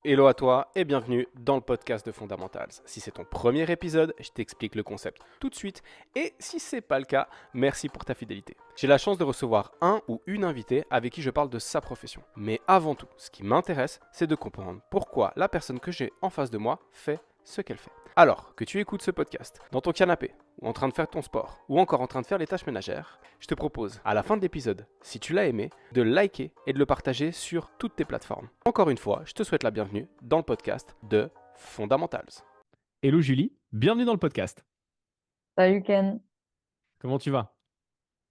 Hello à toi et bienvenue dans le podcast de Fundamentals. Si c'est ton premier épisode, je t'explique le concept tout de suite et si c'est pas le cas, merci pour ta fidélité. J'ai la chance de recevoir un ou une invitée avec qui je parle de sa profession. Mais avant tout, ce qui m'intéresse, c'est de comprendre pourquoi la personne que j'ai en face de moi fait ce qu'elle fait. Alors que tu écoutes ce podcast dans ton canapé, ou en train de faire ton sport, ou encore en train de faire les tâches ménagères, je te propose, à la fin de l'épisode, si tu l'as aimé, de le liker et de le partager sur toutes tes plateformes. Encore une fois, je te souhaite la bienvenue dans le podcast de Fundamentals. Hello Julie, bienvenue dans le podcast. Salut Ken, Comment tu vas?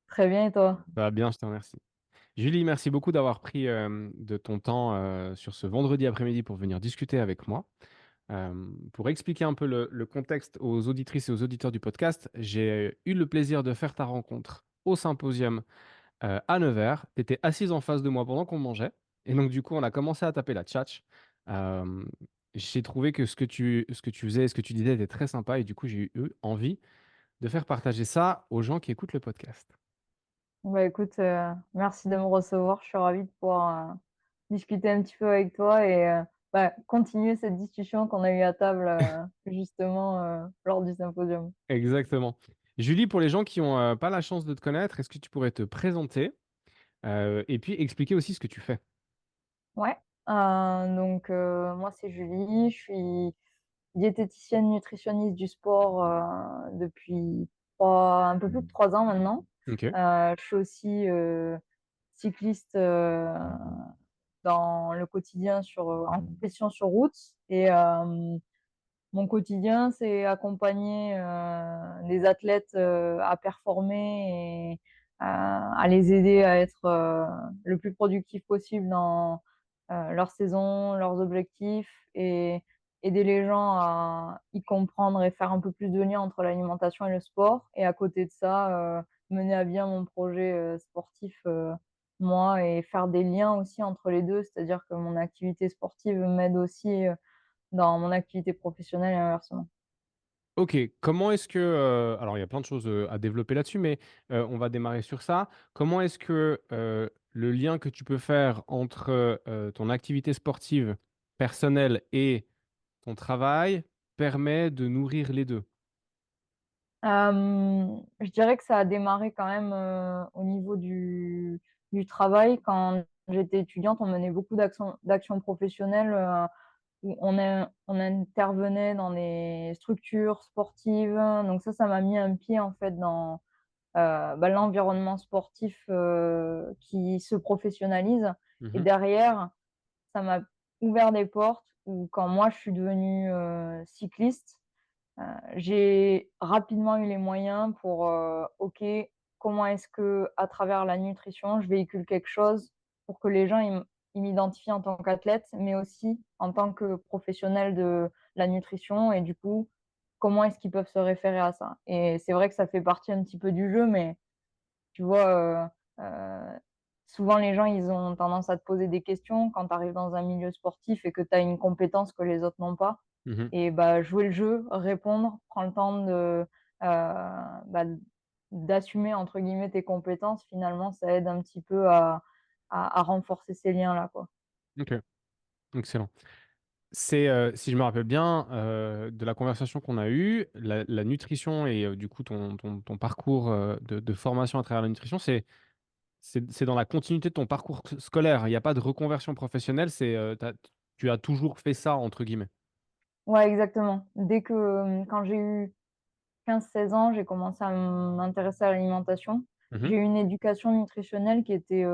très bien et toi? Ça va bien, je te remercie. Julie, merci beaucoup d'avoir pris de ton temps sur ce vendredi après-midi pour venir discuter avec moi. Pour expliquer un peu le contexte aux auditrices et aux auditeurs du podcast, j'ai eu le plaisir de faire ta rencontre au symposium à Nevers. Tu étais assise en face de moi pendant qu'on mangeait. Et donc, du coup, on a commencé à taper la tchatch. Euh, j'ai trouvé que ce que tu faisais, ce que tu disais était très sympa. Et du coup, j'ai eu envie de faire partager ça aux gens qui écoutent le podcast. Bah écoute, merci de me recevoir, je suis ravie de pouvoir discuter un petit peu avec toi et continuer cette discussion qu'on a eue à table justement lors du symposium. Exactement. Julie, pour les gens qui n'ont pas la chance de te connaître, est-ce que tu pourrais te présenter et puis expliquer aussi ce que tu fais? Ouais, donc moi c'est Julie, je suis diététicienne nutritionniste du sport depuis un peu plus de 3 ans maintenant. Ok. Je suis aussi cycliste dans le quotidien en compétition sur route et mon quotidien, c'est accompagner, les athlètes, à performer et à les aider à être, le plus productifs possible dans, leur saison, leurs objectifs et aider les gens à y comprendre et faire un peu plus de lien entre l'alimentation et le sport et à côté de ça, mener à bien mon projet, sportif, moi et faire des liens aussi entre les 2. C'est-à-dire que mon activité sportive m'aide aussi, dans mon activité professionnelle et inversement. OK. Comment est-ce que, alors il y a plein de choses, à développer là-dessus, mais, on va démarrer sur ça. Comment est-ce que, le lien que tu peux faire entre, ton activité sportive personnelle et ton travail permet de nourrir les 2? Je dirais que ça a démarré quand même, au niveau du travail. Quand j'étais étudiante, on menait beaucoup d'actions professionnelles, où on intervenait dans des structures sportives. Donc ça m'a mis un pied en fait dans, l'environnement sportif, qui se professionnalise et Mmh. derrière, ça m'a ouvert des portes où quand moi je suis devenue, cycliste. J'ai rapidement eu les moyens pour, OK, comment est-ce que à travers la nutrition, je véhicule quelque chose pour que les gens ils m'identifient en tant qu'athlète, mais aussi en tant que professionnel de la nutrition et du coup, comment est-ce qu'ils peuvent se référer à ça? Et c'est vrai que ça fait partie un petit peu du jeu, mais tu vois, souvent les gens, ils ont tendance à te poser des questions quand tu arrives dans un milieu sportif et que tu as une compétence que les autres n'ont pas Mmh. et bah, jouer le jeu, répondre, prendre le temps de, bah, «d'assumer» entre guillemets tes compétences, finalement, ça aide un petit peu à renforcer ces liens-là, quoi. OK, excellent. C'est, si je me rappelle bien, de la conversation qu'on a eue, la nutrition et du coup ton parcours, de formation à travers la nutrition, c'est dans la continuité de ton parcours scolaire. Il y a pas de reconversion professionnelle, tu as toujours fait ça entre guillemets? Ouais, exactement. Dès que, quand j'ai eu 15-16 ans, j'ai commencé à m'intéresser à l'alimentation. Mmh. J'ai eu une éducation nutritionnelle qui était,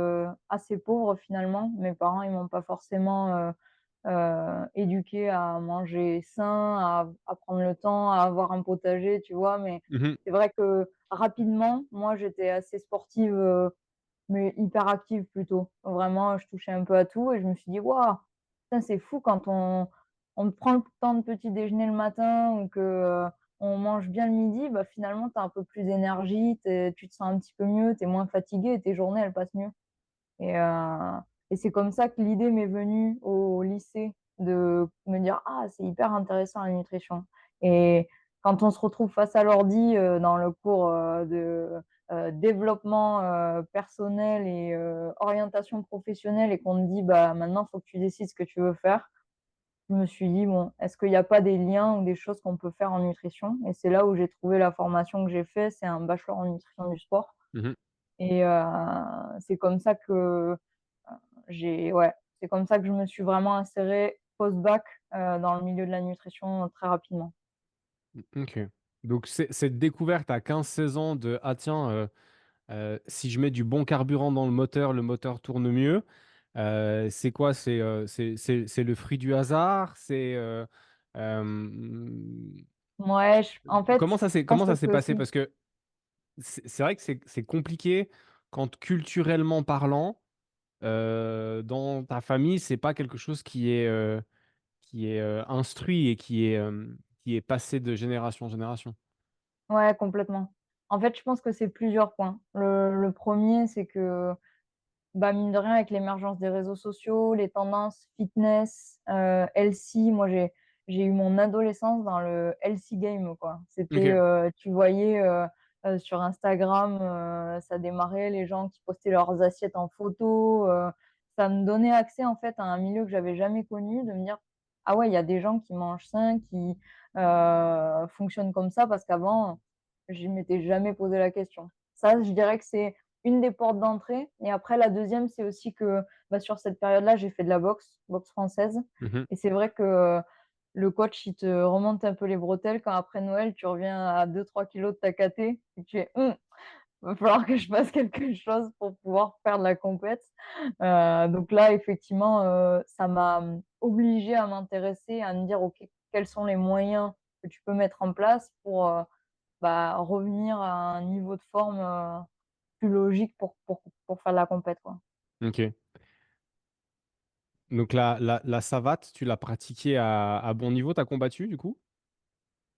assez pauvre finalement. Mes parents, ils m'ont pas forcément, éduquée à manger sain, à prendre le temps, à avoir un potager, tu vois? Mais Mmh. c'est vrai que rapidement, moi, j'étais assez sportive, mais hyperactive plutôt. Vraiment, je touchais un peu à tout et je me suis dit: «Waouh, putain, c'est fou quand on prend le temps de petit déjeuner le matin ou que, on mange bien le midi, bah, finalement, tu as un peu plus d'énergie, tu te sens un petit peu mieux, tu es moins fatigué et tes journées, elles passent mieux». Et c'est comme ça que l'idée m'est venue au lycée de me dire: «Ah, c'est hyper intéressant la nutrition» et quand on se retrouve face à l'ordi, dans le cours, de, développement, personnel et orientation professionnelle et qu'on te dit: «Bah, maintenant, il faut que tu décides ce que tu veux faire». je me suis dit: «Bon, est-ce qu'il y a pas des liens ou des choses qu'on peut faire en nutrition?» Et c'est là où j'ai trouvé la formation que j'ai fait, c'est un bachelor en nutrition du sport Mmh. et c'est comme ça que, ouais, c'est comme ça que je me suis vraiment insérée post-bac, dans le milieu de la nutrition, très rapidement. OK. Donc cette découverte à 15-16 ans de: «Ah tiens, si je mets du bon carburant dans le moteur tourne mieux». C'est quoi? C'est le fruit du hasard? Hem, Mouais, je en fait, je pense comment que ça s'est c'est passé? aussi. Parce que c'est vrai que c'est compliqué quand culturellement parlant, dans ta famille, c'est pas quelque chose qui est instruit et qui est passé de génération en génération. Ouais, complètement. En fait, je pense que c'est plusieurs points. Le 1er, c'est que, bah, mine de rien, avec l'émergence des réseaux sociaux, les tendances fitness, healthy, moi j'ai eu mon adolescence dans le healthy game, quoi. C'était, OK. tu voyais, sur Instagram, ça démarrait, les gens qui postaient leurs assiettes en photo, ça me donnait accès, en fait, à un milieu que j'avais jamais connu, de me dire: «Ah ouais, il y a des gens qui mangent sain, qui, fonctionnent comme ça», parce qu'avant, je m'étais jamais posé la question. Ça, je dirais que c'est une des portes d'entrée et après la deuxième, c'est aussi que, bah, sur cette période-là, j'ai fait de la boxe, boxe française Mmh. et c'est vrai que le coach, il te remonte un peu les bretelles quand après Noël, tu reviens à 2-3 kilos de ta caté et tu fais: va falloir que je fasse quelque chose pour pouvoir faire de la compète». Donc là, effectivement, ça m'a, obligée à m'intéresser, à me dire: «OK, quels sont les moyens que tu peux mettre en place pour, bah, revenir à un niveau de forme, plus logique pour faire de la compète, quoi». OK. Donc la savate, tu l'as pratiquée à bon niveau? Tu as combattu du coup?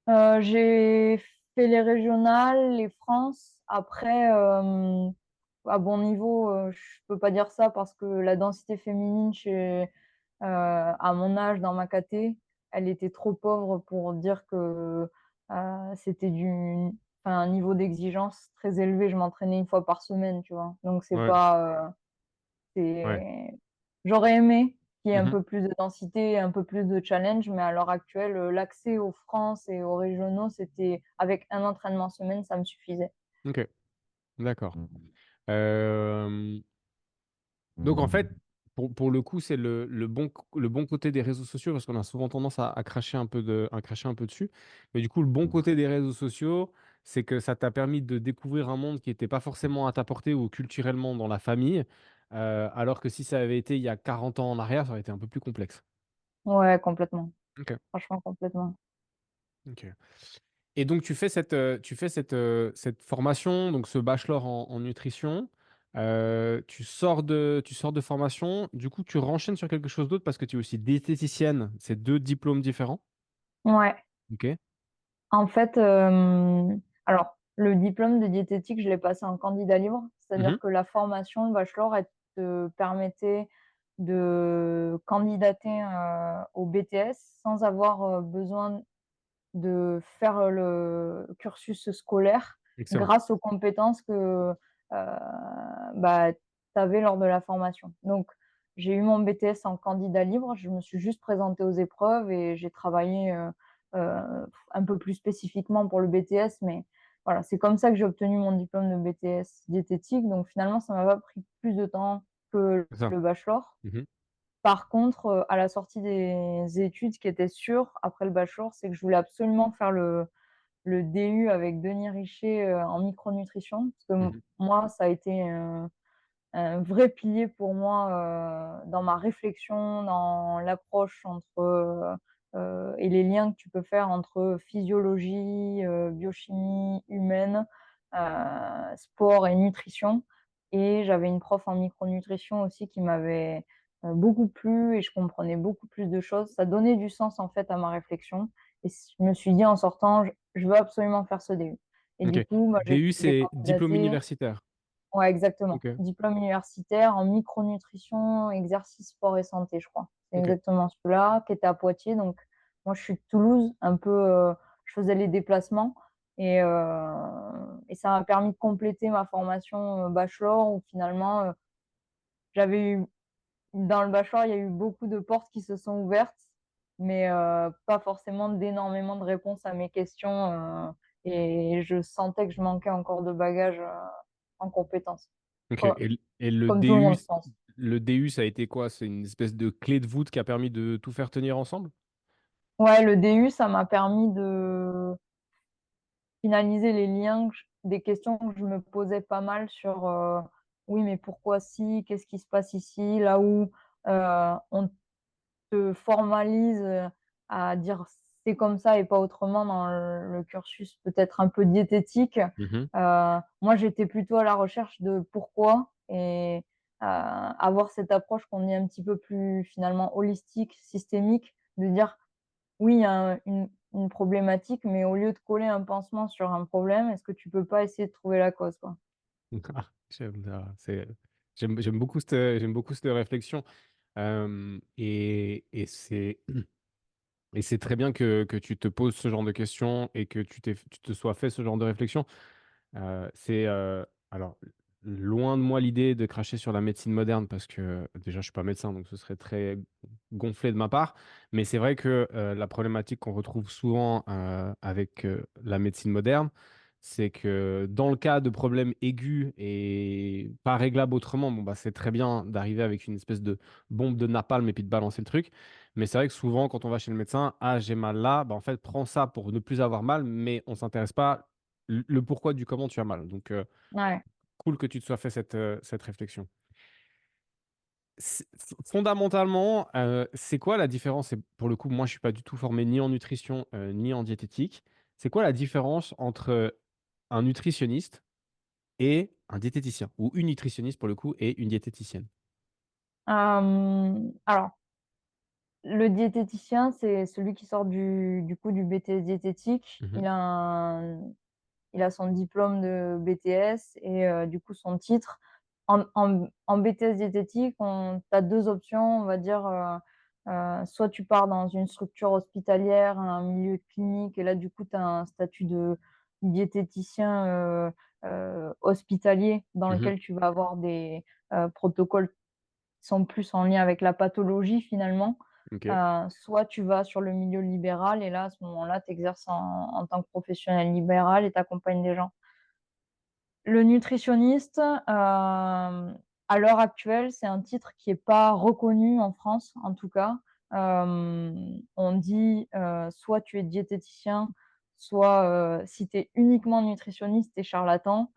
J'ai fait les régionales, les France. Après, à bon niveau, je peux pas dire ça parce que la densité féminine à mon âge, dans ma caté, elle était trop pauvre pour dire que, c'était un niveau d'exigence très élevé. Je m'entraînais 1 fois par semaine, tu vois? Donc c'est Ouais, pas, ouais. c'est j'aurais aimé qu'il y ait un Mmh. peu plus de densité, un peu plus de challenge, mais à l'heure actuelle, l'accès aux France et aux régionaux, c'était avec un entraînement semaine, ça me suffisait. OK, d'accord. Hem, donc en fait, pour le coup, c'est le bon côté des réseaux sociaux parce qu'on a souvent tendance à cracher un peu dessus. Mais du coup, le bon côté des réseaux sociaux, c'est que ça t'a permis de découvrir un monde qui était pas forcément à ta portée ou culturellement dans la famille, alors que si ça avait été il y a 40 ans en arrière, ça aurait été un peu plus complexe. Ouais, complètement. OK, Franchement, complètement. OK. Et donc tu fais cette formation, donc ce bachelor en nutrition, tu sors de formation, du coup tu renchaînes sur quelque chose d'autre parce que tu es aussi diététicienne, c'est 2 diplômes différents? Ouais. OK. En fait, alors le diplôme de diététique, je l'ai passé en candidat libre, c'est-à-dire Mmh. que la formation, le bachelor, elle te permettait de candidater, au BTS sans avoir, besoin de faire, le cursus scolaire Excellent. grâce aux compétences que, bah, tu avais lors de la formation. Donc j'ai eu mon BTS en candidat libre, je me suis juste présentée aux épreuves et j'ai travaillé, un peu plus spécifiquement pour le BTS, mais voilà, c'est comme ça que j'ai obtenu mon diplôme de BTS diététique, donc finalement ça m'a pas pris plus de temps que C'est ça. le bachelor. Mmh. Par contre, à la sortie des études, ce qui était sûr après le bachelor, c'est que je voulais absolument faire le DU avec Denis Richer, en micronutrition. Parce que Mmh. moi, ça a été un vrai pilier pour moi, dans ma réflexion, dans l'approche et les liens que tu peux faire entre physiologie, biochimie humaine, sport et nutrition. Et j'avais une prof en micronutrition aussi qui m'avait, beaucoup plu et je comprenais beaucoup plus de choses. Ça donnait du sens, en fait, à ma réflexion et je me suis dit en sortant: «Je veux absolument faire ce DU» et du OK. coup, bah, DU, j'ai c'est diplôme candidaté. universitaire? Ouais, exactement. OK. Diplôme universitaire en micronutrition, exercice, sport et santé, je crois. C'est OK. exactement celui-là, qui était à Poitiers. Donc moi, je suis de Toulouse, un peu, je faisais les déplacements et ça m'a permis de compléter ma formation, bachelor où finalement, j'avais eu dans le bachelor, il y a eu beaucoup de portes qui se sont ouvertes, mais pas forcément d'énormément de réponses à mes questions, et je sentais que je manquais encore de bagages, en compétences. OK Co et Comme tout le monde, je pense. le DU, ça a été quoi? C'est une espèce de clé de voûte qui a permis de tout faire tenir ensemble? Ouais, le DU, ça m'a permis de finaliser les liens que j des questions que je me posais pas mal sur, «Oui, mais pourquoi si? Qu'est-ce qui se passe ici?» Là où, on te formalise, à dire: «C'est comme ça et pas autrement» dans le cursus peut-être un peu diététique. Mmh. Moi, j'étais plutôt à la recherche de pourquoi et avoir cette approche qu'on est un petit peu plus finalement holistique, systémique, de dire: «Oui, il y a une problématique, mais au lieu de coller un pansement sur un problème, est-ce que tu peux pas essayer de trouver la cause, quoi?» J'aime ah, c'est j'aime beaucoup cette réflexion, et et c'est très bien que tu te poses ce genre de questions et que tu te sois fait ce genre de réflexion. C'est, alors loin de moi l'idée de cracher sur la médecine moderne parce que déjà je suis pas médecin, donc ce serait très gonflé de ma part. Mais c'est vrai que, la problématique qu'on retrouve souvent, avec, la médecine moderne, c'est que dans le cas de problèmes aigus et pas réglables autrement, bon, bah, c'est très bien d'arriver avec une espèce de bombe de napalm et puis de balancer le truc. Mais c'est vrai que souvent quand on va chez le médecin: «Ah j'ai mal là», bah, en fait prends ça pour ne plus avoir mal, mais on s'intéresse pas le pourquoi du comment tu as mal. Donc, Ouais. cool que tu te sois fait cette réflexion. Fondamentalement, c'est quoi la différence? Et pour le coup, moi, je suis pas du tout formé ni en nutrition, ni en diététique. C'est quoi la différence entre un nutritionniste et un diététicien? Ou une nutritionniste pour le coup et une diététicienne? Alors, le diététicien, c'est celui qui sort du coup, du BTS diététique. Mmh. Il a son diplôme de BTS et du coup son titre. En BTS diététique, on tu as 2 options, on va dire, soit tu pars dans une structure hospitalière, un milieu clinique et là du coup tu as un statut de diététicien, hospitalier dans Mmh. lequel tu vas avoir des, protocoles qui sont plus en lien avec la pathologie finalement. OK. Soit tu vas sur le milieu libéral et là, à ce moment-là, tu exerces en tant que professionnel libéral et tu accompagnes des gens. Le nutritionniste, à l'heure actuelle, c'est un titre qui est pas reconnu en France, en tout cas. On dit, soit tu es diététicien, soit, si tu es uniquement nutritionniste, tu es charlatan.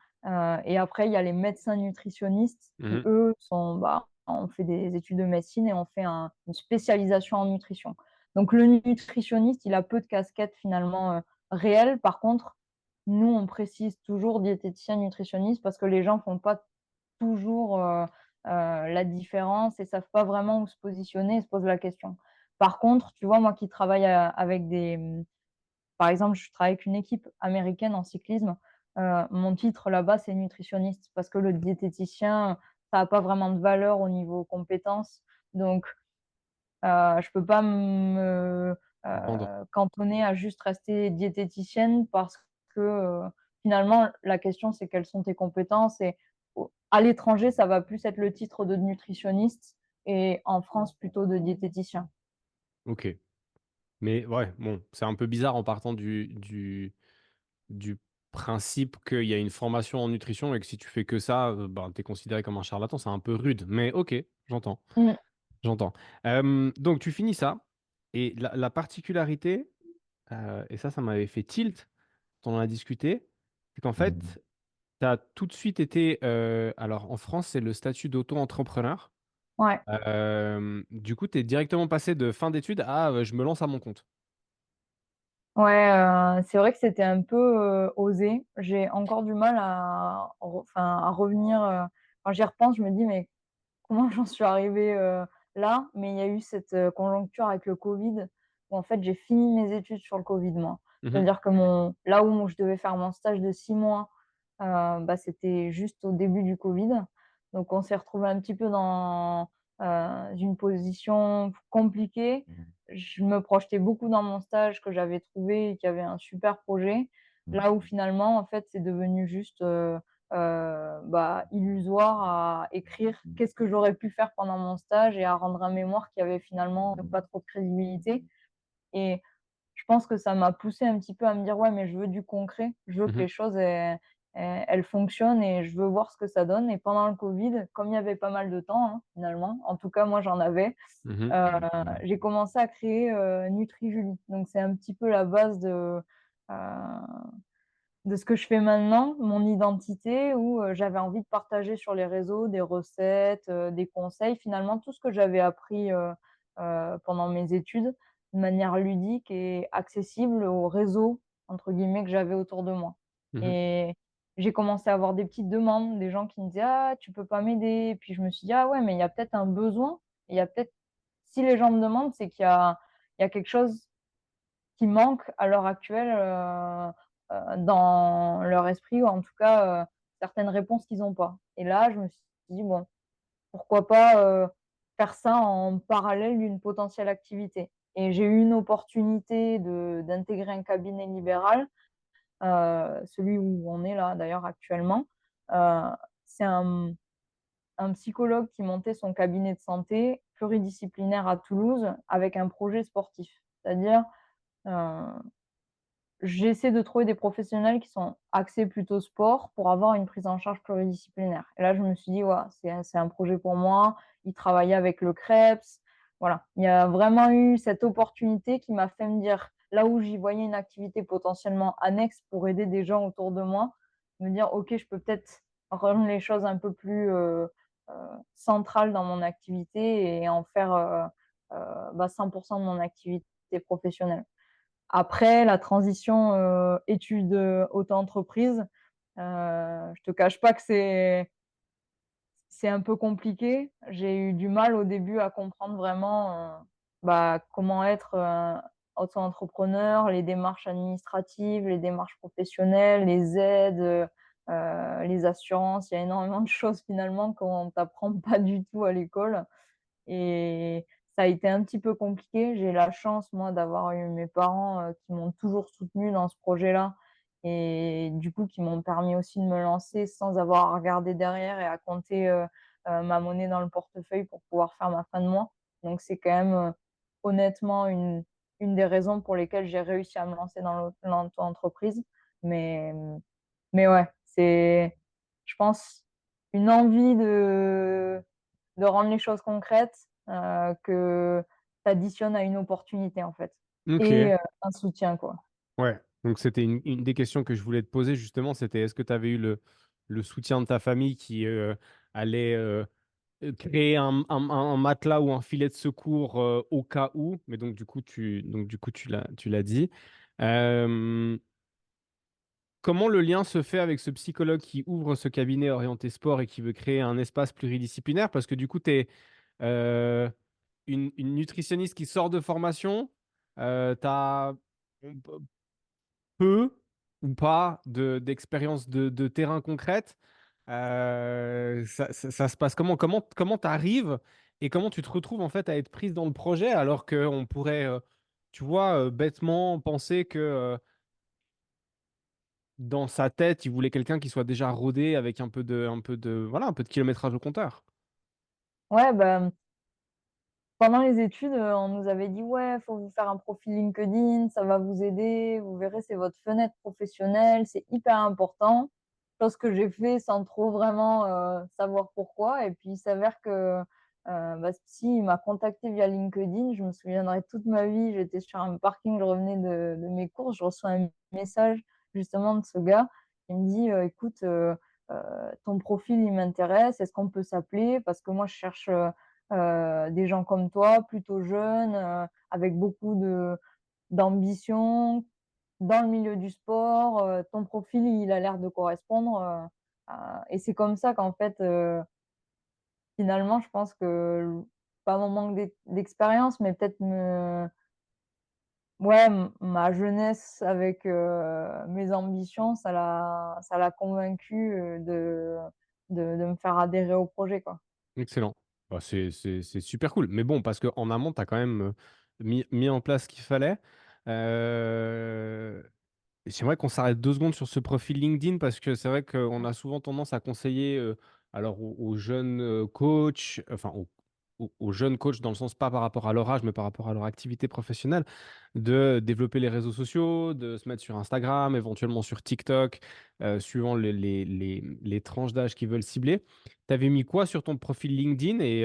Et après, il y a les médecins nutritionnistes qui, Mmh. eux, sont, bah, on fait des études de médecine et on fait une spécialisation en nutrition. Donc le nutritionniste, il a peu de casquettes finalement, réelles. Par contre, nous, on précise toujours diététicien, nutritionniste parce que les gens font pas toujours, la différence et savent pas vraiment où se positionner et se posent la question. Par contre, tu vois, moi qui travaille, avec des, par exemple, je travaille avec une équipe américaine en cyclisme, mon titre là-bas, c'est nutritionniste parce que le diététicien, ça a pas vraiment de valeur au niveau compétences. Donc je peux pas me, Vendre. cantonner à juste rester diététicienne parce que, finalement, la question, c'est quelles sont tes compétences et à l'étranger, ça va plus être le titre de nutritionniste et en France, plutôt de diététicien. OK. Mais ouais, bon, c'est un peu bizarre en partant du principe qu'il y a une formation en nutrition et que si tu fais que ça, ben, tu es considéré comme un charlatan. C'est un peu rude, mais OK, j'entends, Mmh, j'entends. Donc tu finis ça et la particularité, et ça m'avait fait tilt quand on en a discuté, c'est qu'en fait, tu as tout de suite été, alors en France, c'est le statut d'auto-entrepreneur. ouais. Du coup, tu es directement passé de fin d'études à, je me lance à mon compte. Ouais, c'est vrai que c'était un peu, osé. J'ai encore du mal à revenir, quand j'y repense, je me dis: «Mais comment j'en suis arrivée, là?» Mais il y a eu cette, conjoncture avec le Covid où en fait j'ai fini mes études sur le Covid, moi. Mmh. C'est-à-dire que là où je devais faire mon stage de 6 mois, bah, c'était juste au début du Covid. Donc on s'est retrouvés un petit peu dans, une position compliquée. Je me projetais beaucoup dans mon stage que j'avais trouvé et qui avait un super projet. Là où finalement, en fait, c'est devenu juste, bah, illusoire à écrire qu'est-ce que j'aurais pu faire pendant mon stage et à rendre un mémoire qui avait finalement pas trop de crédibilité. et je pense que ça m'a poussé un petit peu à me dire: «Ouais, mais je veux du concret, je veux que Mmh. les choses elles fonctionnent et je veux voir ce que ça donne», et pendant le covid, comme il y avait pas mal de temps, hein, finalement, en tout cas moi j'en avais, Mmh. j'ai commencé à créer, NutriJulie. Donc c'est un petit peu la base heu de ce que je fais maintenant, mon identité où, j'avais envie de partager sur les réseaux des recettes, des conseils, finalement tout ce que j'avais appris, pendant mes études, de manière ludique et accessible «au réseau» entre guillemets que j'avais autour de moi. Mmh. Et j'ai commencé à avoir des petites demandes, des gens qui me disaient: «Ah, tu peux pas m'aider?» Et puis je me suis dit: «Ah ouais, mais il y a peut-être un besoin, il y a peut-être si les gens me demandent, c'est qu'il y a quelque chose qui manquent à l'heure actuelle, dans leur esprit, ou en tout cas, certaines réponses qu'ils ont pas». Et là, je me suis dit: «Bon, pourquoi pas, faire ça en parallèle d'une potentielle activité?» Et j'ai eu une opportunité d'intégrer un cabinet libéral, celui où on est là d'ailleurs actuellement. Heu, c'est un psychologue qui montait son cabinet de santé pluridisciplinaire à Toulouse avec un projet sportif. C'est-à-dire, heu j'essaie de trouver des professionnels qui sont axés plutôt sport pour avoir une prise en charge pluridisciplinaire. Et là, je me suis dit: «Waouh, c'est un projet pour moi». Il travaillait avec le Krebs. Voilà, il y a vraiment eu cette opportunité qui m'a fait me dire, là où j'y voyais une activité potentiellement annexe pour aider des gens autour de moi, me dire: «OK, je peux peut-être rendre les choses un peu plus, heu, centrales dans mon activité et en faire, 100 de mon activité professionnelle». Après la transition, études, auto-entreprise, je te cache pas que c'est un peu compliqué. J'ai eu du mal au début à comprendre vraiment, comment être, auto-entrepreneur, les démarches administratives, les démarches professionnelles, les aides, les assurances. Il y a énormément de choses finalement qu'on t'apprend pas du tout à l'école. Et ça a été un petit peu compliqué. J'ai la chance, moi, d'avoir eu mes parents, qui m'ont toujours soutenue dans ce projet-là, et du coup, qui m'ont permis aussi de me lancer sans avoir à regarder derrière et à compter, ma monnaie dans le portefeuille pour pouvoir faire ma fin de mois. Donc c'est quand même, honnêtement une des raisons pour lesquelles j'ai réussi à me lancer dans l'auto-entreprise. Mais, mais ouais, c'est, je pense, une envie de rendre les choses concrètes, que tu additionnes à une opportunité, en fait, OK. et un soutien, quoi. Ouais, donc c'était une des questions que je voulais te poser justement, c'était est-ce que tu avais eu le soutien de ta famille qui, allait, créer un matelas ou un filet de secours, au cas où? Mais donc du coup tu l'as dit. Hem, Comment le lien se fait avec ce psychologue qui ouvre ce cabinet orienté sport et qui veut créer un espace pluridisciplinaire? Parce que du coup tu es, une nutritionniste qui sort de formation, tu as peu ou pas d'expérience de terrain concrète. Ça se passe comment? Comment tu arrives et comment tu te retrouves, en fait, à être prise dans le projet alors qu'on pourrait, tu vois, bêtement penser que, dans sa tête, il voulait quelqu'un qui soit déjà rodé avec un peu de voilà, un peu de kilométrage au compteur? Ouais, pendant les études, on nous avait dit: «Ouais, faut vous faire un profil LinkedIn, ça va vous aider, vous verrez, c'est votre fenêtre professionnelle, c'est hyper important». Chose que j'ai fait sans trop vraiment, savoir pourquoi, et puis il s'avère que, ce psy, il m'a contacté via LinkedIn. Je me souviendrai toute ma vie, j'étais sur un parking, je revenais de mes courses, je reçois un message justement de ce gars. Il me dit: «Écoute, ton profil, il m'intéresse, est-ce qu'on peut s'appeler? Parce que moi je cherche, des gens comme toi, plutôt jeunes, avec beaucoup d'ambition, dans le milieu du sport, ton profil, il a l'air de correspondre, à». Et c'est comme ça qu'en fait, finalement, je pense que pas mon manque d'expérience, mais peut-être ouais, ma jeunesse avec, mes ambitions, ça l'a convaincu, de me faire adhérer au projet, quoi. Excellent. Bah, c'est super cool. Mais bon, parce qu'en amont, tu as quand même, mis en place ce qu'il fallait. Heu J'aimerais qu'on s'arrête 2 secondes sur ce profil LinkedIn parce que c'est vrai qu'on a souvent tendance à conseiller, alors aux jeunes, coachs, enfin aux aux jeunes coachs, dans le sens pas par rapport à leur âge, mais par rapport à leur activité professionnelle, de développer les réseaux sociaux, de se mettre sur Instagram, éventuellement sur TikTok, suivant les tranches d'âge qu'ils veulent cibler. Tu avais mis quoi sur ton profil LinkedIn et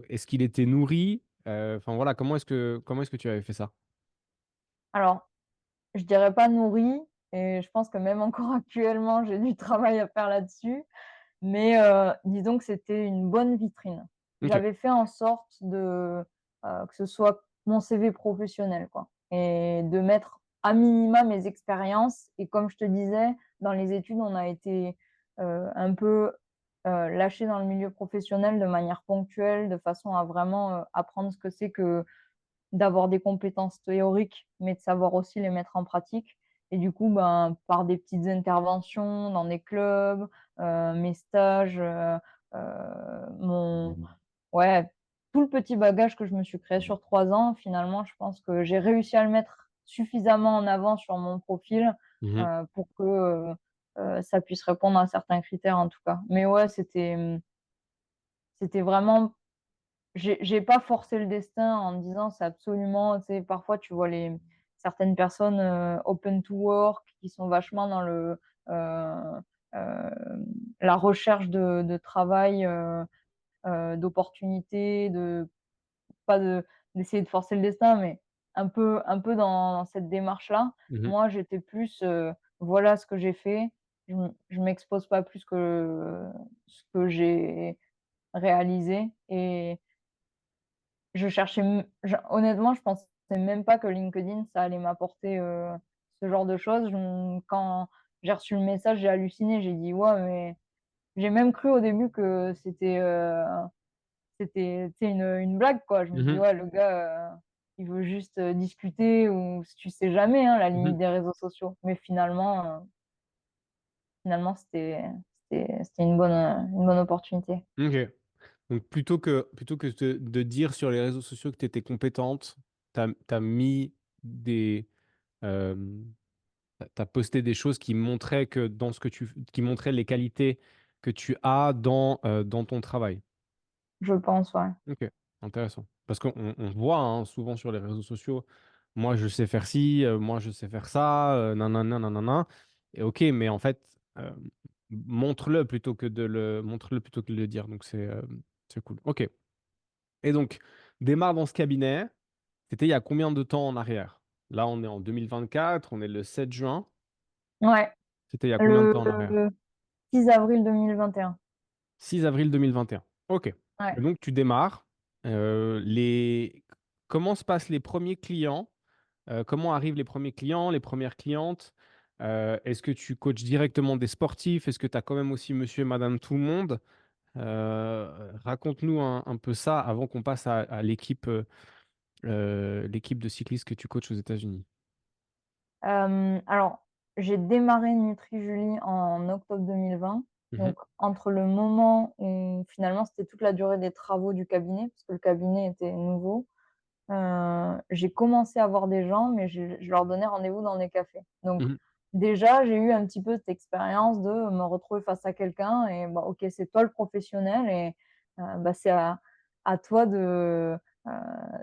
est-ce qu'il était nourri? Enfin voilà, comment est-ce que tu avais fait ça? Alors, je dirais pas nourri et je pense que même encore actuellement, j'ai du travail à faire là-dessus. Mais disons que c'était une bonne vitrine. OK. J'avais fait en sorte que ce soit mon CV professionnel, quoi, et de mettre à minima mes expériences et comme je te disais, dans les études, on a été, un peu, lâchés dans le milieu professionnel de manière ponctuelle, de façon à vraiment, apprendre ce que c'est que d'avoir des compétences théoriques, mais de savoir aussi les mettre en pratique et du coup, ben, par des petites interventions dans des clubs, mes stages, mon ouais, tout le petit bagage que je me suis créé sur 3 ans, finalement, je pense que j'ai réussi à le mettre suffisamment en avant sur mon profil, Mmh. pour que, ça puisse répondre à certains critères, en tout cas. Mais ouais, c'était vraiment j'ai pas forcé le destin en me disant: «C'est absolument» tu sais, parfois tu vois certaines personnes, open to work qui sont vachement dans la recherche de travail, d'opportunités, pas d'essayer de forcer le destin, mais un peu dans cette démarche-là. Mmh. Moi, j'étais plus, voilà ce que j'ai fait, je m'expose pas plus que ce que j'ai réalisé et je cherchais honnêtement, je pensais même pas que LinkedIn, ça allait m'apporter, ce genre de choses. Quand j'ai reçu le message, j'ai halluciné, j'ai dit: «Waouh!» mais j'ai même cru au début que c'était, tu sais, une blague, quoi. Je me dis: Mmh. «Ouais, le gars, il veut juste, discuter» ou tu sais jamais, hein, la Mmh. limite des réseaux sociaux. Mais finalement, c'était une bonne opportunité. OK. Donc plutôt que de dire sur les réseaux sociaux que tu étais compétente, tu as mis des, hem, tu posté des choses qui montraient que dans ce que tu f qui montraient les qualités que tu as dans ton travail. Je pense, ouais. OK, intéressant. Parce qu'on voit, hein, souvent sur les réseaux sociaux: «Moi, je sais faire ci, moi, je sais faire ça, nanana, nanana» et OK, mais en fait, montre-le plutôt que de le dire, donc c'est cool. OK. Et donc, démarre dans ce cabinet, c'était il y a combien de temps en arrière? Là, on est en 2024, on est le 7 juin. Ouais, C'était il y a combien de le temps en arrière? 6 avril 2021. 6 avril 2021. OK. Ouais. Et donc tu démarres, les comment se passent les premiers clients? Comment arrivent les premiers clients, les premières clientes? Est-ce que tu coaches directement des sportifs? Est-ce que tu as quand même aussi monsieur et madame tout le monde? Raconte-nous un peu ça avant qu'on passe à l'équipe de cyclistes que tu coaches aux États-Unis. Alors, j'ai démarré Nutri-Julie en octobre 2020. Mmh. Donc, entre le moment où finalement c'était toute la durée des travaux du cabinet, parce que le cabinet était nouveau, j'ai commencé à voir des gens, mais je leur donnais rendez-vous dans des cafés. Donc, Mmh. déjà, j'ai eu un petit peu cette expérience de me retrouver face à quelqu'un et bah, OK, c'est toi le professionnel et bah, c'est à toi de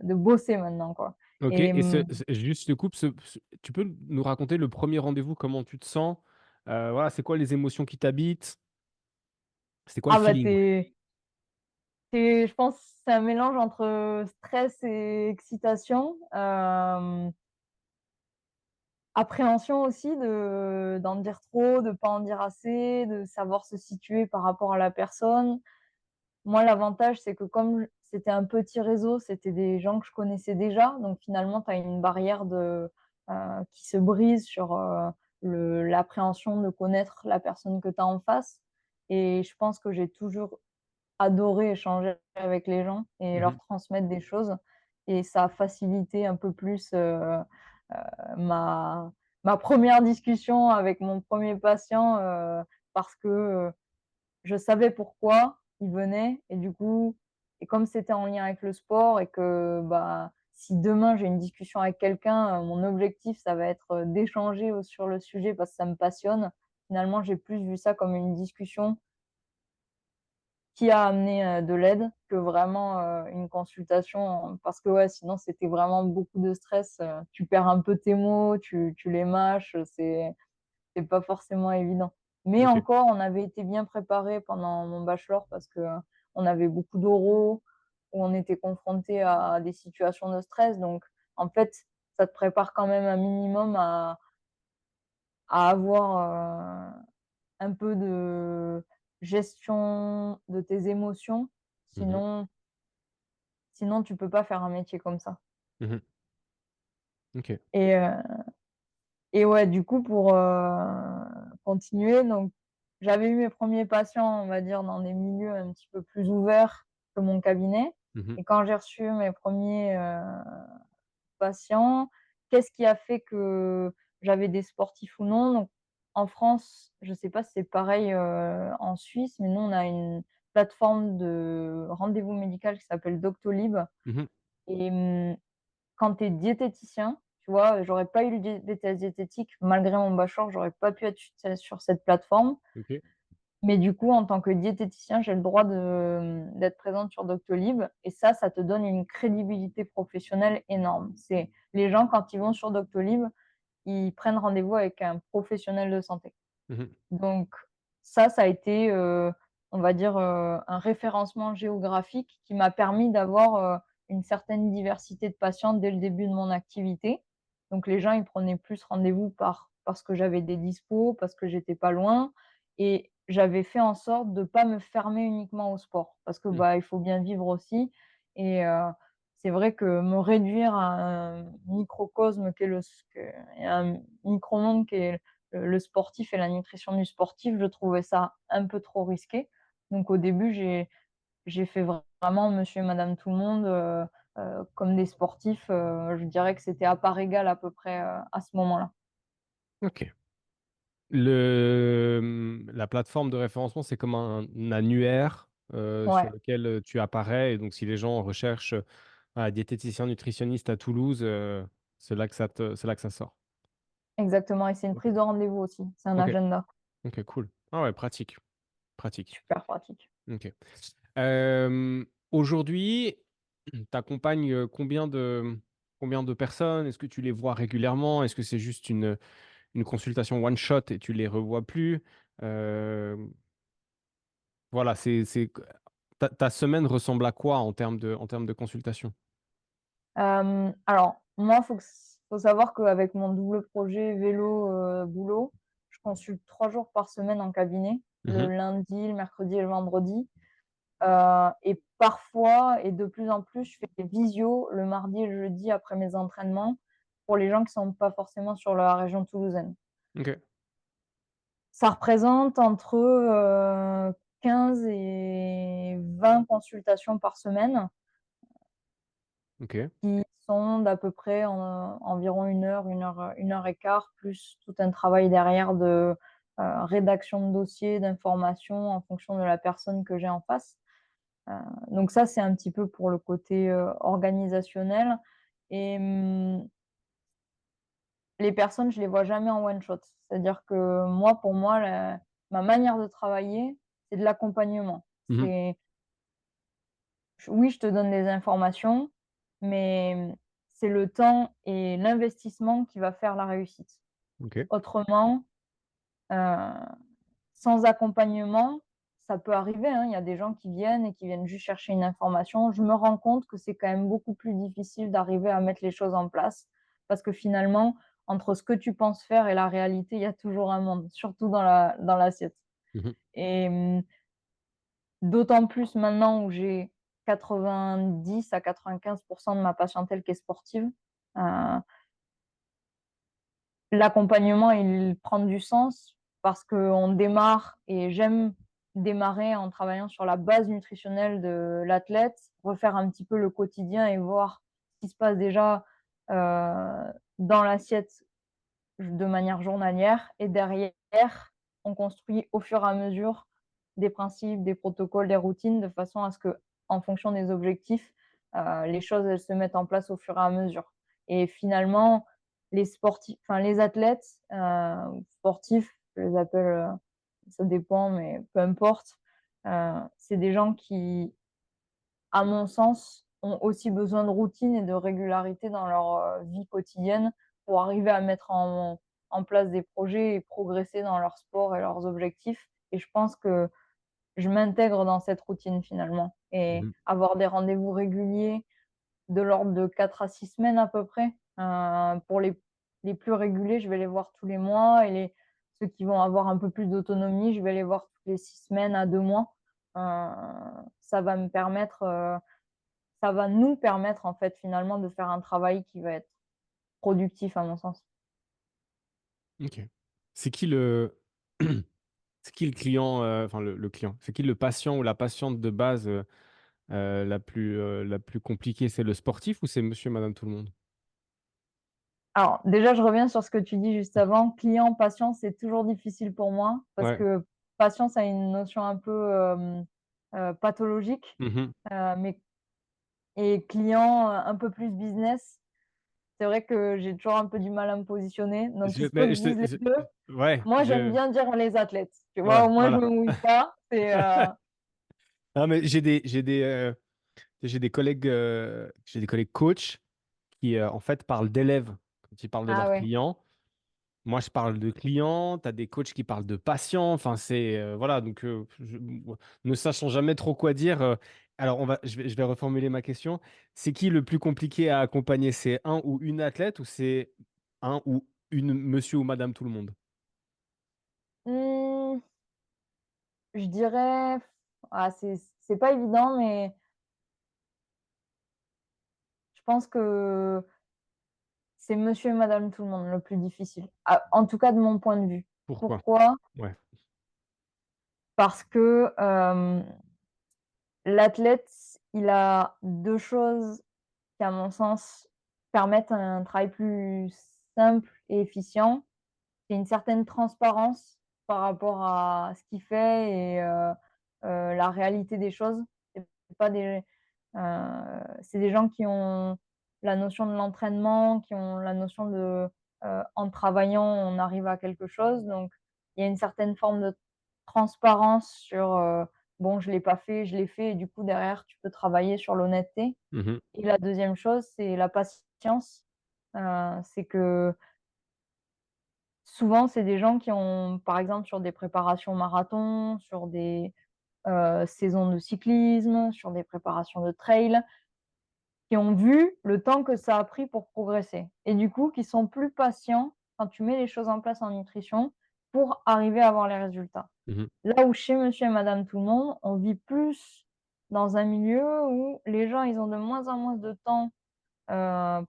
bosser maintenant, quoi. OK, Et et juste je te coupe, tu peux nous raconter le premier rendez-vous, comment tu te sens? Voilà, c'est quoi les émotions qui t'habitent? C'était quoi le ah bah, feeling? je pense, c'est un mélange entre stress et excitation, appréhension aussi d'en dire trop, de pas en dire assez, de savoir se situer par rapport à la personne. Moi, l'avantage, c'est que comme c'était un petit réseau, c'était des gens que je connaissais déjà, donc finalement, tu as une barrière qui se brise sur, l'appréhension de connaître la personne que tu as en face et je pense que j'ai toujours adoré échanger avec les gens et Mmh. leur transmettre des choses et ça a facilité un peu plus, ma première discussion avec mon premier patient, parce que, je savais pourquoi il venait et du coup et comme c'était en lien avec le sport et que, bah, si demain j'ai une discussion avec quelqu'un, mon objectif ça va être, d'échanger sur le sujet parce que ça me passionne. Finalement, j'ai plus vu ça comme une discussion qui a amené, de l'aide que vraiment, une consultation, parce que ouais, sinon c'était vraiment beaucoup de stress, tu perds un peu tes mots, tu les mâches, c'est pas forcément évident. Mais OK. encore, on avait été bien préparés pendant mon bachelor parce que, on avait beaucoup d'oraux, où on était confrontés à des situations de stress, donc en fait, ça te prépare quand même un minimum à avoir, un peu de gestion de tes émotions, Mmh. sinon tu peux pas faire un métier comme ça. Mmh. OK. Et ouais, du coup, pour, continuer, donc j'avais eu mes premiers patients, on va dire, dans des milieux un petit peu plus ouverts que mon cabinet. Mmh. Et quand j'ai reçu mes premiers patients, qu'est-ce qui a fait que j'avais des sportifs ou non? Donc en France, je ne sais pas si c'est pareil, en Suisse, mais nous, on a une plateforme de rendez-vous médical qui s'appelle Doctolib. Mmh. Et quand tu es diététicien, tu vois, j'aurais pas eu le BTS diététique malgré mon bachelor, j'aurais pas pu être sur cette plateforme. OK. Mais du coup, en tant que diététicien, j'ai le droit d'être présente sur Doctolib, et ça te donne une crédibilité professionnelle énorme. C'est les gens, quand ils vont sur Doctolib, ils prennent rendez-vous avec un professionnel de santé. Mmh. Donc ça a été, on va dire, un référencement géographique qui m'a permis d'avoir, une certaine diversité de patients dès le début de mon activité. Donc les gens, ils prenaient plus rendez-vous parce que j'avais des dispos, parce que j'étais pas loin, et j'avais fait en sorte de pas me fermer uniquement au sport parce que, Mmh. bah, il faut bien vivre aussi. Et c'est vrai que me réduire à un microcosme qu'est le s que un micro-monde qu'est le sportif et la nutrition du sportif, je trouvais ça un peu trop risqué. Donc au début, j'ai fait vraiment monsieur et madame tout le monde, comme des sportifs, je dirais que c'était à part égale à peu près, à ce moment-là. OK. La plateforme de référencement, c'est comme un annuaire, sur Ouais, lequel, tu apparais, et donc si les gens recherchent, diététicien nutritionniste à Toulouse, c'est là que ça sort? exactement, et c'est une OK. prise de rendez-vous aussi, c'est un OK. agenda, OK, cool. Ah ouais, pratique, pratique. super pratique. OK. Aujourd'hui, tu accompagnes, combien de personnes? Est-ce que tu les vois régulièrement? Est-ce que c'est juste une consultation one shot et tu les revois plus? Hem, voilà, c'est ta semaine ressemble à quoi en termes de consultation? Alors moi, faut savoir qu'avec mon double projet vélo, boulot, je consulte 3 jours par semaine en cabinet, le Mmh. lundi, le mercredi et le vendredi. Et parfois, et de plus en plus, je fais des visios le mardi et le jeudi après mes entraînements pour les gens qui sont pas forcément sur la région toulousaine. OK. Ça représente entre, 15 et 20 consultations par semaine OK. qui sont d'à peu près environ 1 heure et quart, plus tout un travail derrière de, rédaction de dossier, d'information en fonction de la personne que j'ai en face. Donc ça, c'est un petit peu pour le côté, organisationnel. Et les personnes, je les vois jamais en one shot. C'est-à-dire que moi, pour moi, ma manière de travailler, c'est de l'accompagnement. Mmh. C'est Oui, je te donne des informations, mais c'est le temps et l'investissement qui va faire la réussite. OK. Autrement, heu sans accompagnement, ça peut arriver, hein, il y a des gens qui viennent et qui viennent juste chercher une information. Je me rends compte que c'est quand même beaucoup plus difficile d'arriver à mettre les choses en place parce que finalement, entre ce que tu penses faire et la réalité, il y a toujours un monde, surtout dans l'assiette. Mmh. Et d'autant plus maintenant où j'ai 90 à 95 de ma patientèle qui est sportive, heu l'accompagnement, il prend du sens parce qu'on démarre, et j'aime démarrer en travaillant sur la base nutritionnelle de l'athlète, refaire un petit peu le quotidien et voir ce qui se passe déjà, heu, dans l'assiette de manière journalière, et derrière, on construit au fur et à mesure des principes, des protocoles, des routines de façon à ce que, en fonction des objectifs, les choses, elles se mettent en place au fur et à mesure. Et finalement, les athlètes, ou sportifs, je les appelle, ça dépend, mais peu importe, C'est des gens qui, à mon sens, ont aussi besoin de routine et de régularité dans leur, vie quotidienne pour arriver à mettre en place des projets et progresser dans leur sport et leurs objectifs et je pense que je m'intègre dans cette routine finalement et Mmh. avoir des rendez-vous réguliers de l'ordre de 4 à 6 semaines à peu près. Pour les plus réguliers, je vais les voir tous les mois et les ceux qui vont avoir un peu plus d'autonomie, je vais les voir toutes les 6 semaines à 2 mois. Heu, Ça va me permettre, ça va nous permettre en fait finalement de faire un travail qui va être productif à mon sens. OK. C'est qui le c'est qui le client, enfin le client, c'est qui le patient ou la patiente de base, la plus compliquée? C'est le sportif ou c'est monsieur et madame tout le monde? Alors déjà, je reviens sur ce que tu dis juste avant, client, patient, c'est toujours difficile pour moi parce Ouais. que patient, ça a une notion un peu, pathologique, Mmh. mais et client, un peu plus business. C'est vrai que j'ai toujours un peu du mal à me positionner, donc il Je se peut que mais je dise les je 2. ouais, Moi, j'aime bien dire les athlètes, tu vois? ouais, Au moins je voilà. me mouille pas, Non, mais j'ai des collègues coachs qui, en fait, parlent d'élèves quand ils parlent de ah leurs ouais. clients. Moi, je parle de clients, tu as des coachs qui parlent de patients, enfin, c'est, voilà, donc ne sachant jamais trop quoi dire, alors je vais reformuler ma question. C'est qui le plus compliqué à accompagner? C'est un ou une athlète ou c'est un ou une monsieur ou madame tout le monde? Mmh, je dirais, c'est pas évident, mais je pense que c'est monsieur et madame tout le monde le plus difficile. En tout cas de mon point de vue. Pourquoi? Pourquoi? Ouais. Parce que, l'athlète, il a 2 choses qui, à mon sens, permettent un travail plus simple et efficient. C'est une certaine transparence par rapport à ce qu'il fait et la réalité des choses. C'est pas des c'est des gens qui ont la notion de l'entraînement, qui ont la notion de, en travaillant, on arrive à quelque chose. Donc il y a une certaine forme de transparence sur, bon, je l'ai pas fait, je l'ai fait et du coup derrière tu peux travailler sur l'honnêteté. Mmh. Et la deuxième chose, c'est la patience. C'est que souvent, c'est des gens qui ont, par exemple, sur des préparations marathon, sur des, saisons de cyclisme, sur des préparations de trail, qui ont vu le temps que ça a pris pour progresser et du coup, qui sont plus patients quand tu mets les choses en place en nutrition pour arriver à avoir les résultats. Mmh. Là où chez monsieur et madame tout le monde, on vit plus dans un milieu où les gens, ils ont de moins en moins de temps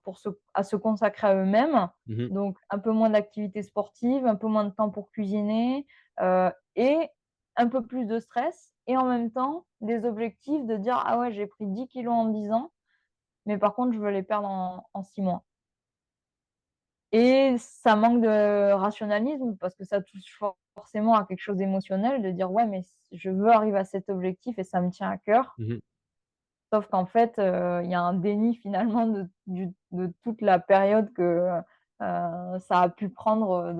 pour se consacrer à eux-mêmes, Mmh. donc un peu moins d'activités sportives, un peu moins de temps pour cuisiner, et un peu plus de stress et en même temps des objectifs de dire: «Ah ouais, j'ai pris 10 kilos en 10 ans, mais par contre je veux les perdre en 6 mois» et ça manque de rationalisme parce que ça touche forcément à quelque chose d'émotionnel de dire: «Ouais, mais je veux arriver à cet objectif et ça me tient à cœur». Mmh. Sauf qu'en fait, il y a un déni finalement de toute la période que, ça a pu prendre,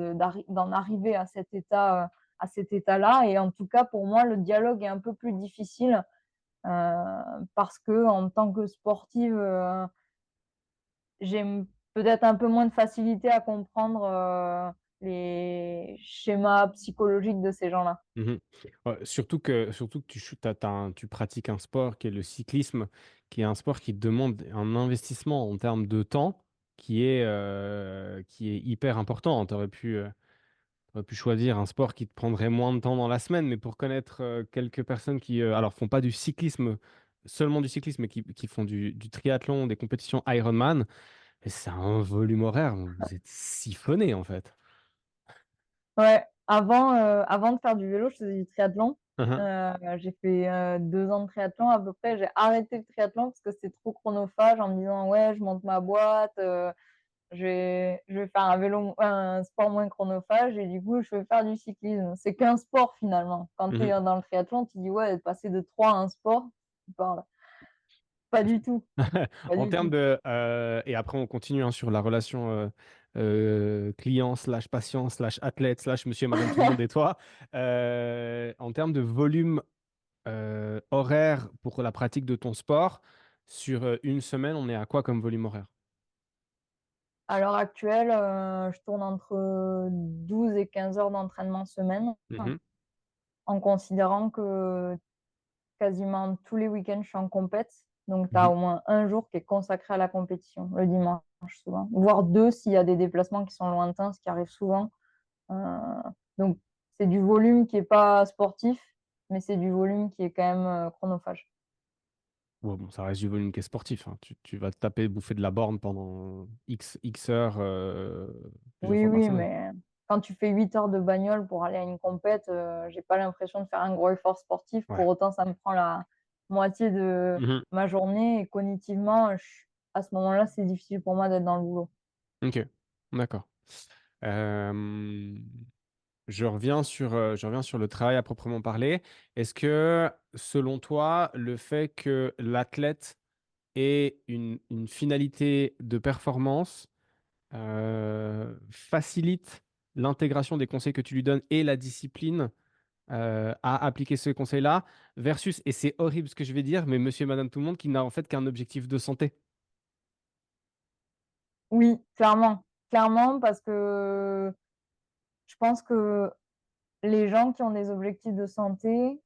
d'en arriver à cet état-là et en tout cas pour moi le dialogue est un peu plus difficile, parce qu'en tant que sportive, j'ai peut-être un peu moins de facilité à comprendre, les schémas psychologiques de ces gens-là. Mmh. Ouais, surtout que tu pratiques un sport qui est le cyclisme, qui est un sport qui demande un investissement en termes de temps qui est hyper important. Tu pu choisir un sport qui te prendrait moins de temps dans la semaine, mais pour connaître, quelques personnes qui, alors font pas du cyclisme, seulement du cyclisme, mais qui font du triathlon, des compétitions Ironman, et c'est un volume horaire, vous êtes siphonnés, en fait. Ouais, avant de faire du vélo, je faisais du triathlon. Mmh. J'ai fait, 2 ans de triathlon à peu près. J'ai arrêté le triathlon parce que c'était trop chronophage en me disant: «Ouais, je monte ma boîte, je vais faire un sport moins chronophage et du coup, je vais faire du cyclisme». C'est qu'un sport finalement. Quand tu es Mmh. dans le triathlon, tu dis: «Ouais, passer de 3 à un sport», tu parles. Pas du tout, pas En du termes tout. de, et après on continue, hein, sur la relation, client/patient/athlète/ monsieur et madame tout le monde et toi. En termes de volume, horaire pour la pratique de ton sport, sur une semaine, on est à quoi comme volume horaire? À l'heure actuelle, je tourne entre 12 et 15 heures d'entraînement semaine, Mhm, en considérant que quasiment tous les week-ends, je suis en compète, donc tu as mhm. au moins un jour qui est consacré à la compétition, le dimanche souvent, voire 2 s'il y a des déplacements qui sont lointains, ce qui arrive souvent. Heu, donc c'est du volume qui est pas sportif, mais c'est du volume qui est quand même, chronophage. Ouais, bon, ça reste du volume qui est sportif, hein. Tu vas te taper, bouffer de la borne pendant X heures, plusieurs Oui, fois par oui, semaine. mais quand tu fais 8 heures de bagnole pour aller à une compète, j'ai pas l'impression de faire un gros effort sportif. Pour Ouais. autant, ça me prend la moitié de Mhm. ma journée et cognitivement, à ce moment-là, c'est difficile pour moi d'être dans le boulot. Ok, d'accord. Euh, je reviens sur le travail à proprement parler. Est-ce que, selon toi, le fait que l'athlète ait une finalité de performance facilite l'intégration des conseils que tu lui donnes et la discipline à appliquer ces conseils-là, versus, et c'est horrible ce que je vais dire, mais monsieur et madame tout le monde qui n'a en fait qu'un objectif de santé? Oui, clairement. Clairement parce que je pense que les gens qui ont des objectifs de santé,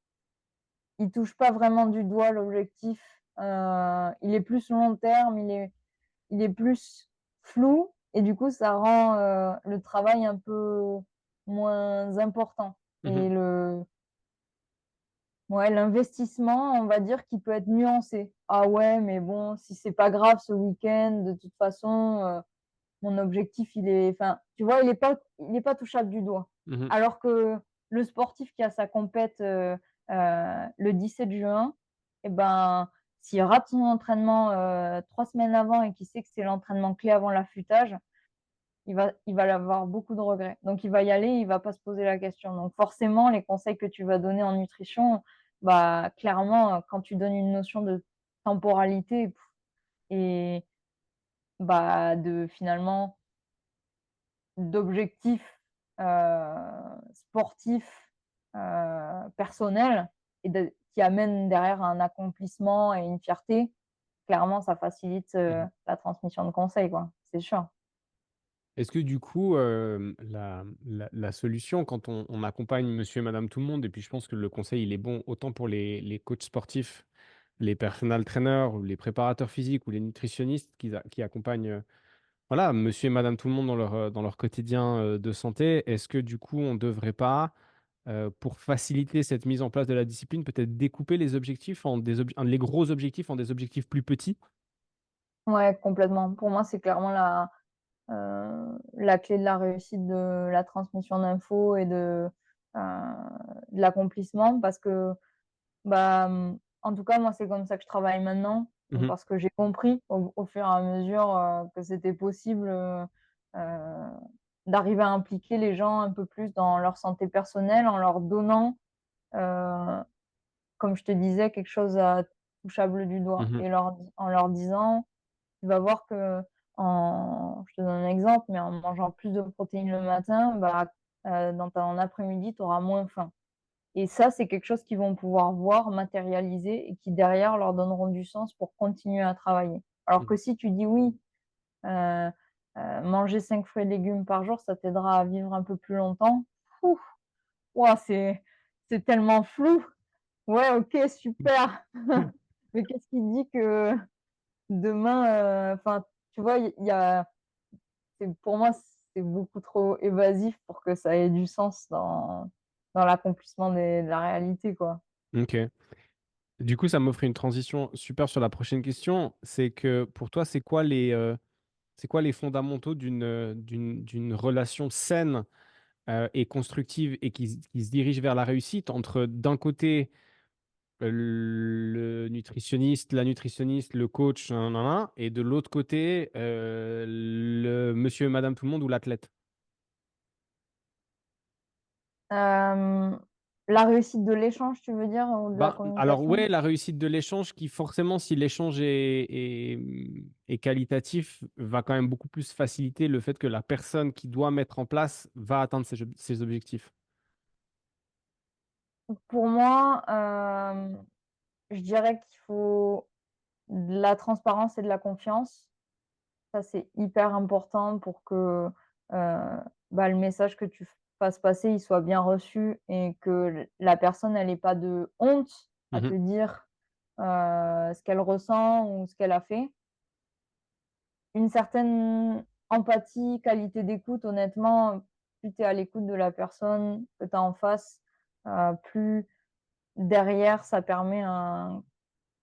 ils touchent pas vraiment du doigt l'objectif. Il est plus long terme, il est plus flou et du coup, ça rend, le travail un peu moins important et Mhm, l'investissement, on va dire qu'il peut être nuancé. «Ah ouais, mais bon, si c'est pas grave ce week-end, de toute façon, mon objectif, il est» enfin, tu vois, il est pas touchable du doigt. mhm, Alors que le sportif qui a sa compète, le 17 juin et ben, s'il rate son entraînement, 3 semaines avant et qu'il sait que c'est l'entraînement clé avant l'affûtage, il va avoir beaucoup de regrets. Donc il va y aller, il va pas se poser la question. Donc forcément, les conseils que tu vas donner en nutrition, bah, clairement, quand tu donnes une notion de temporalité et bah, de finalement d'objectifs, sportifs, personnels et qui amènent derrière un accomplissement et une fierté, clairement ça facilite, mhm. la transmission de conseils, quoi, c'est sûr. Est-ce que du coup, la solution quand on accompagne monsieur et madame tout le monde, et puis je pense que le conseil, il est bon autant pour les coachs sportifs, les personal trainers ou les préparateurs physiques ou les nutritionnistes qui accompagnent, voilà, monsieur et madame tout le monde dans leur quotidien, de santé. Est-ce que du coup, on ne devrait pas, pour faciliter cette mise en place de la discipline, peut-être découper les objectifs en les gros objectifs en des objectifs plus petits? Ouais, complètement. Pour moi, c'est clairement la clé de la réussite de la transmission d'infos et de l'accomplissement parce que, bah, en tout cas, moi, c'est comme ça que je travaille maintenant, Mmh. parce que j'ai compris au fur et à mesure, que c'était possible, heu, d'arriver à impliquer les gens un peu plus dans leur santé personnelle en leur donnant, heu, comme je te disais, quelque chose à touchable du doigt Mmh. et en leur disant: «Tu vas voir que je te donne un exemple, mais en mangeant plus de protéines le matin, bah, dans ton après-midi, tu auras moins faim». Et ça, c'est quelque chose qu'ils vont pouvoir voir, matérialiser et qui derrière leur donneront du sens pour continuer à travailler. Alors Mmh. que si tu dis: «Oui, heu manger 5 fruits et légumes par jour, ça t'aidera à vivre un peu plus longtemps». Ouf, ouah, c'est tellement flou. Ouais, OK, super. Mais qu'est-ce qui dit que demain, enfin, tu vois, il y a pour moi, c'est beaucoup trop évasif pour que ça ait du sens dans l'accomplissement de la réalité, quoi. OK. Du coup, ça m'offre une transition super sur la prochaine question. C'est que pour toi, c'est quoi les fondamentaux d'une relation saine, et constructive et qui se dirige vers la réussite entre, d'un côté, le nutritionniste, la nutritionniste, le coach, nin nin nin, et de l'autre côté, le monsieur et madame tout le monde ou l'athlète? Hem, la réussite de l'échange, tu veux dire, ou de la Ben, alors communication? ouais, la réussite de l'échange qui forcément, si l'échange est qualitatif, va quand même beaucoup plus faciliter le fait que la personne qui doit mettre en place va atteindre ses objectifs. Pour moi, je dirais qu'il faut de la transparence et de la confiance. Ça, c'est hyper important pour que, le message que tu fasses passer, il soit bien reçu et que la personne, elle ait pas de honte à te Mhm, dire, ce qu'elle ressent ou ce qu'elle a fait. Une certaine empathie, qualité d'écoute, honnêtement, plus tu es à l'écoute de la personne que tu as en face, plus derrière ça permet un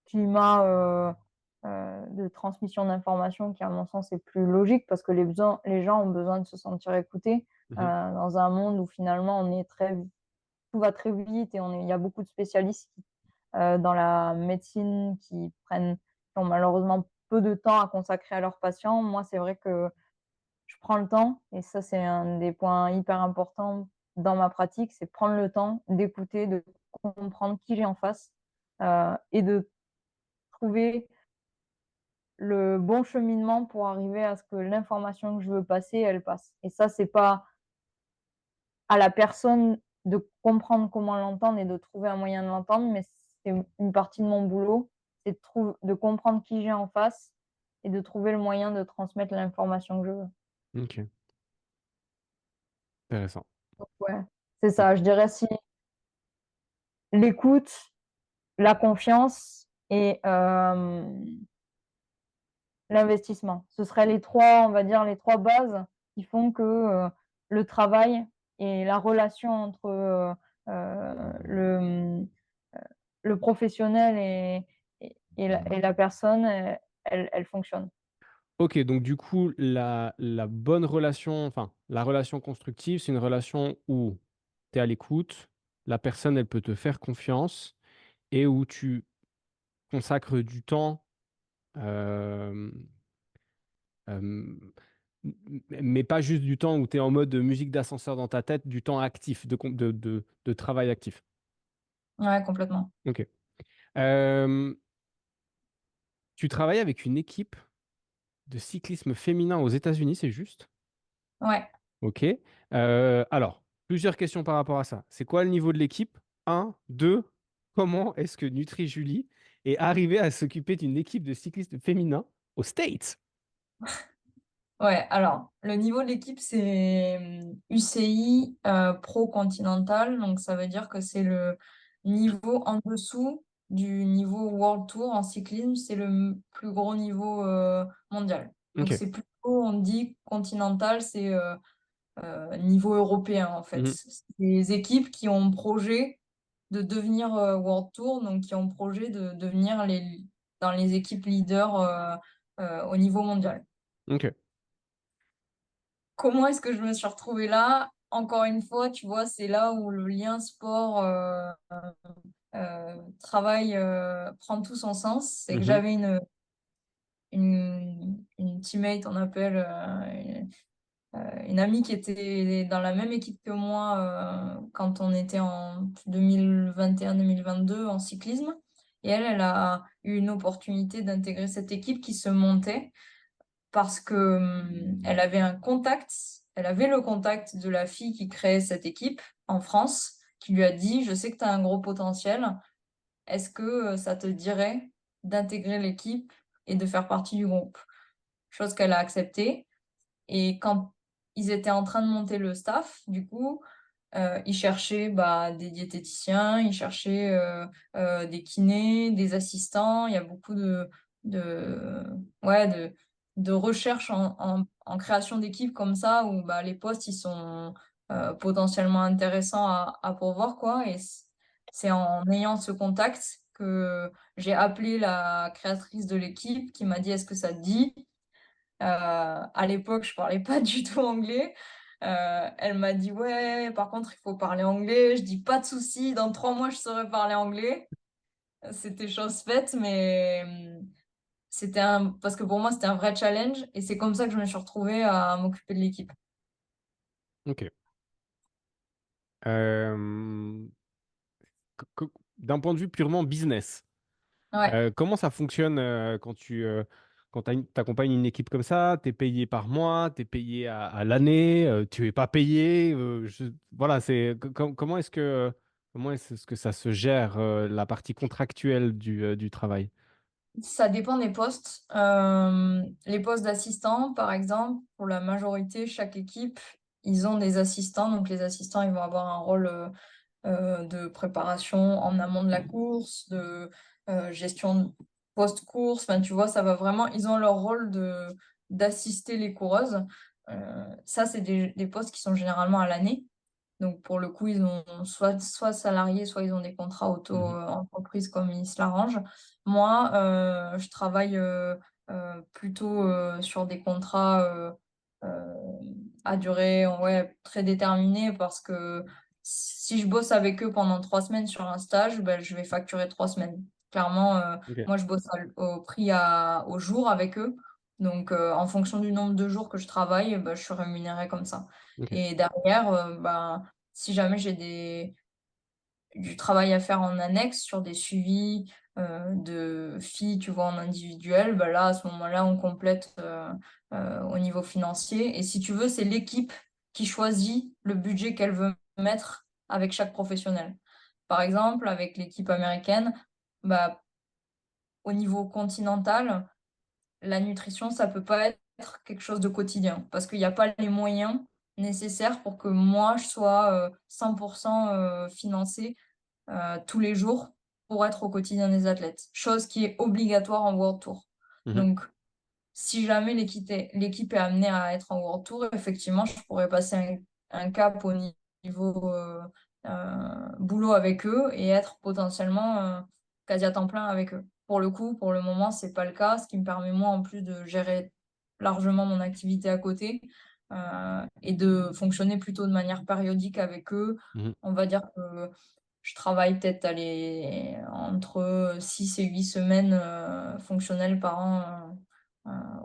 climat, de transmission d'informations qui, à mon sens, est plus logique parce que les gens ont besoin de se sentir écoutés, mhm. dans un monde où finalement tout va très vite et il y a beaucoup de spécialistes dans la médecine qui ont malheureusement peu de temps à consacrer à leurs patients. Moi, c'est vrai que je prends le temps et ça, c'est un des points hyper importants dans ma pratique, c'est prendre le temps d'écouter, de comprendre qui j'ai en face, et de trouver le bon cheminement pour arriver à ce que l'information que je veux passer, elle passe. Et ça, c'est pas à la personne de comprendre comment l'entendre et de trouver un moyen de l'entendre, mais c'est une partie de mon boulot, c'est de comprendre qui j'ai en face et de trouver le moyen de transmettre l'information que je veux. Ok, intéressant. Donc ouais, c'est ça, je dirais si l'écoute, la confiance et l'investissement. Ce seraient les 3, on va dire, les 3 bases qui font que, le travail et la relation entre, le, le professionnel et la personne, elle fonctionne. Ok, donc du coup, la bonne relation, enfin, la relation constructive, c'est une relation où tu es à l'écoute, la personne, elle peut te faire confiance et où tu consacres du temps, euh, euh, mais pas juste du temps où tu es en mode musique d'ascenseur dans ta tête, du temps actif, de travail actif. Ouais, complètement. Ok. Euh, Tu travailles avec une équipe de cyclisme féminin aux États-Unis, c'est juste? Ouais. Ok. Alors, plusieurs questions par rapport à ça. C'est quoi le niveau de l'équipe? Un, deux, comment est-ce que Nutri-Julie est arrivée à s'occuper d'une équipe de cyclistes féminins aux States? Ouais, alors, le niveau de l'équipe, c'est UCI Pro Continental, donc ça veut dire que c'est le niveau en dessous du niveau World Tour en cyclisme, c'est le plus gros niveau mondial. Donc Ok. c'est plutôt, on dit continental, c'est niveau européen en fait. Mhm. C'est des équipes qui ont projet de devenir World Tour, donc qui ont projet de devenir dans les équipes leaders au niveau mondial. Ok. Comment est-ce que je me suis retrouvée là? Encore une fois, tu vois, c'est là où le lien sport travail prend tout son sens. C'est que Mhm. j'avais une teammate, on appelle une amie qui était dans la même équipe que moi quand on était en 2021-2022 en cyclisme. Et elle a eu une opportunité d'intégrer cette équipe qui se montait parce que elle avait le contact de la fille qui créait cette équipe en France, qui lui a dit, je sais que tu as un gros potentiel, est-ce que ça te dirait d'intégrer l'équipe et de faire partie du groupe? Chose qu'elle a acceptée. Et quand ils étaient en train de monter le staff, du coup, ils cherchaient des diététiciens, ils cherchaient des kinés, des assistants. Il y a beaucoup de, ouais, de recherche en création d'équipe comme ça, où les postes ils sont potentiellement intéressants à pourvoir, quoi. Et c'est en ayant ce contact que j'ai appelé la créatrice de l'équipe qui m'a dit, est-ce que ça te dit? À l'époque, je parlais pas du tout anglais. Elle m'a dit, ouais, par contre, il faut parler anglais. Je dis, pas de souci, dans 3 mois, je saurai parler anglais. C'était chose faite, mais parce que pour moi, c'était un vrai challenge et c'est comme ça que je me suis retrouvée à m'occuper de l'équipe. Ok. Euh, D'un point de vue purement business, Ouais. comment ça fonctionne quand quand t'accompagnes une équipe comme ça? Tu es payé par mois, tu es payé à l'année, tu es pas payé. Voilà, comment est-ce que Comment est-ce que ça se gère, la partie contractuelle du travail? Ça dépend des postes. Les postes d'assistants, par exemple, pour la majorité, chaque équipe, ils ont des assistants. Donc les assistants, ils vont avoir un rôle de préparation en amont de la course, de gestion post-course. Enfin, tu vois, ça va vraiment. Ils ont leur rôle de d'assister les coureuses. Ça, c'est des postes qui sont généralement à l'année. Donc pour le coup, ils ont soit salariés, soit ils ont des contrats Mmh. auto-entreprise comme ils se l'arrangent. Moi, je travaille plutôt sur des contrats à durée ouais, très déterminée parce que si je bosse avec eux pendant 3 semaines sur un stage, ben, je vais facturer 3 semaines. Clairement, OK, moi, je bosse au prix au jour avec eux. Donc, en fonction du nombre de jours que je travaille, ben, je suis rémunérée comme ça. OK. Et derrière, ben, si jamais j'ai du travail à faire en annexe sur des suivis de filles, tu vois, en individuel, bah là, à ce moment-là, on complète au niveau financier. Et si tu veux, c'est l'équipe qui choisit le budget qu'elle veut mettre avec chaque professionnel. Par exemple, avec l'équipe américaine, bah, au niveau continental, la nutrition, ça peut pas être quelque chose de quotidien parce qu'il n'y a pas les moyens nécessaires pour que moi, je sois 100% financée tous les jours pour être au quotidien des athlètes, chose qui est obligatoire en World Tour. Mmh. Donc, si jamais l'équipe est amenée à être en World Tour, effectivement, je pourrais passer un cap au niveau boulot avec eux et être potentiellement quasi à temps plein avec eux. Pour le coup, pour le moment, c'est pas le cas, ce qui me permet moi en plus de gérer largement mon activité à côté et de fonctionner plutôt de manière périodique avec eux. Mmh. On va dire que je travaille peut-être entre 6 et 8 semaines fonctionnelles par an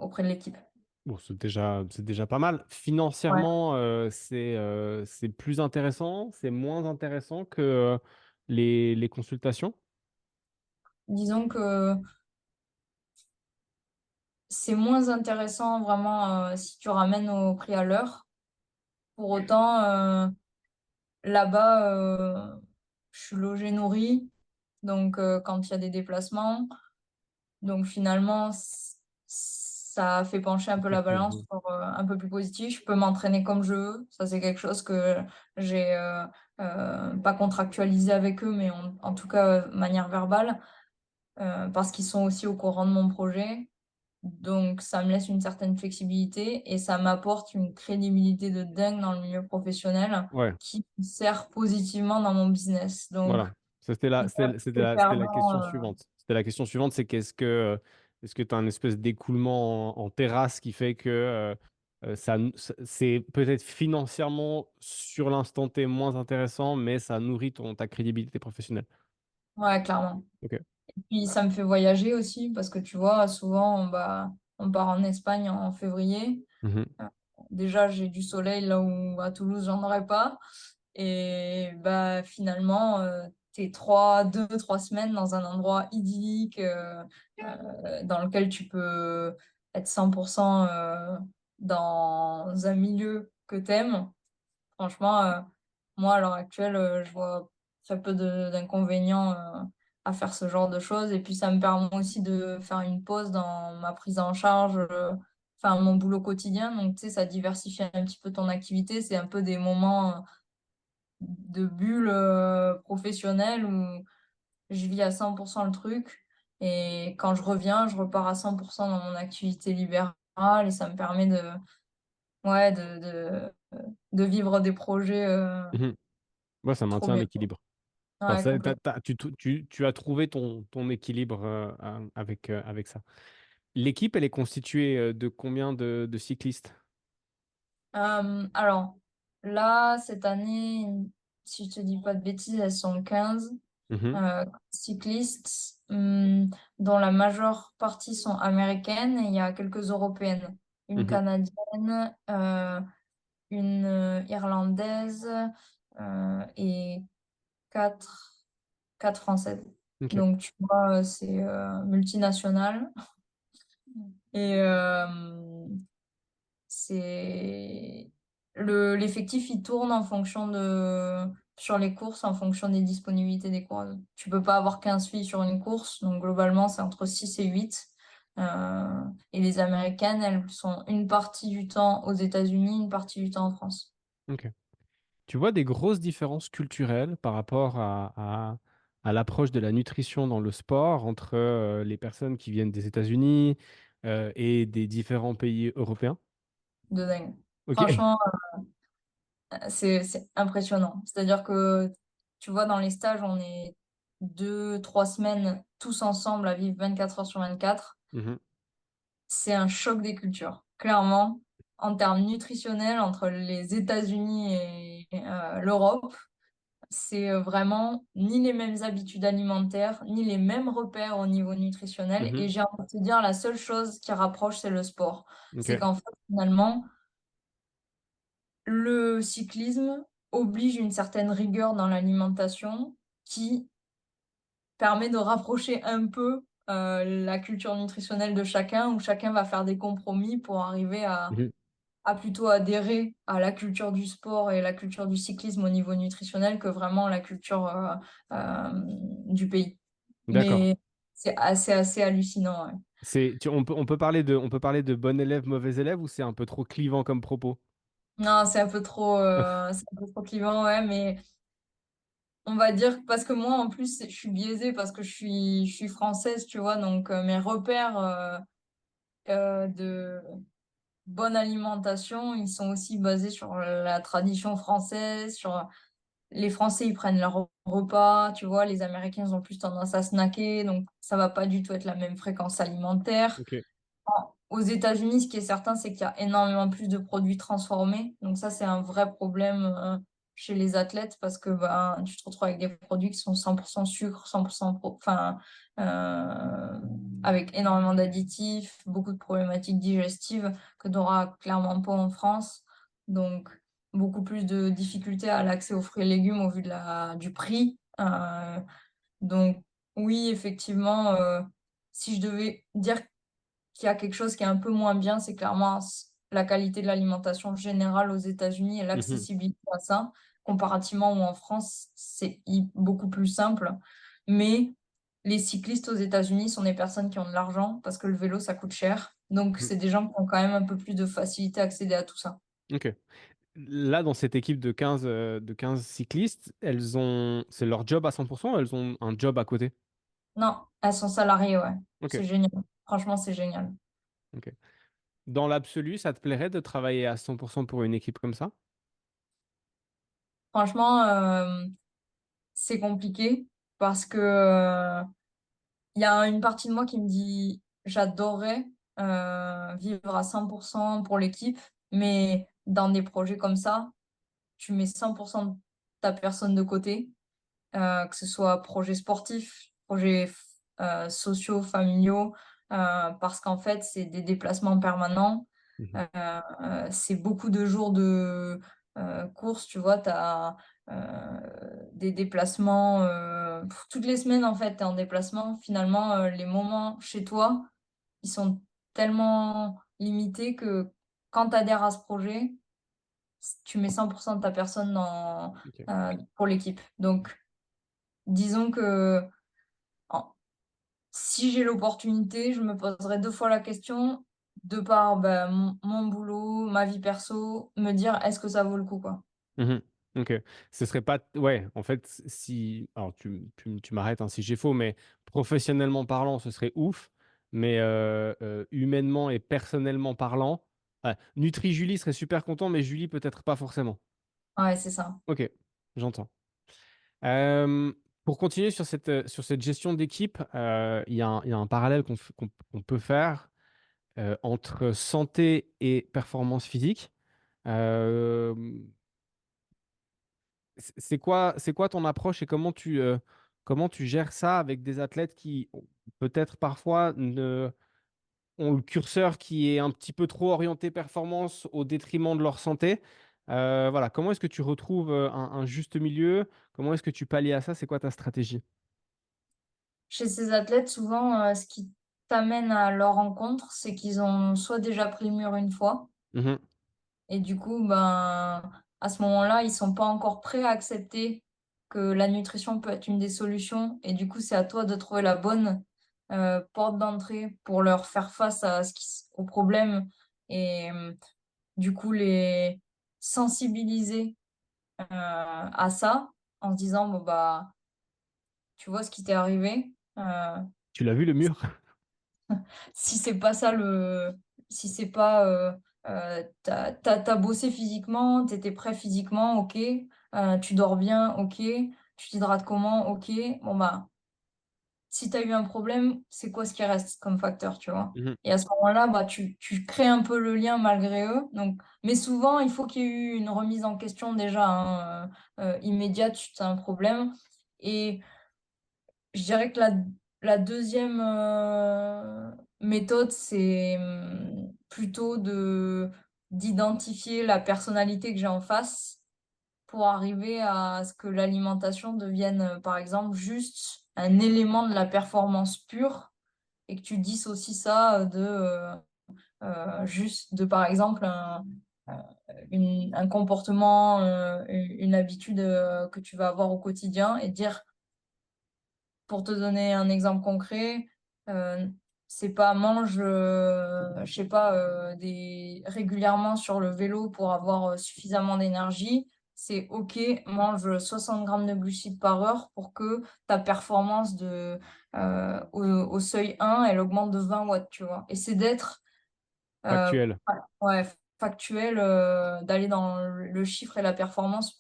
auprès de l'équipe. Bon, c'est déjà pas mal. Ouais. Financièrement, c'est plus intéressant, c'est moins intéressant que, les consultations? Disons que c'est moins intéressant vraiment si tu ramènes au prix à l'heure. Pour autant, là-bas, je suis logée, nourrie. Donc, quand il y a des déplacements, donc finalement, ça fait pencher un peu la balance Mmh. sur un peu plus positif. Je peux m'entraîner comme je veux. Ça, c'est quelque chose que j'ai pas contractualisé avec eux, mais en tout cas, manière verbale, parce qu'ils sont aussi au courant de mon projet. Donc, ça me laisse une certaine flexibilité et ça m'apporte une crédibilité de dingue dans le milieu professionnel Ouais, qui me sert positivement dans mon business. Donc, voilà. Ça, C'était je la dirais c'était que c'était c'est la c'était la perdant. question suivante. C'était la question suivante, c'est est-ce que tu as un espèce d'écoulement en terrasse qui fait que, c'est peut-être financièrement, sur l'instant T, moins intéressant, mais ça nourrit ta crédibilité professionnelle? Ouais, clairement. OK. Puis ça me fait voyager aussi parce que tu vois, souvent, bah, on part en Espagne en février. Mmh. Euh, Déjà, j'ai du soleil là où à Toulouse, j'en aurais pas. Et bah, finalement, t'es 2, 3 semaines dans un endroit idyllique dans lequel tu peux être 100% dans un milieu que t'aimes. Franchement, moi, à l'heure actuelle, je vois très peu d'inconvénients à faire ce genre de choses. Et puis, ça me permet aussi de faire une pause dans ma prise en charge, enfin, mon boulot quotidien. Donc, tu sais, ça diversifie un petit peu ton activité. C'est un peu des moments de bulle professionnelle où je vis à 100% le truc. Et quand je reviens, je repars à 100% dans mon activité libérale et ça me permet ouais, de vivre des projets Mmh. Ouais, ça trop maintient un bien. équilibre. Enfin, Ouais, ça complètement. tu as trouvé ton équilibre, avec ça. L'équipe, elle est constituée, de combien de cyclistes? Alors, là, cette année, si je te dis pas de bêtises, elles sont 15 Mmh. cyclistes, dont la majeure partie sont américaines et il y a quelques européennes. Une Mmh. canadienne, une irlandaise et quatre, quatre françaises. OK. Donc, tu vois, c'est multinational. Et l'effectif, il tourne en fonction de sur les courses en fonction des disponibilités des coureuses. Tu peux pas avoir 15 filles sur une course, donc globalement, c'est entre 6 et 8. Et les Américaines, elles sont une partie du temps aux États-Unis, une partie du temps en France. Ok. Tu vois des grosses différences culturelles par rapport à l'approche de la nutrition dans le sport entre les personnes qui viennent des États-Unis et des différents pays européens? De dingue. Ok. Franchement, c'est impressionnant. C'est-à-dire que, tu vois, dans les stages, on est 2, 3 semaines tous ensemble à vivre 24 heures sur 24. Mhm. C'est un choc des cultures. Clairement, en termes nutritionnels, entre les États-Unis et l'Europe, c'est vraiment ni les mêmes habitudes alimentaires, ni les mêmes repères au niveau nutritionnel. Et Mhm. j'ai envie de te dire, la seule chose qui rapproche, c'est le sport. C'est Ok. qu'en fait, finalement, le cyclisme oblige une certaine rigueur dans l'alimentation qui permet de rapprocher un peu la culture nutritionnelle de chacun, où chacun va faire des compromis pour arriver Mhm. à plutôt adhérer à la culture du sport et la culture du cyclisme au niveau nutritionnel que vraiment la culture du pays. D'accord. Mais c'est assez hallucinant. Ouais. On peut parler de bon élève, mauvais élève ou c'est un peu trop clivant comme propos? Non, c'est un peu trop clivant, ouais, mais on va dire parce que moi, en plus, je suis biaisée parce que je suis française, tu vois, donc mes repères de bonne alimentation, ils sont aussi basés sur la tradition française, sur les Français, ils prennent leur repas, tu vois, les Américains, ils ont plus tendance à snacker, donc ça va pas du tout être la même fréquence alimentaire. Ok. Aux États-Unis, ce qui est certain, c'est qu'il y a énormément plus de produits transformés. Donc ça, c'est un vrai problème chez les athlètes parce que ben, tu te retrouves avec des produits qui sont 100% sucre, 100% enfin, euh, avec énormément d'additifs, beaucoup de problématiques digestives que tu n'auras clairement pas en France. Donc, beaucoup plus de difficultés à l'accès aux fruits et légumes au vu du prix. Donc, oui, effectivement, si je devais dire qu'il y a quelque chose qui est un peu moins bien, c'est clairement la qualité de l'alimentation générale aux États-Unis et Mhm. l'accessibilité à ça, comparativement où en France, c'est beaucoup plus simple. Mais les cyclistes aux États-Unis sont des personnes qui ont de l'argent parce que le vélo, ça coûte cher. Donc, Mhm. c'est des gens qui ont quand même un peu plus de facilité à accéder à tout ça. Ok. Là, dans cette équipe de quinze cyclistes, c'est leur job à 100% ou elles ont un job à côté? Non, elles sont salariées, ouais. Ok. C'est génial. Franchement, c'est génial. Ok. Dans l'absolu, ça te plairait de travailler à 100% pour une équipe comme ça? Franchement, c'est compliqué parce que il y a une partie de moi qui me dit j'adorerais vivre à 100% pour l'équipe, mais dans des projets comme ça, tu mets 100% de ta personne de côté, que ce soit projets sportifs, projets sociaux, familiaux, parce qu'en fait, c'est des déplacements permanents. Mhm. C'est beaucoup de jours de course, tu vois, tu as des déplacements toutes les semaines en fait, tu es en déplacement. Finalement, les moments chez toi, ils sont tellement limités que quand tu adhères à ce projet, tu mets 100% de ta personne Ok. pour l'équipe. Donc, disons que en- si j'ai l'opportunité, je me poserai 2 fois la question, de par ben, mon boulot, ma vie perso, me dire est-ce que ça vaut le coup, quoi. Mhm. Ok. Ce serait pas. Ouais, en fait, si. Alors, tu m'arrêtes hein, si j'ai faux, mais professionnellement parlant, ce serait ouf. Mais humainement et personnellement parlant, ouais, Nutri-Julie serait super content, mais Julie, peut-être pas forcément. Ouais, c'est ça. Ok, j'entends. Euh, pour continuer sur cette gestion d'équipe, il y a un parallèle qu'on peut faire entre santé et performance physique. Euh, c'est quoi ton approche et comment tu gères ça avec des athlètes qui peut-être parfois ont le curseur qui est un petit peu trop orienté performance au détriment de leur santé? Voilà, comment est-ce que tu retrouves un juste milieu? Comment est-ce que tu pallies à ça? C'est quoi ta stratégie? Chez ces athlètes, souvent, ce qui t'amène à leur rencontre, c'est qu'ils ont soit déjà pris le mur une fois, Mhm. et du coup, ben, à ce moment-là, ils sont pas encore prêts à accepter. que la nutrition peut être une des solutions et du coup, c'est à toi de trouver la bonne porte d'entrée pour leur faire face à aux problèmes et du coup les sensibiliser à ça en se disant bon bah tu vois ce qui t'est arrivé. Tu l'as vu le mur? Si c'est pas ça si c'est pas, tu bossé physiquement, tu étais prêt physiquement, OK, tu dors bien, OK, tu t'hydrates comment, OK. Bon, bah, si tu as eu un problème, c'est quoi ce qui reste comme facteur, tu vois? Mmh. Et à ce moment-là, bah, tu crées un peu le lien malgré eux, donc mais souvent, il faut qu'il y ait eu une remise en question déjà, hein, immédiate suite à un problème et je dirais que la 2e, méthode, c'est, plutôt d'identifier la personnalité que j'ai en face pour arriver à ce que l'alimentation devienne, par exemple, juste un élément de la performance pure et que tu dissocies ça, juste de, par exemple, heu, un comportement, une habitude, que tu vas avoir au quotidien et dire pour te donner un exemple concret, heu, c'est pas mange, je sais pas, des régulièrement sur le vélo pour avoir, suffisamment d'énergie. C'est OK, mange 60 grammes de glucides par heure pour que ta performance au seuil 1, elle augmente de 20 watts, tu vois? Et c'est d'être, heu, Factuel. ouais, factuel, d'aller dans le chiffre et la performance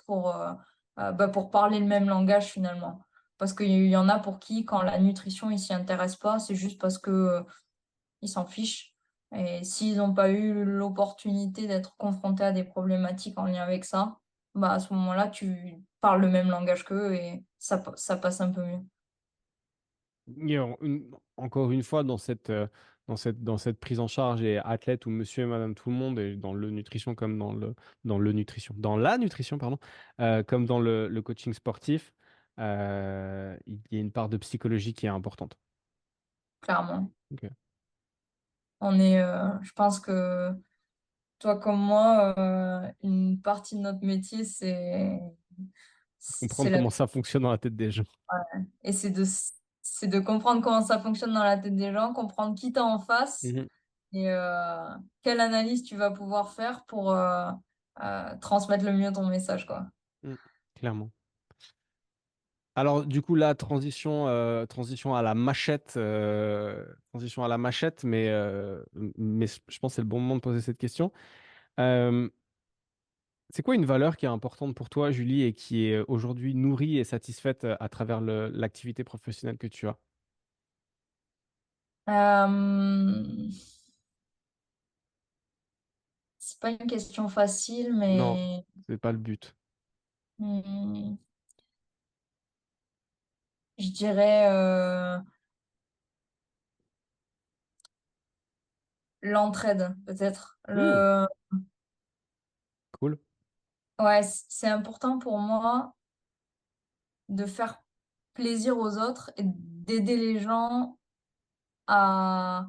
bah, pour parler le même langage finalement. Parce qu'il y en a pour qui, quand la nutrition, ils s'y intéressent pas, c'est juste parce que, ils s'en fichent et s'ils n'ont pas eu l'opportunité d'être confrontés à des problématiques en lien avec ça, bah, à ce moment-là, tu parles le même langage qu'eux et ça passe un peu mieux. Et encore une fois, dans cette prise en charge et athlète ou monsieur et madame tout le monde et dans le nutrition comme dans la nutrition, pardon, comme dans le coaching sportif, il y a une part de psychologie qui est importante. Clairement. OK. Je pense que toi comme moi, une partie de notre métier, c'est Comprendre la comment ça fonctionne dans la tête des gens. et c'est de comprendre comment ça fonctionne dans la tête des gens, comprendre qui tu en face Mmh. et quelle analyse tu vas pouvoir faire pour, transmettre le mieux ton message, quoi. Mmh. Clairement. Alors du coup là, transition à la machette, mais je pense que c'est le bon moment de poser cette question. Hem C'est quoi une valeur qui est importante pour toi, Julie, et qui est aujourd'hui nourrie et satisfaite, à travers l'activité professionnelle que tu as? Hem, c'est pas une question facile, Non, mais, c'est pas le but. mmh, je dirais, l'entraide peut-être. Mmh, cool. Ouais, c'est important pour moi de faire plaisir aux autres et d'aider les gens à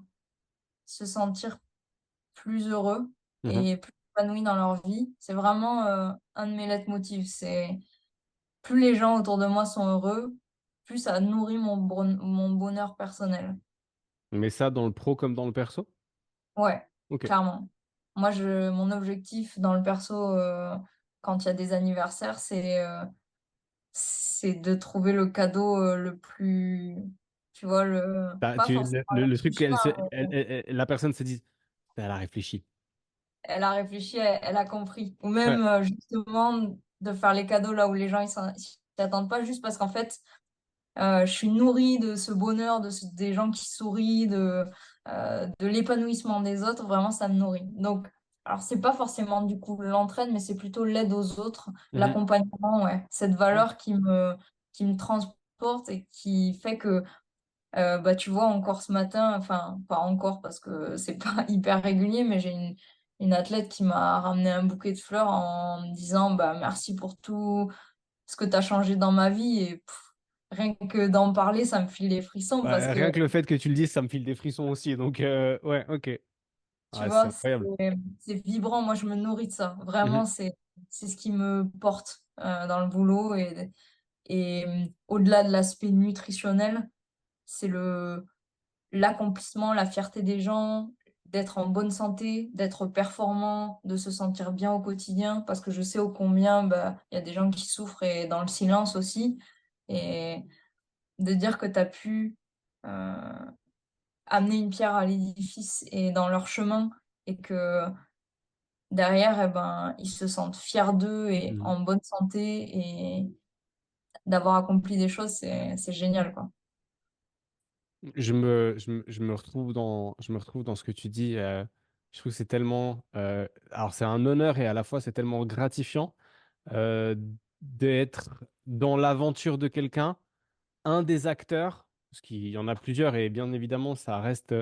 se sentir plus heureux Mmh. et plus épanouis dans leur vie. C'est vraiment, un de mes leitmotifs. C'est plus les gens autour de moi sont heureux, plus ça nourrit mon bonheur personnel. Mais ça dans le pro comme dans le perso? Ouais, OK. clairement. Moi, mon objectif dans le perso, quand il y a des anniversaires, c'est de trouver le cadeau, le plus tu vois, Bah, pas tu forcément le le truc plus cher, qu'elle se mais la personne se dise: «Elle a réfléchi». elle a réfléchi, elle a compris. Ou Ouais. même, justement, de faire les cadeaux là où les gens ils s'y attendent pas, juste parce qu'en fait, je suis nourrie de ce bonheur, des gens qui sourient, de l'épanouissement des autres, vraiment ça me nourrit. Donc alors c'est pas forcément du coup l'entraide, mais c'est plutôt l'aide aux autres, Mmh. l'accompagnement, ouais. Cette Mmh. valeur qui me transporte et qui fait que, bah, tu vois encore ce matin, enfin pas encore parce que c'est pas hyper régulier, mais j'ai une athlète qui m'a ramené un bouquet de fleurs en me disant: «Bah, merci pour tout ce que tu as changé dans ma vie» et rien que d'en parler, ça me file les frissons parce Bah, que, rien que le fait que tu le dises, ça me file des frissons aussi donc ouais, OK. tu Ah, c'est vois, incroyable. c'est vibrant. Moi, je me nourris de ça. Mmh. Vraiment, c'est ce qui me porte, dans le boulot et Et au-delà de l'aspect nutritionnel, c'est l'accomplissement, la fierté des gens, d'être en bonne santé, d'être performant, de se sentir bien au quotidien, parce que je sais ô combien bah, il y a des gens qui souffrent et dans le silence aussi. Et de dire que tu as pu amener une pierre à l'édifice et dans leur chemin, et que derrière, eh ben, ils se sentent fiers d'eux et Mhm. en bonne santé et d'avoir accompli des choses, c'est génial, quoi. Je me retrouve dans ce que tu dis. Je trouve que c'est tellement, alors c'est un honneur et à la fois c'est tellement gratifiant euh, d'être dans l'aventure de quelqu'un, un des acteurs, parce qu'il y en a plusieurs et bien évidemment ça reste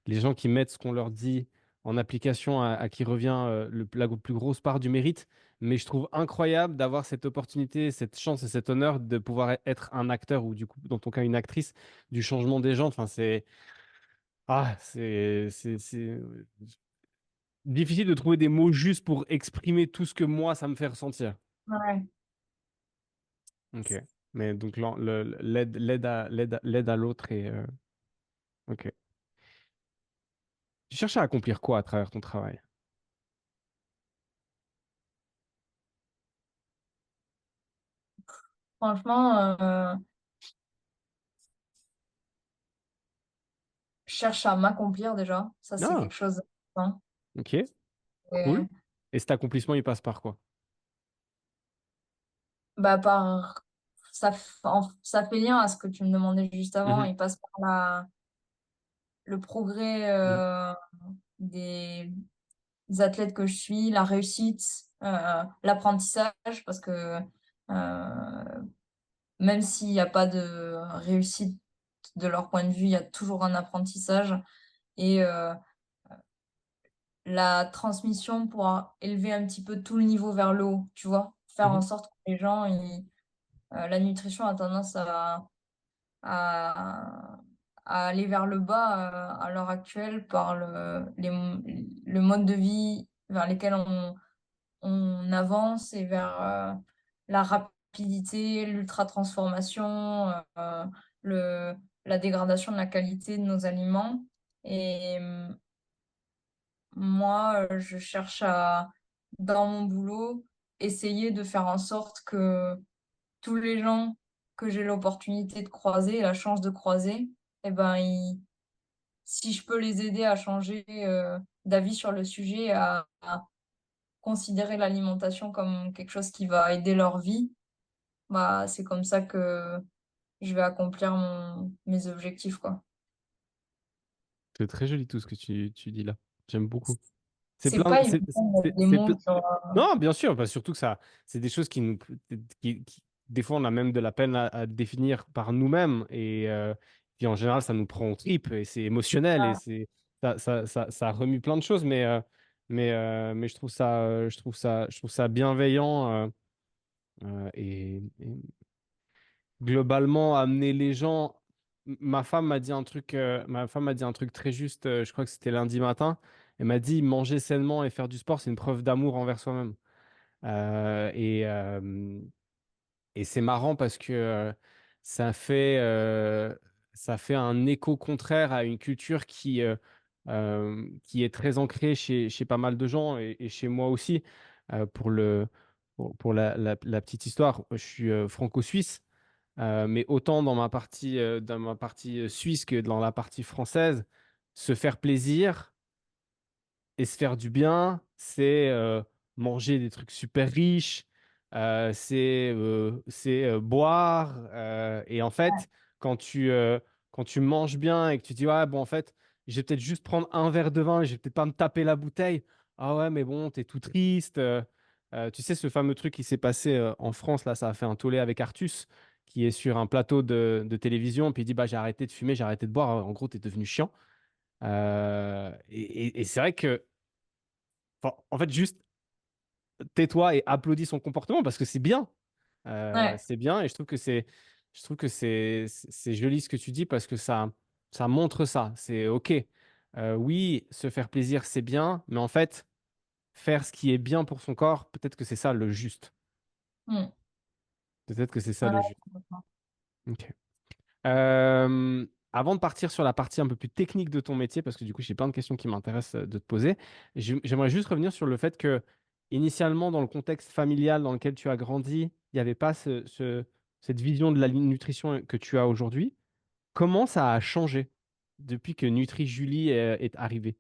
les gens qui mettent ce qu'on leur dit en application à qui revient la plus grosse part du mérite. Mais je trouve incroyable d'avoir cette opportunité, cette chance et cet honneur de pouvoir être un acteur ou du coup, dans ton cas, une actrice du changement des gens. Enfin, c'est difficile de trouver des mots justes pour exprimer tout ce que moi, ça me fait ressentir. Ouais. Ok. Mais donc, l'aide à l'autre et. Ok. Tu cherches à accomplir quoi à travers ton travail? Franchement, je cherche à m'accomplir déjà. Ça, c'est Ah, quelque chose d'important. ok, cool. Et, Et cet accomplissement, il passe par quoi? bah, ça fait lien à ce que tu me demandais juste avant. Mhm, Il passe par le progrès mhm, des athlètes que je suis, la réussite, l'apprentissage, parce que même s'il n'y a pas de réussite de leur point de vue, il y a toujours un apprentissage. Et la transmission pour élever un petit peu tout le niveau vers le haut, tu vois? Faire en mhm. sorte que les gens, la nutrition a tendance à, à aller vers le bas à l'heure actuelle par le mode de vie vers lesquels on avance et vers la rapidité, l'ultra-transformation, le, la dégradation de la qualité de nos aliments. Et moi, je cherche à, dans mon boulot, essayer de faire en sorte que tous les gens que j'ai l'opportunité de croiser, la chance de croiser, eh ben, si je peux les aider à changer d'avis sur le sujet, à considérer l'alimentation comme quelque chose qui va aider leur vie, bah, c'est comme ça que je vais accomplir mes objectifs, quoi. C'est très joli tout ce que tu dis là. J'aime beaucoup. C'est C'est plein. pas évident de mettre des C'est mots sur. Non, bien sûr, bah, surtout que ça, c'est des choses des fois, on a même de la peine à définir par nous-mêmes. Et puis en général, ça nous prend aux tripes et c'est émotionnel et ça remue plein de choses. Mais je trouve ça bienveillant et globalement, amener les gens. Ma femme m'a dit un truc très juste, je crois que c'était lundi matin. Elle m'a dit manger sainement et faire du sport, c'est une preuve d'amour envers soi-même. Euh, et euh, et c'est marrant parce que ça fait, euh, ça fait un écho contraire à une culture qui est très ancrée chez pas mal de gens et chez moi aussi. Pour la petite histoire, je suis franco-suisse. Mais autant dans ma partie suisse que dans la partie française, se faire plaisir et se faire du bien, c'est manger des trucs super riches, c'est boire. Et en fait, quand tu manges bien et que tu dis, ouais, bon, en fait, je vais peut-être juste prendre un verre de vin et je vais peut-être pas me taper la bouteille. Ah ouais, mais bon, t'es tout triste. Tu sais, ce fameux truc qui s'est passé en France, là, ça a fait un tollé avec Artus, qui est sur un plateau de télévision, puis il dit, bah, j'ai arrêté de fumer, j'ai arrêté de boire. En gros, t'es devenu chiant. Et c'est vrai que enfin, en fait, juste tais-toi et applaudis son comportement parce que c'est bien. Ouais. C'est bien et je trouve que c'est joli ce que tu dis parce que ça montre ça. C'est OK. Oui, se faire plaisir, c'est bien, mais en fait, faire ce qui est bien pour son corps, peut-être que c'est ça le juste. Mm. Peut-être que c'est ça Ouais, le jeu. complètement. Ok. Avant de partir sur la partie un peu plus technique de ton métier, parce que du coup, j'ai plein de questions qui m'intéressent de te poser, j'aimerais juste revenir sur le fait que, initialement, dans le contexte familial dans lequel tu as grandi, il n'y avait pas cette vision de la nutrition que tu as aujourd'hui. Comment ça a changé depuis que Nutri-Julie est arrivé?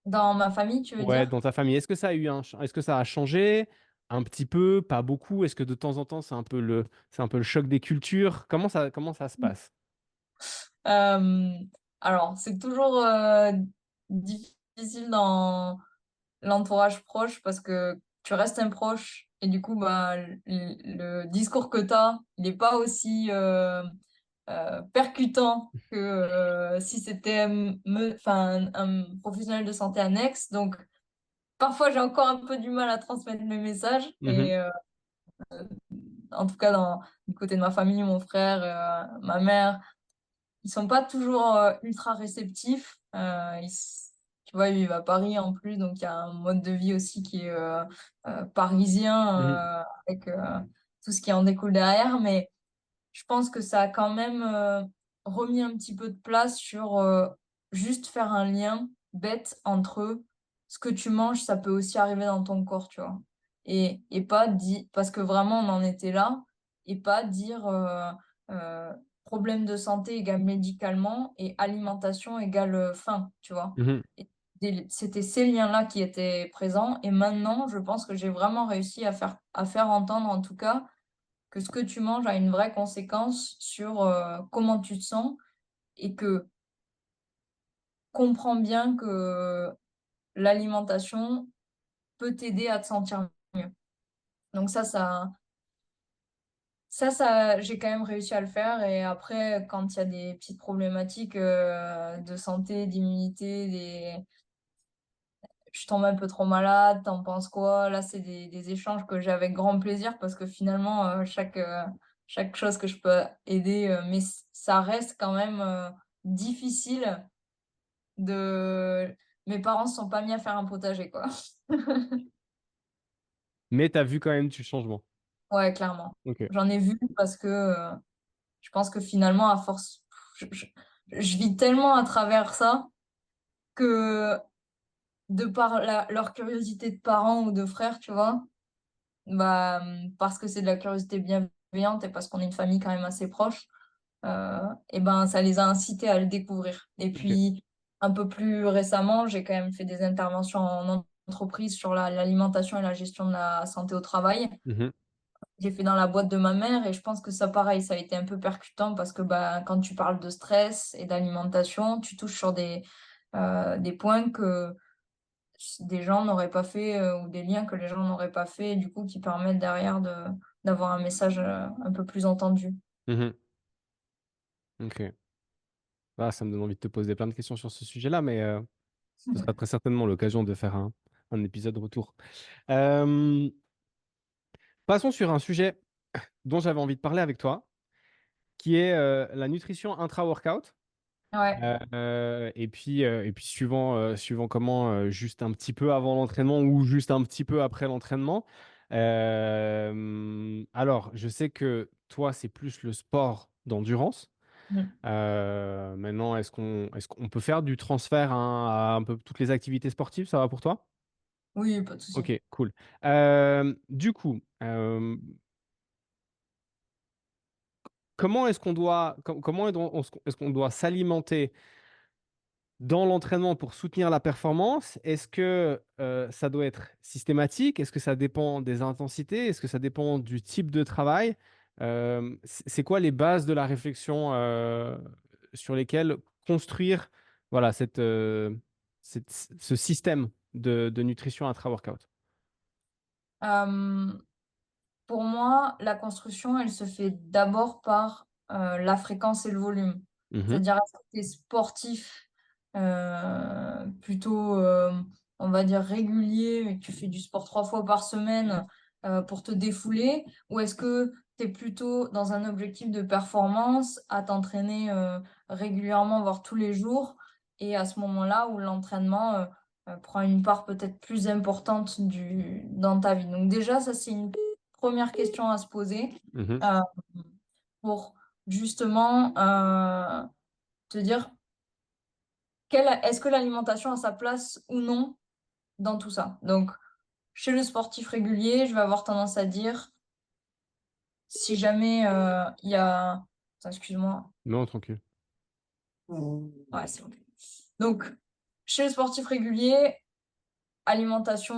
Dans ma famille, tu veux Ouais, dire? dans ta famille, est-ce que ça a est-ce que ça a changé un petit peu, pas beaucoup? Est-ce que de temps en temps, c'est un peu le choc des cultures? Comment ça se passe? Euh, alors, c'est toujours difficile dans l'entourage proche parce que tu restes un proche et du coup, bah, le discours que tu as, il n'est pas aussi percutant que si c'était enfin, un professionnel de santé annexe. Donc, parfois, j'ai encore un peu du mal à transmettre mes messages Mhm, et en tout cas, du côté de ma famille, mon frère, ma mère, ils sont pas toujours ultra réceptifs. Tu vois, ils vivent à Paris en plus, donc il y a un mode de vie aussi qui est parisien mhm, avec tout ce qui en découle derrière. Mais je pense que ça a quand même remis un petit peu de place sur juste faire un lien bête entre ce que tu manges, ça peut aussi arriver dans ton corps, tu vois. Et pas dire, parce que vraiment on en était là, et pas dire euh, problème de santé égale médicalement et alimentation égale faim, tu vois. mhm. Et c'était ces liens-là qui étaient présents, et maintenant je pense que j'ai vraiment réussi à faire entendre en tout cas que ce que tu manges a une vraie conséquence sur comment tu te sens et que comprends bien que l'alimentation peut t'aider à te sentir mieux. Donc ça, j'ai quand même réussi à le faire. Et après, quand il y a des petites problématiques de santé, d'immunité, je tombe un peu trop malade, t'en penses quoi? Là, c'est des échanges que j'ai avec grand plaisir parce que finalement, chaque chose que je peux aider, mais ça reste quand même difficile de... Mes parents se sont pas mis à faire un potager, quoi. Mais tu as vu quand même du changement. Ouais, clairement. Ok. J'en ai vu parce que je pense que finalement, à force, je, je- je vis tellement à travers ça que de par leur curiosité de parents ou de frères, tu vois, bah, parce que c'est de la curiosité bienveillante et parce qu'on est une famille quand même assez proche, et ben, ça les a incités à le découvrir. Et Ok. puis, un peu plus récemment, j'ai quand même fait des interventions en entreprise sur l'alimentation et la gestion de la santé au travail. Mhm. J'ai fait dans la boîte de ma mère et je pense que ça, pareil, ça a été un peu percutant parce que bah, quand tu parles de stress et d'alimentation, tu touches sur des points que des gens n'auraient pas fait ou des liens que les gens n'auraient pas fait et du coup qui permettent derrière d'avoir un message un peu plus entendu. Mhm. Ok. Ah, ça me donne envie de te poser plein de questions sur ce sujet-là, mais ce sera très certainement l'occasion de faire un épisode retour. Euh, Passons sur un sujet dont j'avais envie de parler avec toi, qui est la nutrition intra-workout. Ouais. Et puis suivant comment, juste un petit peu avant l'entraînement ou juste un petit peu après l'entraînement. Alors, je sais que toi, c'est plus le sport d'endurance. Mm. Maintenant, est-ce qu'on peut faire du transfert hein, à un peu toutes les activités sportives? Ça va pour toi? Oui, pas de souci. Ok, cool. Du coup, comment est-ce qu'on doit, comment est-ce qu'on doit s'alimenter dans l'entraînement pour soutenir la performance? Est-ce que ça doit être systématique? Est-ce que ça dépend des intensités? Est-ce que ça dépend du type de travail? C'est quoi les bases de la réflexion sur lesquelles construire voilà, ce système de nutrition intra-workout? Euh, pour moi, la construction, elle se fait d'abord par la fréquence et le volume. Mhm, C'est-à-dire, est-ce que tu es sportif plutôt, on va dire, régulier, et que tu fais du sport 3 fois par semaine pour te défouler, ou est-ce que tu es plutôt dans un objectif de performance à t'entraîner régulièrement, voire tous les jours, et à ce moment-là où l'entraînement prend une part peut-être plus importante dans ta vie. Donc déjà, ça, c'est une première question à se poser Mhm. euh, pour justement te dire est-ce que l'alimentation a sa place ou non dans tout ça. Donc, chez le sportif régulier, je vais avoir tendance à dire, si jamais il y a... Attends, excuse-moi. Non, tranquille. Ouais, c'est bon. Donc, chez le sportif régulier, alimentation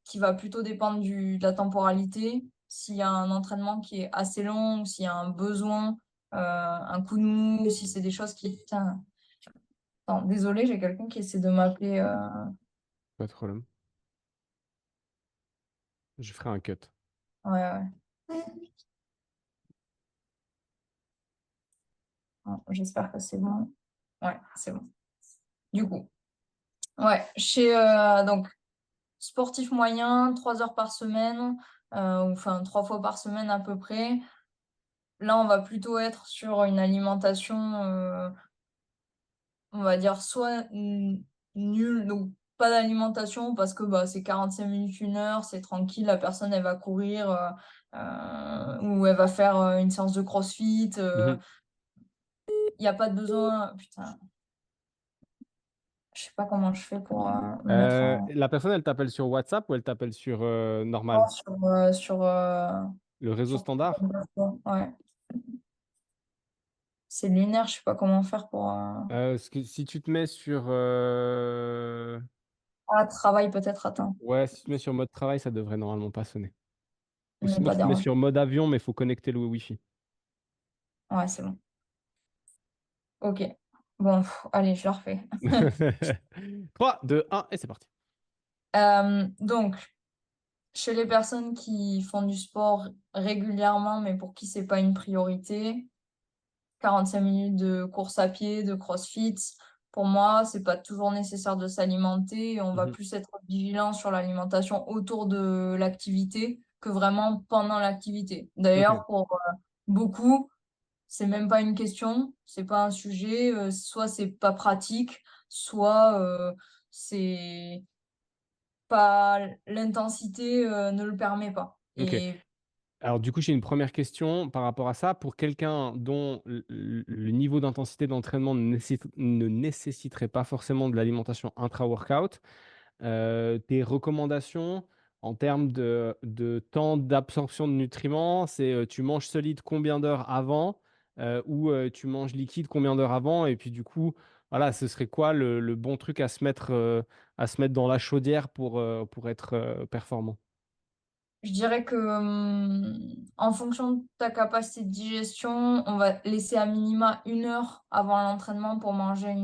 qui va plutôt dépendre de la temporalité. S'il y a un entraînement qui est assez long, ou s'il y a un besoin, un coup de mou, si c'est des choses qui... Putain, attends, désolé, j'ai quelqu'un qui essaie de m'appeler. Pas de problème. Je ferai un cut. Ouais, ouais. Bon, j'espère que c'est bon. Ouais, c'est bon. Du coup, ouais, chez donc sportif moyen, 3 heures par semaine, ou enfin 3 fois par semaine à peu près. Là, on va plutôt être sur une alimentation, on va dire soit nulle, donc pas d'alimentation parce que bah, c'est 45 minutes, 1 heure, c'est tranquille, la personne elle va courir ou elle va faire une séance de CrossFit. Mhm. Il n'y a pas de besoin. Putain, je sais pas comment je fais pour me mettre en. La personne, elle t'appelle sur WhatsApp ou elle t'appelle sur Oh, normal? sur Le réseau sur standard? ouais. C'est lunaire, je sais pas comment faire pour. Si tu te mets sur Ah, travail peut-être atteint, ouais, si tu te mets sur mode travail, ça devrait normalement pas sonner. Ou ne sinon, pas tu te mets déranger. sur mode avion, mais il faut connecter le Wi-Fi. Ouais, c'est bon. Ok. Bon, allez, je le refais. 3, 2, 1, et c'est parti. Donc, chez les personnes qui font du sport régulièrement, mais pour qui c'est pas une priorité, 45 minutes de course à pied, de CrossFit, pour moi, c'est pas toujours nécessaire de s'alimenter. On va Mhm. plus être vigilant sur l'alimentation autour de l'activité que vraiment pendant l'activité. Ok, D'ailleurs, pour beaucoup, c'est même pas une question, c'est pas un sujet, soit c'est pas pratique, soit c'est pas l'intensité ne le permet pas. ok. Et Alors du coup, j'ai une première question par rapport à ça. Pour quelqu'un dont le niveau d'intensité d'entraînement ne nécessiterait pas forcément de l'alimentation intra-workout, tes recommandations en termes de temps d'absorption de nutriments, c'est tu manges solide combien d'heures avant ou tu manges liquide combien d'heures avant et puis du coup, voilà, ce serait quoi le bon truc à se mettre dans la chaudière pour être performant? je dirais que en fonction de ta capacité de digestion, on va laisser à minima 1 heure avant l'entraînement pour manger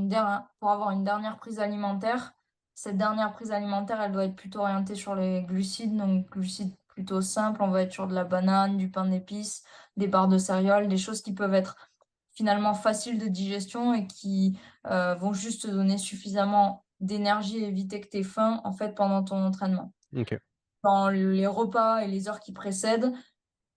pour avoir une dernière prise alimentaire. Cette dernière prise alimentaire, elle doit être plutôt orientée sur les glucides, donc glucides plutôt simples. On va être sur de la banane, du pain d'épices, des barres de céréales, des choses qui peuvent être finalement faciles de digestion et qui vont juste te donner suffisamment d'énergie et éviter que tu aies faim en fait pendant ton entraînement Ok. dans les repas et les heures qui précèdent.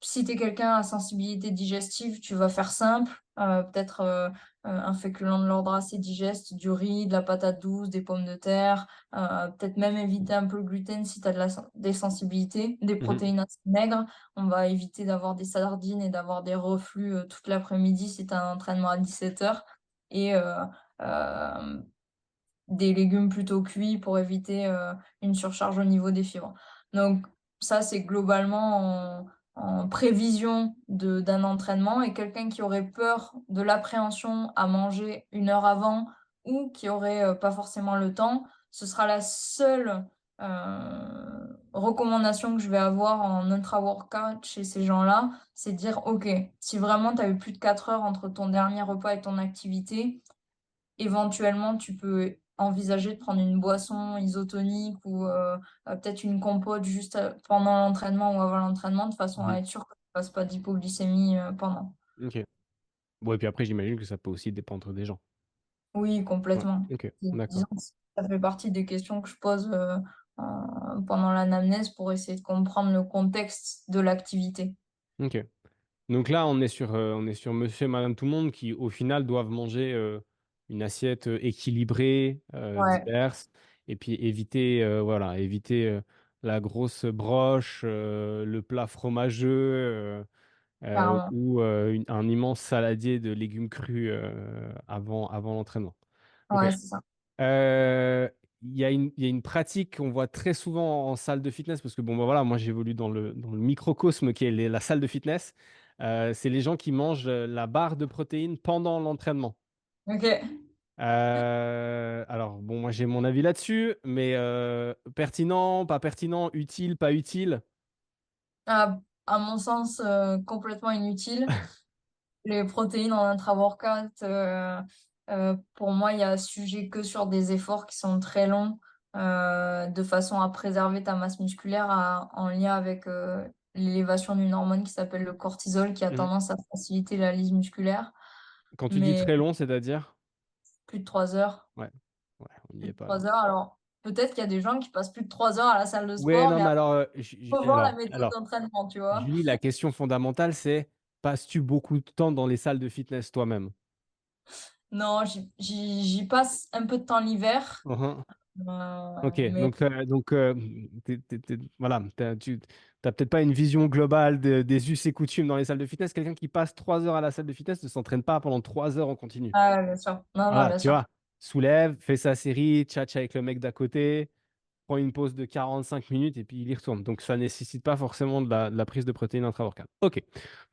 Si tu es quelqu'un à sensibilité digestive, tu vas faire simple. Peut-être un féculent de l'ordre assez digeste, du riz, de la patate douce, des pommes de terre. Peut-être même éviter un peu le gluten si tu as des sensibilités, des Mhm. protéines assez maigres. On va éviter d'avoir des sardines et d'avoir des reflux toute l'après-midi si tu as un entraînement à 17 heures. Et euh, des légumes plutôt cuits pour éviter une surcharge au niveau des fibres. Donc ça, c'est globalement en prévision d'un entraînement et quelqu'un qui aurait peur de l'appréhension à manger 1 heure avant ou qui aurait pas forcément le temps, ce sera la seule recommandation que je vais avoir en intra-workout chez ces gens-là, c'est de dire, OK, si vraiment tu as eu plus de 4 heures entre ton dernier repas et ton activité, éventuellement, tu peux envisager de prendre une boisson isotonique ou peut-être une compote juste pendant l'entraînement ou avant l'entraînement, de façon à Mhm. être sûr que tu ne fasses pas d'hypoglycémie pendant. Ok. Bon, et puis après, j'imagine que ça peut aussi dépendre des gens. Oui, Ouais. complètement. Ok, Disons d'accord. que ça fait partie des questions que je pose pendant l'anamnèse pour essayer de comprendre le contexte de l'activité. Ok. Donc là, on est sur monsieur et madame tout le monde qui, au final, doivent manger une assiette équilibrée, Ouais, diverse, et puis éviter la grosse broche, le plat fromageux Carrément. ou un immense saladier de légumes crus avant l'entraînement. Ok. Ouais, c'est ça. Euh, il y a une pratique qu'on voit très souvent en salle de fitness, parce que bon, bah voilà, moi j'évolue dans le microcosme qui est la salle de fitness. C'est les gens qui mangent la barre de protéines pendant l'entraînement. Ok. Alors, bon, moi j'ai mon avis là-dessus, mais pertinent, pas pertinent, utile, pas utile. À mon sens, complètement inutile. Les protéines en intra-workout, pour moi, il y a sujet que sur des efforts qui sont très longs, de façon à préserver ta masse musculaire en lien avec l'élévation d'une hormone qui s'appelle le cortisol, qui a Mhm. tendance à faciliter la lyse musculaire. Quand tu dis Mais très long, c'est-à-dire? plus de 3 heures. Ouais, ouais, on n'y Plus est de pas là. 3 heures. Alors, peut-être qu'il y a des gens qui passent plus de 3 heures à la salle de Ouais, sport, non, mais mais après, alors, il faut voir la méthode d'entraînement, tu vois. Julie, la question fondamentale, c'est passes-tu beaucoup de temps dans les salles de fitness toi-même? Non, j'y passe un peu de temps l'hiver, Mhm. Ok, mais voilà, tu n'as peut-être pas une vision globale des us et coutumes dans les salles de fitness. Quelqu'un qui passe 3 heures à la salle de fitness ne s'entraîne pas pendant 3 heures en continu. ah, ouais, bien sûr. Non, non, Voilà, bien tu sûr. vois, soulève, fait sa série, tchatche avec le mec d'à côté, prend une pause de 45 minutes et puis il y retourne. Donc ça nécessite pas forcément de la prise de protéines intra-workout. Ok.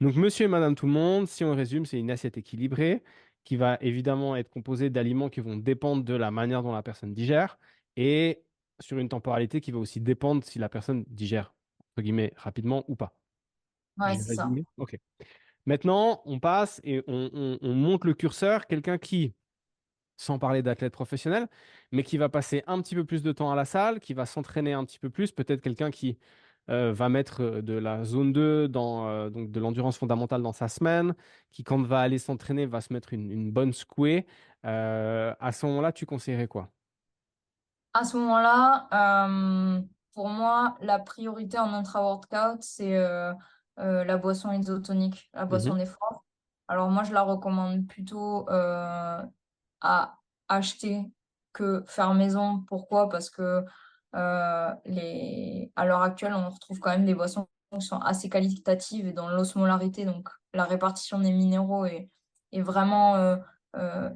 Donc monsieur et madame tout le monde, si on résume, c'est une assiette équilibrée qui va évidemment être composée d'aliments qui vont dépendre de la manière dont la personne digère et sur une temporalité qui va aussi dépendre si la personne digère, entre guillemets, rapidement ou pas. Ouais, J'ai c'est ça. résumé? Ok. Maintenant, on passe et on monte le curseur. Quelqu'un qui sans parler d'athlète professionnel, mais qui va passer un petit peu plus de temps à la salle, qui va s'entraîner un petit peu plus, peut-être quelqu'un qui va mettre de la zone 2 donc de l'endurance fondamentale dans sa semaine, qui quand va aller s'entraîner va se mettre une bonne secouée. À ce moment-là, tu conseillerais quoi? À ce moment-là, pour moi, la priorité en intra-workout, c'est la boisson isotonique, la boisson Mhm, d'effort. Alors moi, je la recommande plutôt à acheter que faire maison. Pourquoi? Parce que à l'heure actuelle, on retrouve quand même des boissons qui sont assez qualitatives et dont l'osmolarité, donc la répartition des minéraux, est vraiment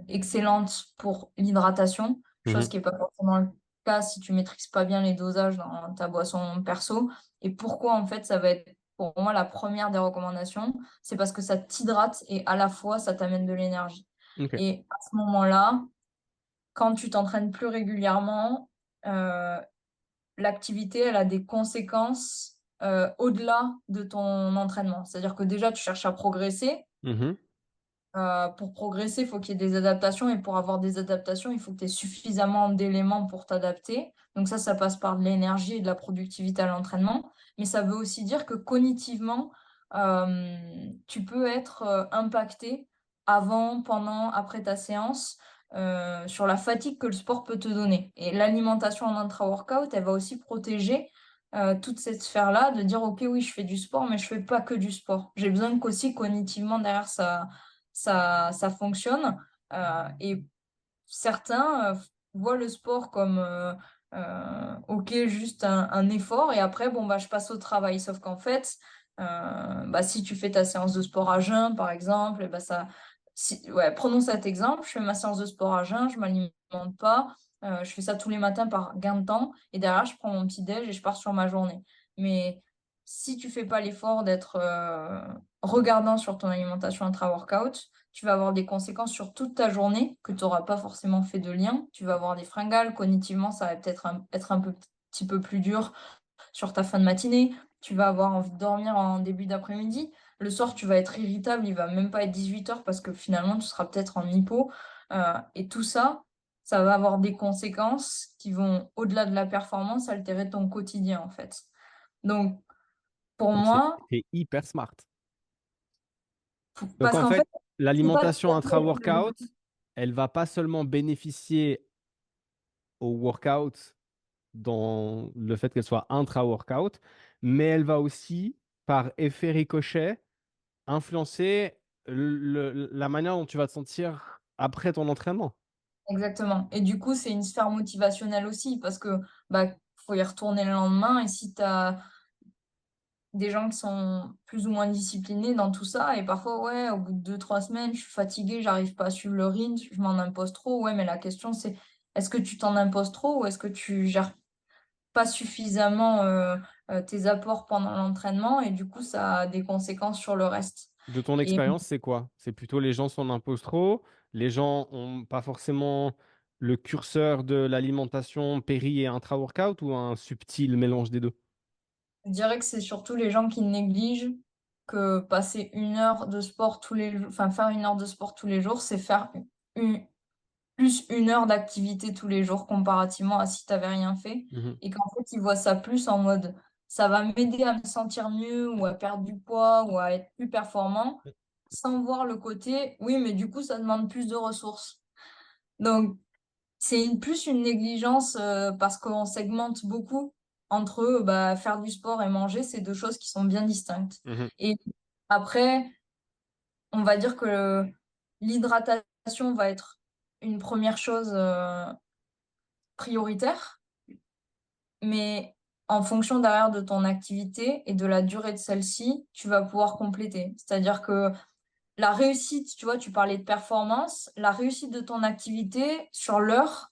excellente pour l'hydratation, chose mhm, qui n'est pas forcément le cas si tu maîtrises pas bien les dosages dans ta boisson perso. Et pourquoi, en fait, ça va être pour moi la première des recommandations, c'est parce que ça t'hydrate et à la fois ça t'amène de l'énergie. ok. Et à ce moment-là, quand tu t'entraînes plus régulièrement, euh, l'activité, elle a des conséquences au-delà de ton entraînement. C'est-à-dire que déjà, tu cherches à progresser. Mhm, Pour progresser, il faut qu'il y ait des adaptations. Et pour avoir des adaptations, il faut que tu aies suffisamment d'éléments pour t'adapter. Donc ça passe par de l'énergie et de la productivité à l'entraînement. Mais ça veut aussi dire que cognitivement, tu peux être impacté avant, pendant, après ta séance sur la fatigue que le sport peut te donner. Et l'alimentation en intra-workout, elle va aussi protéger toute cette sphère-là, de dire, OK, oui, je fais du sport, mais je fais pas que du sport. J'ai besoin qu'aussi cognitivement derrière ça fonctionne. Et certains voient le sport comme ok, juste un effort, et après, bon, bah, je passe au travail. Sauf qu'en fait, bah, si tu fais ta séance de sport à jeun, par exemple, et bah, ouais, prenons cet exemple, je fais ma séance de sport à jeun, je m'alimente pas, je fais ça tous les matins par gain de temps, et derrière, je prends mon petit déj et je pars sur ma journée. Mais si tu fais pas l'effort d'être regardant sur ton alimentation intra-workout, tu vas avoir des conséquences sur toute ta journée que tu n'auras pas forcément fait de lien. Tu vas avoir des fringales. Cognitivement, ça va peut-être être petit peu plus dur sur ta fin de matinée. Tu vas avoir envie de dormir en début d'après-midi. Le soir, tu vas être irritable. Il va même pas être 18 heures parce que finalement, tu seras peut-être en hypo. Et tout ça, ça va avoir des conséquences qui vont, au-delà de la performance, altérer ton quotidien, en fait. Donc, pour donc c'est moi, c'est hyper smart. Donc parce en qu'en fait, fait, c'est pas l'alimentation tout à fait. intra-workout, elle va pas seulement bénéficier au workout dans le fait qu'elle soit intra-workout, mais elle va aussi, par effet ricochet, influencer la manière dont tu vas te sentir après ton entraînement. Exactement. Et du coup, c'est une sphère motivationnelle aussi, parce que bah, faut y retourner le lendemain. Et si tu as des gens qui sont plus ou moins disciplinés dans tout ça, et parfois, ouais, au bout de 2, 3 semaines, je suis fatiguée, j'arrive pas à suivre le rythme, je m'en impose trop. Ouais, mais la question, c'est est-ce que tu t'en imposes trop ou est-ce que tu gères pas suffisamment tes apports pendant l'entraînement et du coup, ça a des conséquences sur le reste. De ton Et expérience, c'est quoi? C'est plutôt les gens s'en imposent trop, les gens ont pas forcément le curseur de l'alimentation péri et intra-workout ou un subtil mélange des deux? je dirais que c'est surtout les gens qui négligent que passer 1 heure de sport tous les jours, enfin faire 1 heure de sport tous les jours, c'est faire une, plus 1 heure d'activité tous les jours comparativement à si tu avais rien fait. Mhm. Et qu'en fait, ils voient ça plus en mode ça va m'aider à me sentir mieux ou à perdre du poids ou à être plus performant, sans voir le côté, oui, mais du coup, ça demande plus de ressources. Donc, c'est plus une négligence parce qu'on segmente beaucoup entre bah, faire du sport et manger, c'est deux choses qui sont bien distinctes. Mhm. Et après, on va dire que l'hydratation va être une première chose prioritaire, mais en fonction derrière de ton activité et de la durée de celle-ci, tu vas pouvoir compléter. C'est-à-dire que la réussite, tu vois, tu parlais de performance, la réussite de ton activité sur l'heure,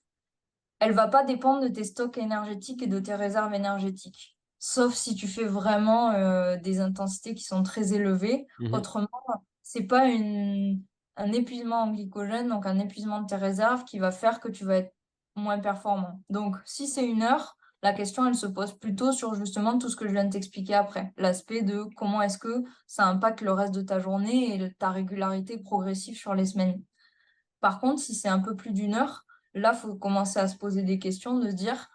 elle va pas dépendre de tes stocks énergétiques et de tes réserves énergétiques. Sauf si tu fais vraiment des intensités qui sont très élevées. Mhm. Autrement, c'est pas un épuisement en glycogène, donc un épuisement de tes réserves qui va faire que tu vas être moins performant. Donc, si c'est 1 heure, la question, elle se pose plutôt sur justement tout ce que je viens de t'expliquer après. L'aspect de comment est-ce que ça impacte le reste de ta journée et ta régularité progressive sur les semaines. Par contre, si c'est un peu plus d'1 heure, là, il faut commencer à se poser des questions, de se dire,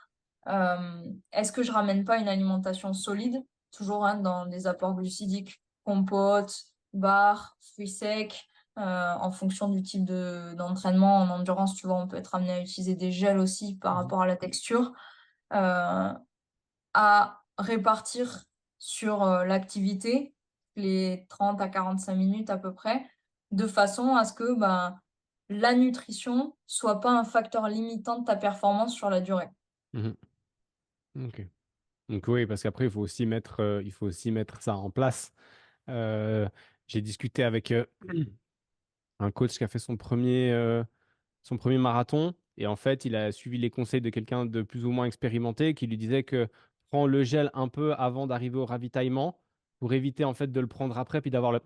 est-ce que je ramène pas une alimentation solide, toujours hein, dans des apports glucidiques, compote, bar, fruits secs, en fonction du type d'entraînement. En endurance, tu vois, on peut être amené à utiliser des gels aussi par Mhm. rapport à la texture, euh, à répartir sur l'activité, les 30 à 45 minutes à peu près, de façon à ce que ben, la nutrition soit pas un facteur limitant de ta performance sur la durée. Mhm. Ok. Donc oui, parce qu'après, il faut aussi mettre ça en place. Euh, j'ai discuté avec un coach qui a fait son premier marathon. Et en fait, il a suivi les conseils de quelqu'un de plus ou moins expérimenté qui lui disait que prends le gel un peu avant d'arriver au ravitaillement pour éviter en fait de le prendre après puis d'avoir La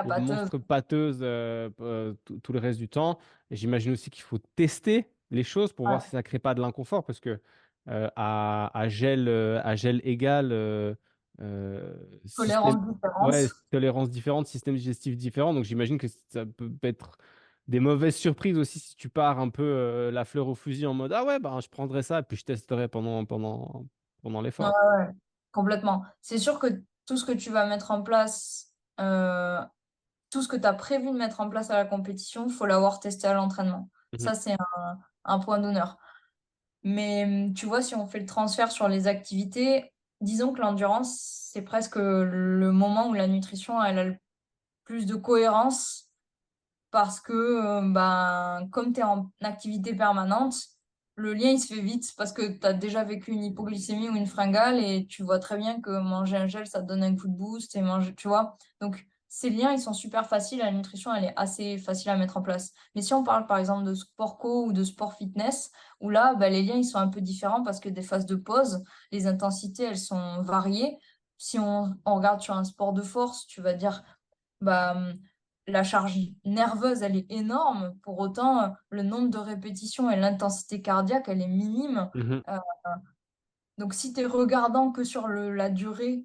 le pâteuse, monstre pâteuse tout le reste du temps. Et j'imagine aussi qu'il faut tester les choses pour voir ouais, si ça crée pas de l'inconfort parce que à gel égal, système, tolérance ouais, différente. tolérance différente, système digestif différent. Donc j'imagine que ça peut être des mauvaises surprises aussi si tu pars un peu la fleur au fusil en mode ah ouais, ben, je prendrai ça et puis je testerai pendant Ouais, l'effort. ouais, complètement. C'est sûr que tout ce que tu vas mettre en place, tout ce que tu as prévu de mettre en place à la compétition, il faut l'avoir testé à l'entraînement. Mhm. Ça, c'est un point d'honneur. Mais tu vois, si on fait le transfert sur les activités, disons que l'endurance, c'est presque le moment où la nutrition, elle a le plus de cohérence parce que, ben, comme tu es en activité permanente, le lien, il se fait vite parce que tu as déjà vécu une hypoglycémie ou une fringale et tu vois très bien que manger un gel, ça te donne un coup de boost et manger, tu vois. Donc, ces liens, ils sont super faciles. La nutrition, elle est assez facile à mettre en place. Mais si on parle, par exemple, de sport co ou de sport fitness, où là, ben, les liens, ils sont un peu différents parce que des phases de pause, les intensités, elles sont variées. Si on regarde sur un sport de force, tu vas dire, bah, la charge nerveuse, elle est énorme. Pour autant, le nombre de répétitions et l'intensité cardiaque, elle est minime. Mhm. Euh, donc, si tu es regardant que sur la durée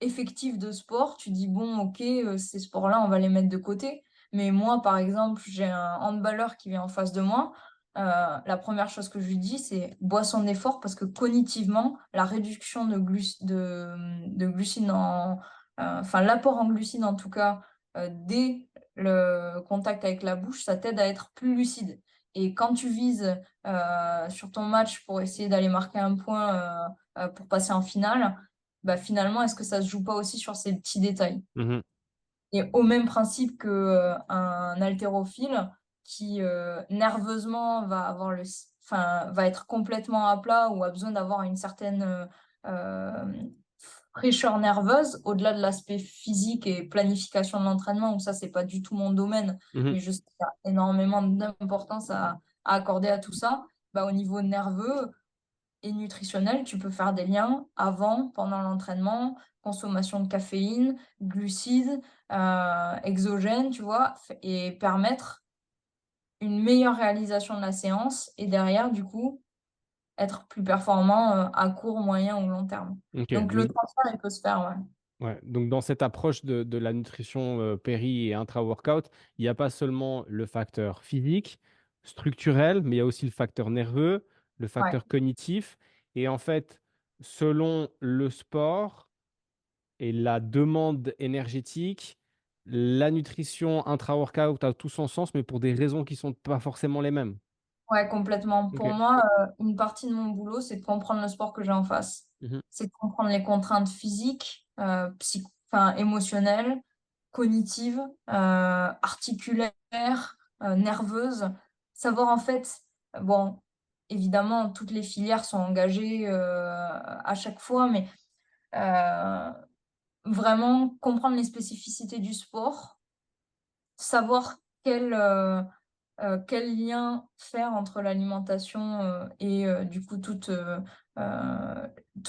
effective de sport, tu dis, bon, ok, ces sports-là, on va les mettre de côté. Mais moi, par exemple, j'ai un handballeur qui vient en face de moi. La première chose que je lui dis, c'est bois son effort parce que cognitivement, la réduction de glucides enfin, l'apport en glucides en tout cas, dès le contact avec la bouche, ça t'aide à être plus lucide. Et quand tu vises sur ton match pour essayer d'aller marquer un point pour passer en finale, bah finalement, est-ce que ça se joue pas aussi sur ces petits détails? Mhm. Et au même principe que un haltérophile qui nerveusement va avoir le va être complètement à plat ou a besoin d'avoir une certaine fraîcheur nerveuse, au-delà de l'aspect physique et planification de l'entraînement, où ça, c'est pas du tout mon domaine, Mhm. mais je sais qu'il y a énormément d'importance à accorder à tout ça. Bah, au niveau nerveux et nutritionnel, tu peux faire des liens avant, pendant l'entraînement, consommation de caféine, glucides, exogènes, tu vois, et permettre une meilleure réalisation de la séance et derrière, du coup, être plus performant à court, moyen ou long terme. Ok, Donc le donc, transfert, il peut se faire, ouais. ouais. Donc dans cette approche de la nutrition péri et intra-workout, il n'y a pas seulement le facteur physique, structurel, mais il y a aussi le facteur nerveux, le Ouais, facteur cognitif. Et en fait, selon le sport et la demande énergétique, la nutrition intra-workout a tout son sens, mais pour des raisons qui ne sont pas forcément les mêmes. ouais, complètement. Ok. Pour moi, une partie de mon boulot, c'est de comprendre le sport que j'ai en face. Mhm. C'est de comprendre les contraintes physiques, enfin, émotionnelles, cognitives, articulaires, nerveuses. Savoir en fait, bon, évidemment, toutes les filières sont engagées à chaque fois, mais euh, vraiment comprendre les spécificités du sport, savoir quel lien faire entre l'alimentation et du coup tous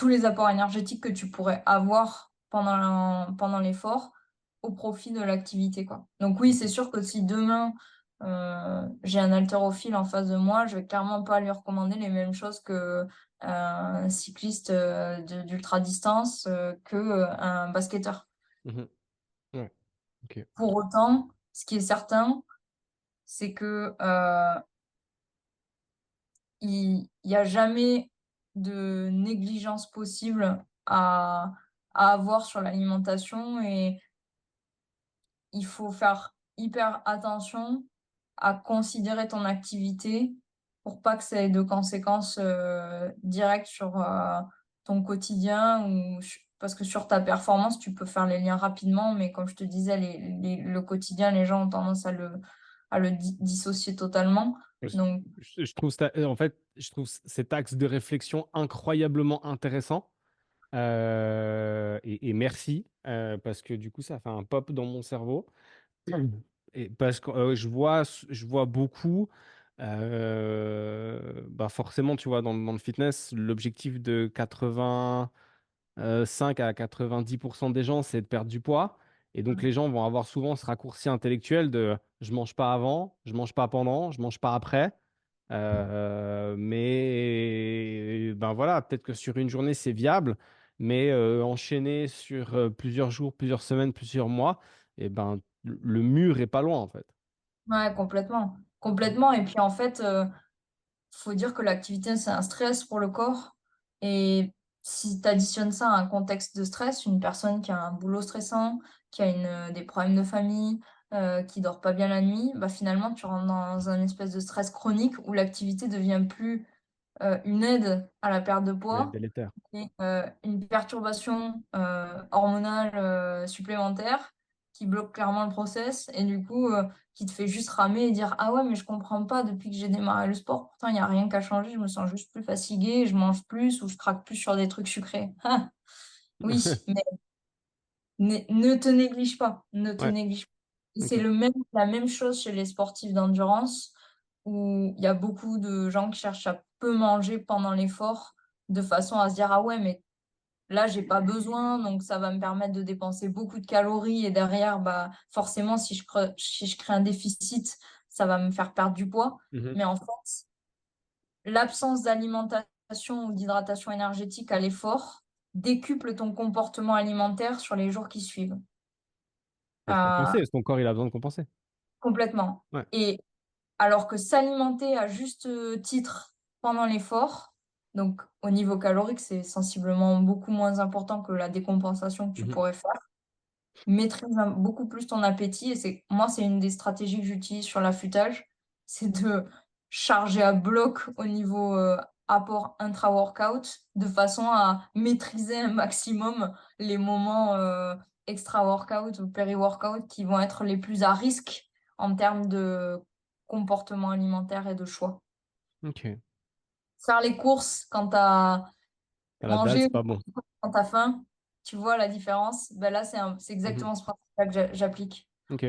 les apports énergétiques que tu pourrais avoir pendant l'effort au profit de l'activité, quoi. Donc oui, c'est sûr que si demain j'ai un haltérophile en face de moi, je vais clairement pas lui recommander les mêmes choses que un cycliste d'ultra distance que un basketteur. Mhm. Ouais. Ok. Pour autant, ce qui est certain, c'est que il n'y a jamais de négligence possible à avoir sur l'alimentation et il faut faire hyper attention à considérer ton activité pour pas que ça ait de conséquences directes sur ton quotidien parce que sur ta performance, tu peux faire les liens rapidement, mais comme je te disais, le quotidien, les gens ont tendance à le dissocier totalement. Je, Donc, je trouve en fait, je trouve cet axe de réflexion incroyablement intéressant. Et merci, parce que du coup, ça fait un pop dans mon cerveau. Et parce que je vois beaucoup, bah forcément, tu vois, dans le fitness, l'objectif de 85 à 90% des gens, c'est de perdre du poids. Et donc, les gens vont avoir souvent ce raccourci intellectuel de je mange pas avant, je mange pas pendant, je mange pas après. Mais ben voilà, peut-être que sur une journée, c'est viable, mais enchaîner sur plusieurs jours, plusieurs semaines, plusieurs mois, et ben le mur est pas loin en fait. ouais, complètement. Complètement. Et puis en fait, faut dire que l'activité, c'est un stress pour le corps. Et si tu additionnes ça à un contexte de stress, une personne qui a un boulot stressant, qui a des problèmes de famille, qui dort pas bien la nuit, bah finalement, tu rentres dans un espèce de stress chronique où l'activité devient plus une aide à la perte de Mais poids, délétère. et une perturbation hormonale supplémentaire qui bloque clairement le process et du coup qui te fait juste ramer et dire ah ouais mais je comprends pas depuis que j'ai démarré le sport pourtant il n'y a rien qu'à changer, je me sens juste plus fatiguée, je mange plus ou je craque plus sur des trucs sucrés. Ah, oui, mais ne te néglige pas, ne te Ouais, néglige pas. C'est ok. la même chose chez les sportifs d'endurance où il y a beaucoup de gens qui cherchent à peu manger pendant l'effort de façon à se dire ah ouais mais là, j'ai pas besoin, donc ça va me permettre de dépenser beaucoup de calories et derrière, bah, forcément, si je crée un déficit, ça va me faire perdre du poids. Mhm. Mais en fait, l'absence d'alimentation ou d'hydratation énergétique à l'effort décuple ton comportement alimentaire sur les jours qui suivent. Pour Euh, compenser, parce que ton corps il a besoin de compenser. complètement. Ouais. Et alors que s'alimenter à juste titre pendant l'effort, donc au niveau calorique, c'est sensiblement beaucoup moins important que la décompensation que tu Mhm. pourrais faire. Maîtrise beaucoup plus ton appétit et c'est une des stratégies que j'utilise sur l'affûtage, c'est de charger à bloc au niveau apport intra-workout de façon à maîtriser un maximum les moments extra-workout ou péri-workout qui vont être les plus à risque en termes de comportement alimentaire et de choix. Ok. faire les courses quand tu as À la dalle, mangé c'est ou pas bon. quand tu as faim, tu vois la différence. Ben là, c'est Mhm. exactement ce principe-là que j'applique. Ok.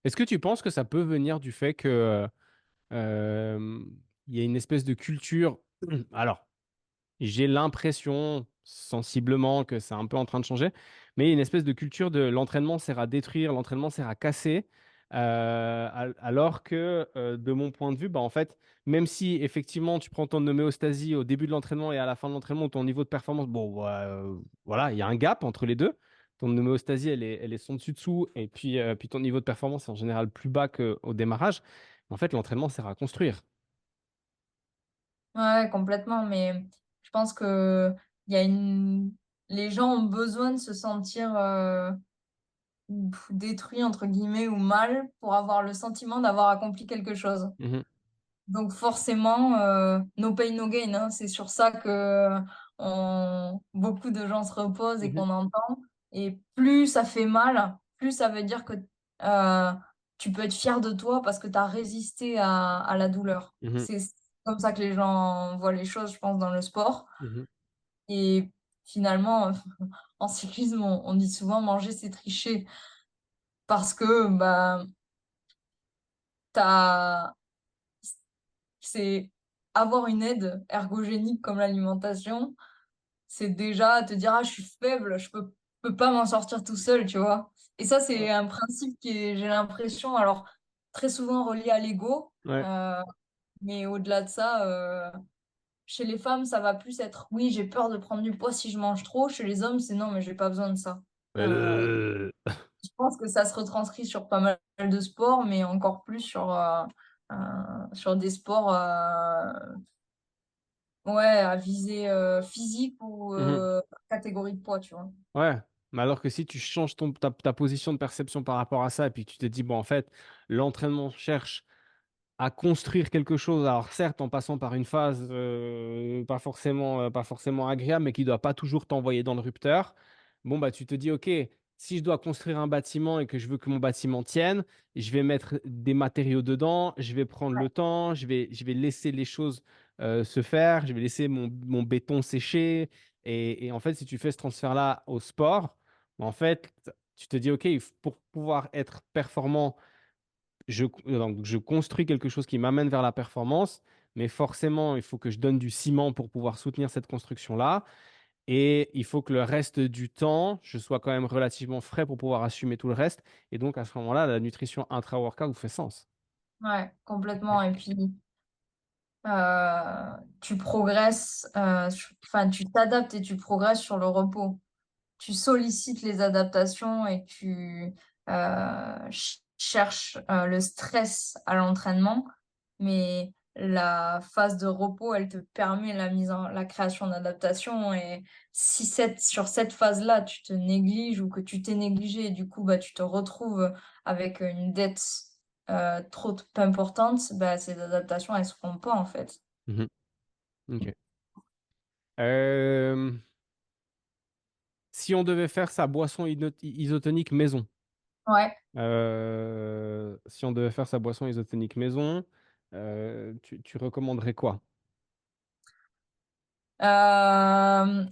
Est-ce que tu penses que ça peut venir du fait que euh, il y a une espèce de culture. Alors, j'ai l'impression sensiblement que c'est un peu en train de changer, mais il y a une espèce de culture de l'entraînement sert à détruire, l'entraînement sert à casser, alors que de mon point de vue, bah, en fait, même si effectivement tu prends ton homéostasie au début de l'entraînement et à la fin de l'entraînement, ton niveau de performance, bon, voilà, il y a un gap entre les deux. Ton homéostasie, elle est son dessus-dessous, et puis ton niveau de performance est en général plus bas qu'au démarrage. En fait, l'entraînement sert à construire. Ouais, complètement. Mais je pense que il y a une... les gens ont besoin de se sentir détruits, entre guillemets, ou mal pour avoir le sentiment d'avoir accompli quelque chose. Mhm, Donc forcément, no pain, no gain, hein. C'est sur ça que beaucoup de gens se reposent et mhm, qu'on entend. Et plus ça fait mal, plus ça veut dire que euh, tu peux être fier de toi parce que tu as résisté à la douleur. mhm, C'est comme ça que les gens voient les choses, je pense, dans le sport. mhm, Et finalement, en cyclisme, on dit souvent manger, c'est tricher parce que bah, t'as, c'est avoir une aide ergogénique comme l'alimentation, c'est déjà te dire, ah, je suis faible, peux pas m'en sortir tout seul, tu vois. Et ça, c'est un principe qui est, j'ai l'impression, alors très souvent relié à l'ego, ouais. euh, mais au-delà de ça, chez les femmes, ça va plus être, oui, j'ai peur de prendre du poids si je mange trop. Chez les hommes, c'est non, mais j'ai pas besoin de ça. Euh, Euh, je pense que ça se retranscrit sur pas mal de sports, mais encore plus sur des sports ouais, à visée physique ou mhm. catégorie de poids, tu vois. Ouais, mais alors que si tu changes ta position de perception par rapport à ça, et puis que tu te dis, bon, en fait, l'entraînement cherche à construire quelque chose, alors certes en passant par une phase pas forcément agréable, mais qui ne doit pas toujours t'envoyer dans le rupteur, bon, bah, tu te dis, OK, si je dois construire un bâtiment et que je veux que mon bâtiment tienne, je vais mettre des matériaux dedans, je vais prendre le temps, je vais laisser les choses se faire, je vais laisser mon béton sécher. Et en fait, si tu fais ce transfert-là au sport, en fait, tu te dis, OK, pour pouvoir être performant, donc, je construis quelque chose qui m'amène vers la performance, mais forcément, il faut que je donne du ciment pour pouvoir soutenir cette construction-là. Et il faut que le reste du temps, je sois quand même relativement frais pour pouvoir assumer tout le reste. Et donc, à ce moment-là, la nutrition intra-workout fait sens. Ouais, complètement. Et puis, tu progresses, enfin, tu t'adaptes et tu progresses sur le repos. Tu sollicites les adaptations et tu cherches le stress à l'entraînement, mais la phase de repos, elle te permet la création d'adaptations. Et si sur cette phase-là, tu te négliges ou que tu t'es négligé, et du coup, bah, tu te retrouves avec une dette trop importante, bah, ces adaptations, elles se font pas en fait. Mhm. Ok. Euh, Si on devait faire sa boisson isotonique maison, Ouais. si on devait faire sa boisson isotonique maison, tu recommanderais quoi? Euh,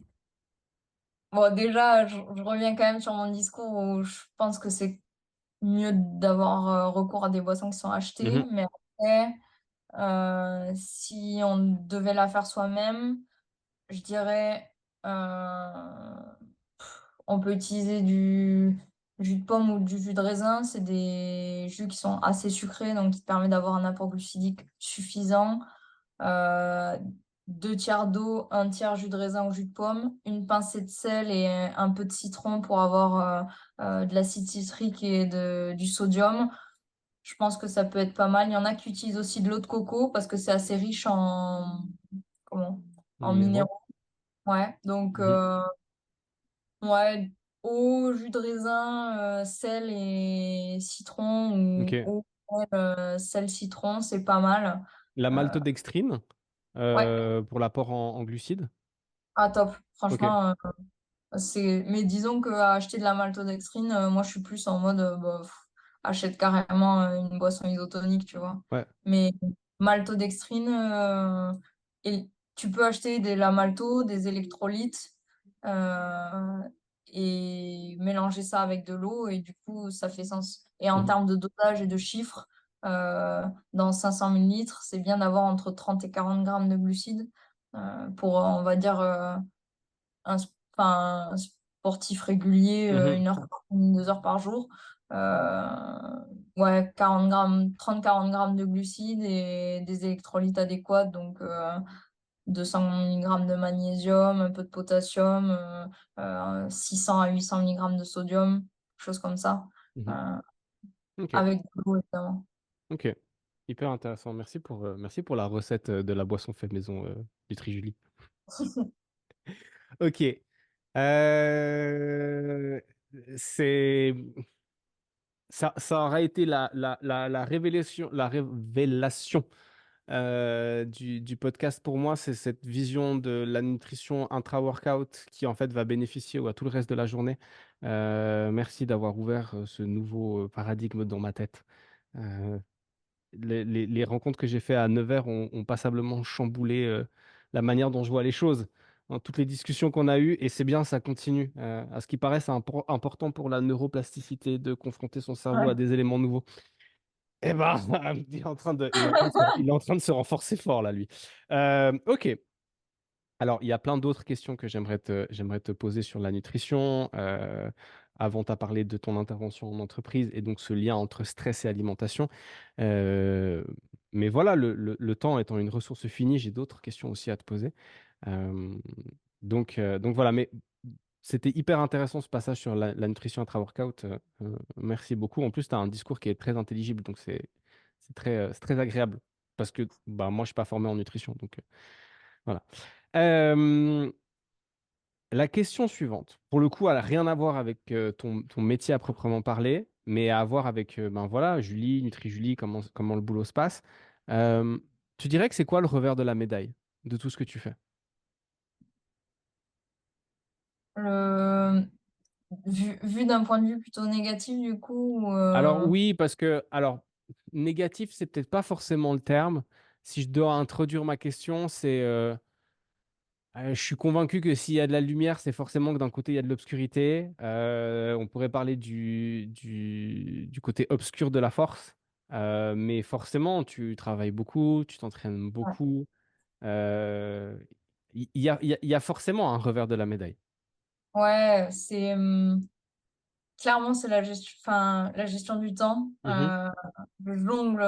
Bon, déjà, je reviens quand même sur mon discours où je pense que c'est mieux d'avoir recours à des boissons qui sont achetées. Mhm. Mais après, si on devait la faire soi-même, je dirais, on peut utiliser du jus de pomme ou du jus de raisin. C'est des jus qui sont assez sucrés, donc qui te permettent d'avoir un apport glucidique suffisant. euh, 2 tiers d'eau, 1 tiers jus de raisin ou jus de pomme, une pincée de sel et un peu de citron pour avoir de l'acide citrique et du sodium. Je pense que ça peut être pas mal. Il y en a qui utilisent aussi de l'eau de coco parce que c'est assez riche comment, En en minéraux? minéraux. Ouais, donc Mhm. ouais, eau, jus de raisin, sel et citron ou Ok. eau, sel, citron, c'est pas mal. La Euh, maltodextrine ouais, pour l'apport en glucides. ah top. Ok. Franchement, mais disons qu'à acheter de la maltodextrine, moi je suis plus en mode bah, achète carrément une boisson isotonique, tu vois. Ouais. Mais maltodextrine, et tu peux acheter la malto, des électrolytes, euh, et mélanger ça avec de l'eau et du coup ça fait sens. Et en Mhm. termes de dosage et de chiffres, dans 500 millilitres, c'est bien d'avoir entre 30 et 40 grammes de glucides, pour, on va dire, un sportif régulier, Mhm. 1 heure, 2 heures par jour. Ouais, 40 grammes, 30-40 grammes de glucides et des électrolytes adéquats, donc 200 milligrammes de magnésium, un peu de potassium, 600 à 800 milligrammes de sodium, chose comme ça, Mhm. euh, Ok, avec de l'eau évidemment. ok. Hyper intéressant. Merci pour la recette de la boisson fait maison, Nutri-Julie. Ok. Euh, c'est ça aura été la révélation du podcast pour moi, c'est cette vision de la nutrition intra-workout qui en fait va bénéficier à tout le reste de la journée. Merci d'avoir ouvert ce nouveau paradigme dans ma tête. Euh, les rencontres que j'ai fait à Nevers ont passablement chamboulé la manière dont je vois les choses. Dans toutes les discussions qu'on a eues, et c'est bien, ça continue. À ce qui paraît, c'est important pour la neuroplasticité de confronter son cerveau à Ouais. des éléments nouveaux. Eh ben, il est en train de se renforcer fort là, lui. Ok. Alors, il y a plein d'autres questions que j'aimerais te poser sur la nutrition. Avant, tu as parlé de ton intervention en entreprise et donc ce lien entre stress et alimentation. Euh, mais voilà, le temps étant une ressource finie, j'ai d'autres questions aussi à te poser. Euh, donc voilà, mais c'était hyper intéressant ce passage sur la nutrition intra-workout. Merci beaucoup. En plus, tu as un discours qui est très intelligible, donc c'est très agréable parce que bah, moi, je suis pas formé en nutrition. Donc voilà. Euh, la question suivante, pour le coup, elle n'a rien à voir avec ton métier à proprement parler, mais à voir avec ben voilà, Julie, Nutri-Julie, comment le boulot se passe. Euh, Tu dirais que c'est quoi le revers de la médaille de tout ce que tu fais? Le... vu d'un point de vue plutôt négatif, du coup, Alors oui, parce que alors négatif, c'est peut-être pas forcément le terme. Si je dois introduire ma question, je suis convaincu que s'il y a de la lumière, c'est forcément que d'un côté, il y a de l'obscurité. On pourrait parler du côté obscur de la force. Mais forcément, tu travailles beaucoup, tu t'entraînes ouais, beaucoup. Euh, il y a forcément un revers de la médaille. ouais, clairement, c'est la gestion du temps. Mhm. Je jongle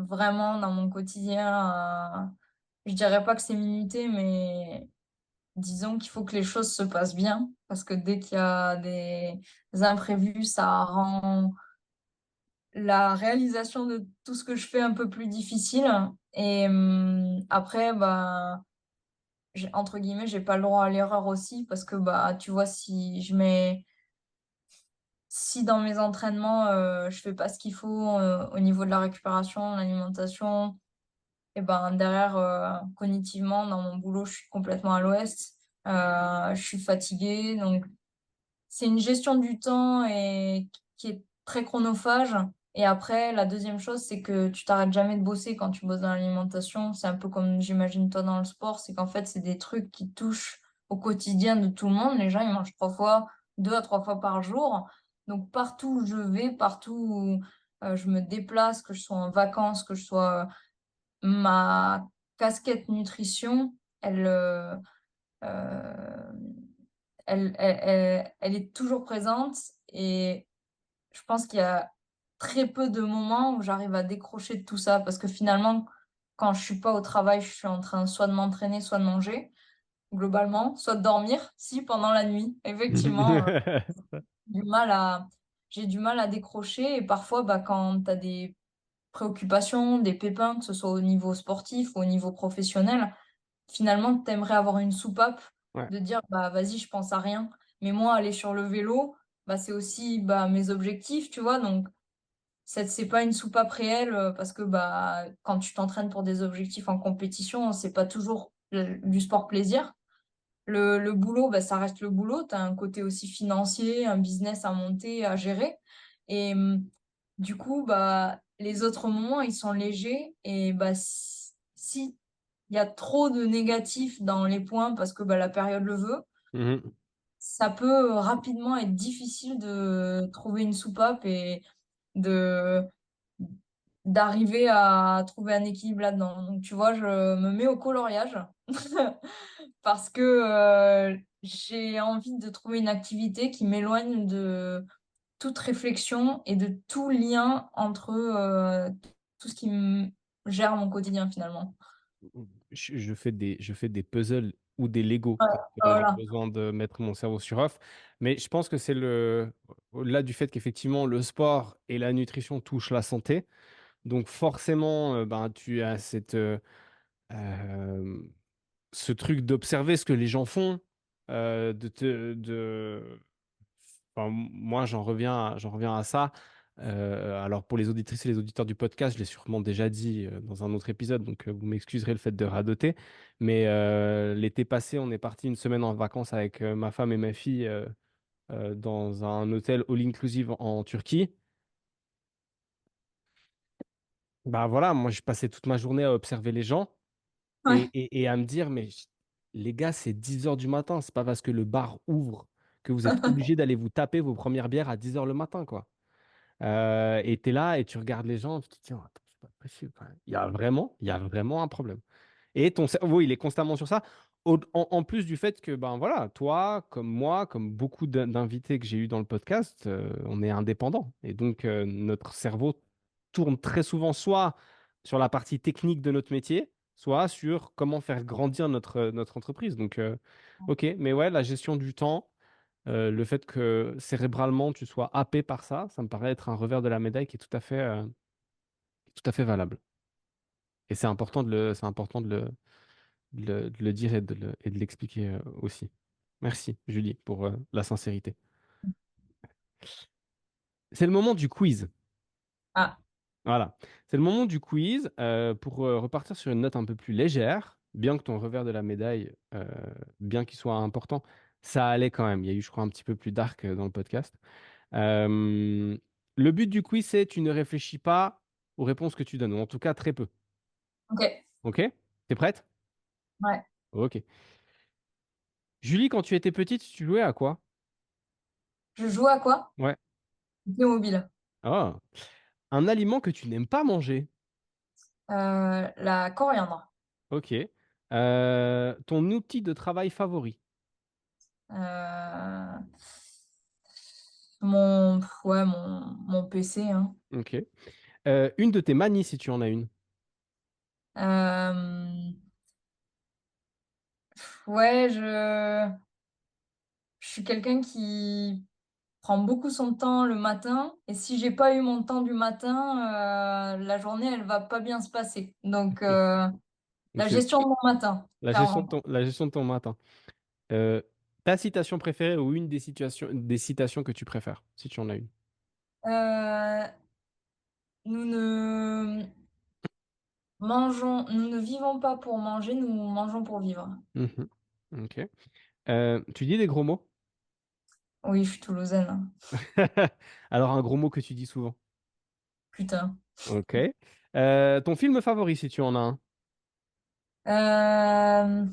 vraiment dans mon quotidien. Je dirais pas que c'est minuté, mais disons qu'il faut que les choses se passent bien. Parce que dès qu'il y a des imprévus, ça rend la réalisation de tout ce que je fais un peu plus difficile. Et après, bah, entre guillemets, j'ai pas le droit à l'erreur aussi. Parce que, bah, tu vois, si dans mes entraînements, je fais pas ce qu'il faut au niveau de la récupération, l'alimentation, et ben derrière, cognitivement, dans mon boulot, je suis complètement à l'ouest. Je suis fatiguée, donc c'est une gestion du temps et qui est très chronophage. Et après, la deuxième chose, c'est que tu t'arrêtes jamais de bosser quand tu bosses dans l'alimentation. C'est un peu comme j'imagine toi dans le sport, c'est qu'en fait, c'est des trucs qui touchent au quotidien de tout le monde. Les gens, ils mangent 3 fois, 2 à 3 fois par jour. Donc partout où je vais, partout où je me déplace, que je sois en vacances, que je sois ma casquette nutrition, euh, elle est toujours présente et je pense qu'il y a très peu de moments où j'arrive à décrocher de tout ça parce que finalement, quand je suis pas au travail, je suis en train soit de m'entraîner, soit de manger, globalement, soit de dormir, si pendant la nuit. Effectivement, du mal à, j'ai du mal à décrocher et parfois, bah, quand tu as des préoccupations, des pépins, que ce soit au niveau sportif ou au niveau professionnel, finalement, tu aimerais avoir une soupape Ouais. de dire, bah, vas-y, je pense à rien. Mais moi, aller sur le vélo, bah, c'est aussi bah, mes objectifs, tu vois. Donc, c'est pas une soupape réelle parce que bah, quand tu t'entraînes pour des objectifs en compétition, c'est pas toujours du sport plaisir. Le boulot, bah, ça reste le boulot. Tu as un côté aussi financier, un business à monter, à gérer. Et du coup, bah, les autres moments, ils sont légers et bah, si il y a trop de négatifs dans les points parce que bah, la période le veut, Mhm. ça peut rapidement être difficile de trouver une soupape et de d'arriver à trouver un équilibre là-dedans. Donc, tu vois, je me mets au coloriage parce que j'ai envie de trouver une activité qui m'éloigne de toute réflexion et de tout lien entre tout ce qui gère mon quotidien finalement. Je fais des puzzles ou des Lego Ouais, quand là j'ai voilà. besoin de mettre mon cerveau sur off. Mais je pense que c'est au-delà du fait qu'effectivement le sport et la nutrition touchent la santé. Donc forcément, ben, tu as euh, ce truc d'observer ce que les gens font, enfin, moi, j'en reviens à ça. Alors, pour les auditrices et les auditeurs du podcast, je l'ai sûrement déjà dit dans un autre épisode, donc vous m'excuserez le fait de radoter. Mais l'été passé, on est parti une semaine en vacances avec ma femme et ma fille dans un hôtel all-inclusive en Turquie. Bah voilà, moi, je passais toute ma journée à observer les gens Ouais. et à me dire, mais les gars, c'est 10 heures du matin, c'est pas parce que le bar ouvre que vous êtes obligés d'aller vous taper vos premières bières à 10 heures le matin, quoi. Et tu es là et tu regardes les gens, tu te dis, oh, attends, c'est pas possible, quoi. Il y a vraiment un problème. Et ton cerveau, il est constamment sur ça. En plus du fait que, ben voilà, toi, comme moi, comme beaucoup d'invités que j'ai eu dans le podcast, on est indépendant. Et donc, notre cerveau tourne très souvent soit sur la partie technique de notre métier, soit sur comment faire grandir notre entreprise. Donc, ok, mais ouais, la gestion du temps. Le fait que cérébralement tu sois happé par ça, ça me paraît être un revers de la médaille qui est tout à fait valable. Et c'est important de le dire et de l'expliquer aussi. Merci, Julie, pour la sincérité. C'est le moment du quiz. Ah, Voilà. C'est le moment du quiz pour repartir sur une note un peu plus légère, bien que ton revers de la médaille, bien qu'il soit important, ça allait quand même. Il y a eu, je crois, un petit peu plus dark dans le podcast. Euh, le but du quiz, c'est tu ne réfléchis pas aux réponses que tu donnes, ou en tout cas très peu. ok. Ok? T'es prête? Ouais. Ok. Julie, quand tu étais petite, tu jouais à quoi? Je joue à quoi? Ouais. Mobile. Ah. Un aliment que tu n'aimes pas manger. La coriandre. Ok. Ton outil de travail favori. Euh, ouais, mon PC, hein. Ok. Une de tes manies, si tu en as une. Euh, ouais, je suis quelqu'un qui prend beaucoup son temps le matin et si j'ai pas eu mon temps du matin, la journée elle va pas bien se passer. Donc Donc la c'est gestion de mon matin, clairement. la gestion de ton matin. Euh, ta citation préférée ou une des citations que tu préfères, si tu en as une. Euh, nous ne vivons pas pour manger, nous mangeons pour vivre. Mhm. Ok. Tu dis des gros mots? Oui, je suis toulousaine, hein. Alors, un gros mot que tu dis souvent. Putain. Ok. Ton film favori, si tu en as un. Euh,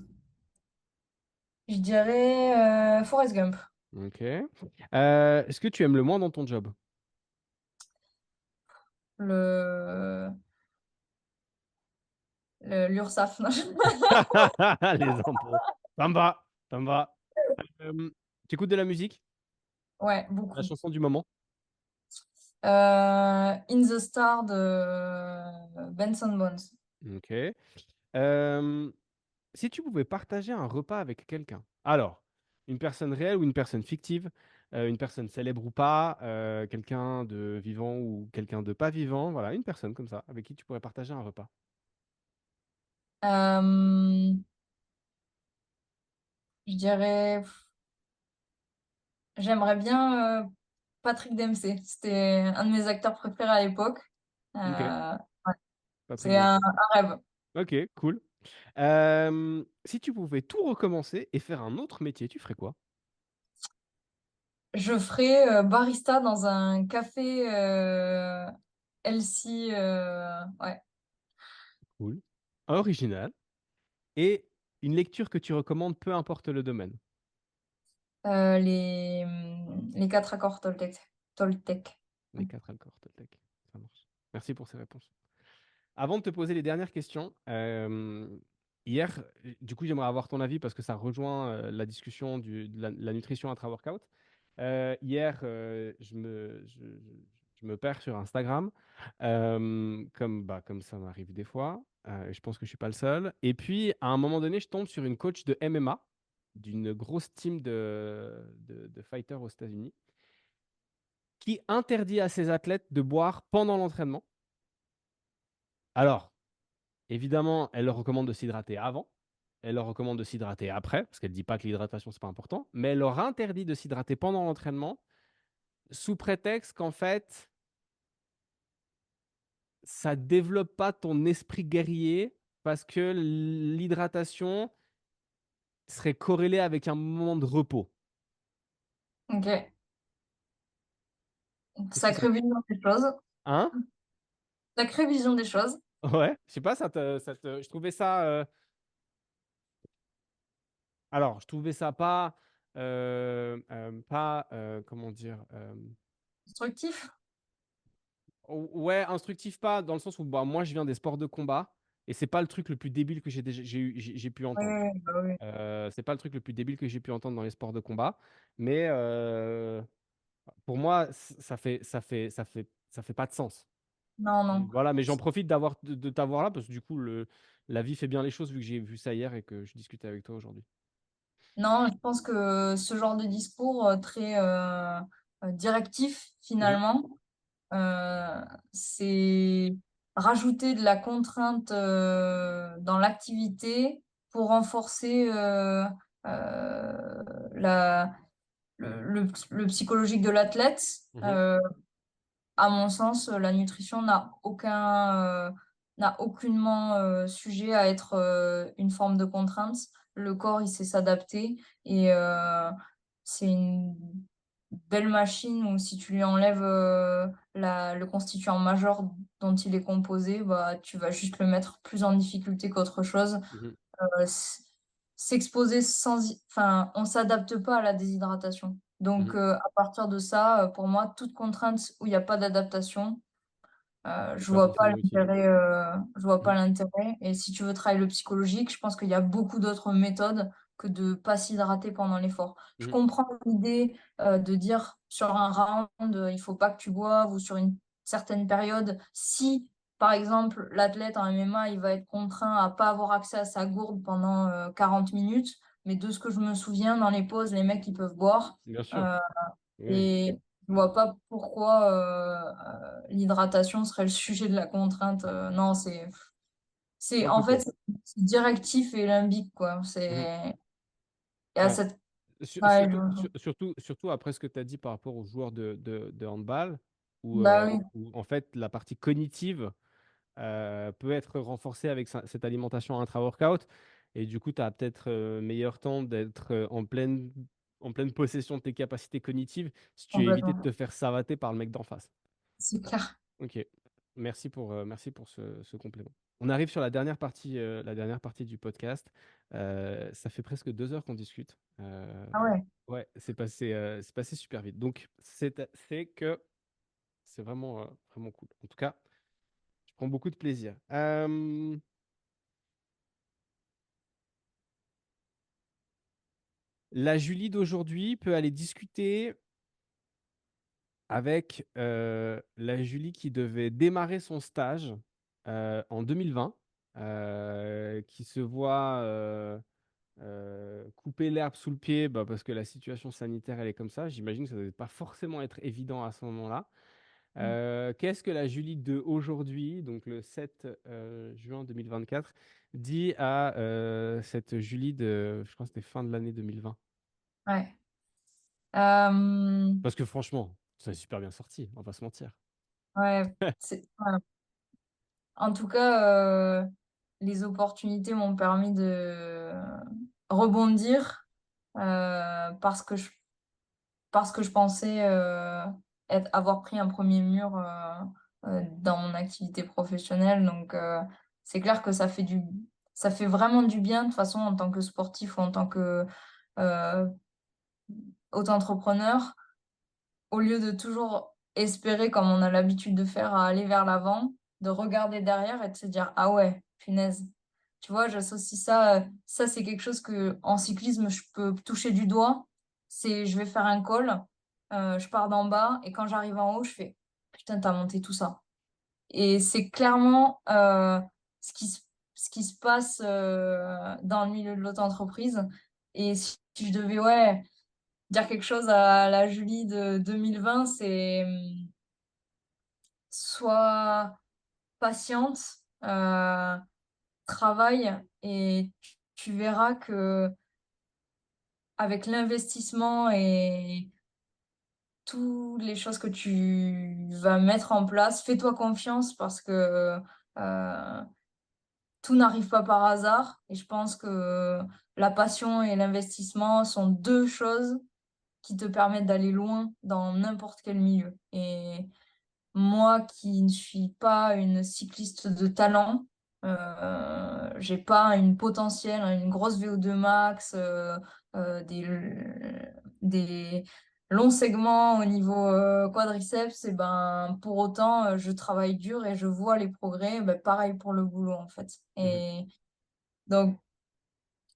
je dirais Forrest Gump, Ok. Est-ce que tu aimes le moins dans ton job? le, l'URSSAF. Les impôts. Ça me va. Ça me va. Euh, tu écoutes de la musique? Ouais, La beaucoup. chanson du moment? In the Star de Benson Bones. Ok. Euh, si tu pouvais partager un repas avec quelqu'un, alors, une personne réelle ou une personne fictive, une personne célèbre ou pas, quelqu'un de vivant ou quelqu'un de pas vivant, voilà, une personne comme ça, avec qui tu pourrais partager un repas. Euh, je dirais, j'aimerais bien Patrick Dempsey. C'était un de mes acteurs préférés à l'époque. Ok, Ouais, Patrick c'est un Dempsey. rêve. Ok, cool. Si tu pouvais tout recommencer et faire un autre métier, tu ferais quoi? Je ferais barista dans un café Elsie, ouais. Cool. Original. Et une lecture que tu recommandes, peu importe le domaine. Les 4 accords Toltec. Les quatre accords Toltec. Ça marche. Merci pour ces réponses. Avant de te poser les dernières questions, hier, du coup, j'aimerais avoir ton avis parce que ça rejoint la discussion de la nutrition intra-workout. Hier, je me perds sur Instagram, comme ça m'arrive des fois. Et je pense que je suis pas le seul. Et puis, à un moment donné, je tombe sur une coach de MMA d'une grosse team de fighters aux États-Unis qui interdit à ses athlètes de boire pendant l'entraînement. Alors, évidemment, elle leur recommande de s'hydrater avant. Elle leur recommande de s'hydrater après, parce qu'elle ne dit pas que l'hydratation, c'est pas important. Mais elle leur interdit de s'hydrater pendant l'entraînement, sous prétexte qu'en fait, ça ne développe pas ton esprit guerrier, parce que l'hydratation serait corrélée avec un moment de repos. OK. Qu'est-ce que ça... Sacrée vision des choses. Hein? Sacrée vision des choses. Ouais, je sais pas, je trouvais ça... Alors, je trouvais ça comment dire, Instructif. ouais, instructif pas, dans le sens où bah, moi, je viens des sports de combat, et c'est pas le truc le plus débile que j'ai pu Oui, entendre. bah oui. C'est pas le truc le plus débile que j'ai pu entendre dans les sports de combat, mais pour moi, ça fait pas de sens. Non, non. Voilà, mais j'en profite de t'avoir là, parce que du coup, la vie fait bien les choses, vu que j'ai vu ça hier et que je discutais avec toi aujourd'hui. Non, je pense que ce genre de discours très directif, Mhm, finalement, euh, c'est rajouter de la contrainte dans l'activité pour renforcer la, le psychologique de l'athlète. mhm, Euh, à mon sens, la nutrition n'a aucunement sujet à être une forme de contrainte. Le corps, il sait s'adapter et c'est une belle machine où si tu lui enlèves le constituant majeur dont il est composé, bah, tu vas juste le mettre plus en difficulté qu'autre chose. mhm, S'exposer enfin, on s'adapte pas à la déshydratation. Donc, mhm. à partir de ça, pour moi, toute contrainte où il n'y a pas d'adaptation, C'est pas forcément utile. je vois pas Mhm, l'intérêt. Et si tu veux travailler le psychologique, je pense qu'il y a beaucoup d'autres méthodes que de pas s'hydrater pendant l'effort. Je mhm. comprends l'idée de dire sur un round, il faut pas que tu boives ou sur une certaine période, si par exemple l'athlète en MMA, il va être contraint à pas avoir accès à sa gourde pendant 40 minutes. Mais de ce que je me souviens, dans les pauses, les mecs, ils peuvent boire. Bien sûr. Euh, Oui. et je vois pas pourquoi l'hydratation serait le sujet de la contrainte. Non, En en tout cas. fait, c'est directif et limbique, quoi. Mhm. Et à Ouais. cette, ouais, Surtout après ce que tu as dit par rapport aux joueurs de handball, bah oui, où en fait la partie cognitive peut être renforcée avec cette alimentation intra-workout. Et du coup, tu as peut-être meilleur temps d'être en pleine possession de tes capacités cognitives si tu as évité de complètement. te faire savater par le mec d'en face. C'est clair. Ok, merci pour ce complément. On arrive sur la dernière partie du podcast. Ça fait presque 2 heures qu'on discute. Ah ouais. Ouais, c'est passé super vite. Donc, c'est que c'est vraiment, vraiment cool. En tout cas, je prends beaucoup de plaisir. La Julie d'aujourd'hui peut aller discuter avec la Julie qui devait démarrer son stage en 2020, qui se voit couper l'herbe sous le pied bah, parce que la situation sanitaire, elle est comme ça. J'imagine que ça ne devait pas forcément être évident à ce moment-là. Qu'est-ce que la Julie de aujourd'hui, donc le 7 juin 2024, dit à cette Julie de, je crois que c'était fin de l'année 2020? Ouais. Euh, Parce que franchement, ça est super bien sorti, on va pas se mentir. ouais. Ouais. En tout cas, les opportunités m'ont permis de rebondir parce que je pensais avoir pris un premier mur. dans mon activité professionnelle. Donc, c'est clair que ça fait vraiment du bien de toute façon en tant que sportif ou en tant que euh, auto-entrepreneur, au lieu de toujours espérer, comme on a l'habitude de faire, à aller vers l'avant, de regarder derrière et de se dire, ah ouais, punaise. Tu vois, j'associe ça, ça c'est quelque chose que en cyclisme, je peux toucher du doigt. C'est, je vais faire un col, je pars d'en bas et quand j'arrive en haut, je fais, putain, t'as monté tout ça. Et c'est clairement ce qui se, ce qui se passe dans le milieu de l'auto-entreprise. Et si je devais, ouais, dire quelque chose à la Julie de 2020, c'est sois patiente, travaille et tu verras que avec l'investissement et toutes les choses que tu vas mettre en place, fais-toi confiance parce que euh, tout n'arrive pas par hasard. Et je pense que la passion et l'investissement sont deux choses qui te permettent d'aller loin dans n'importe quel milieu. Et moi qui ne suis pas une cycliste de talent, j'ai pas une potentielle, une grosse VO2 max, des longs segments au niveau quadriceps, et ben pour autant je travaille dur et je vois les progrès. Ben, pareil pour le boulot en fait. Mhm. Et donc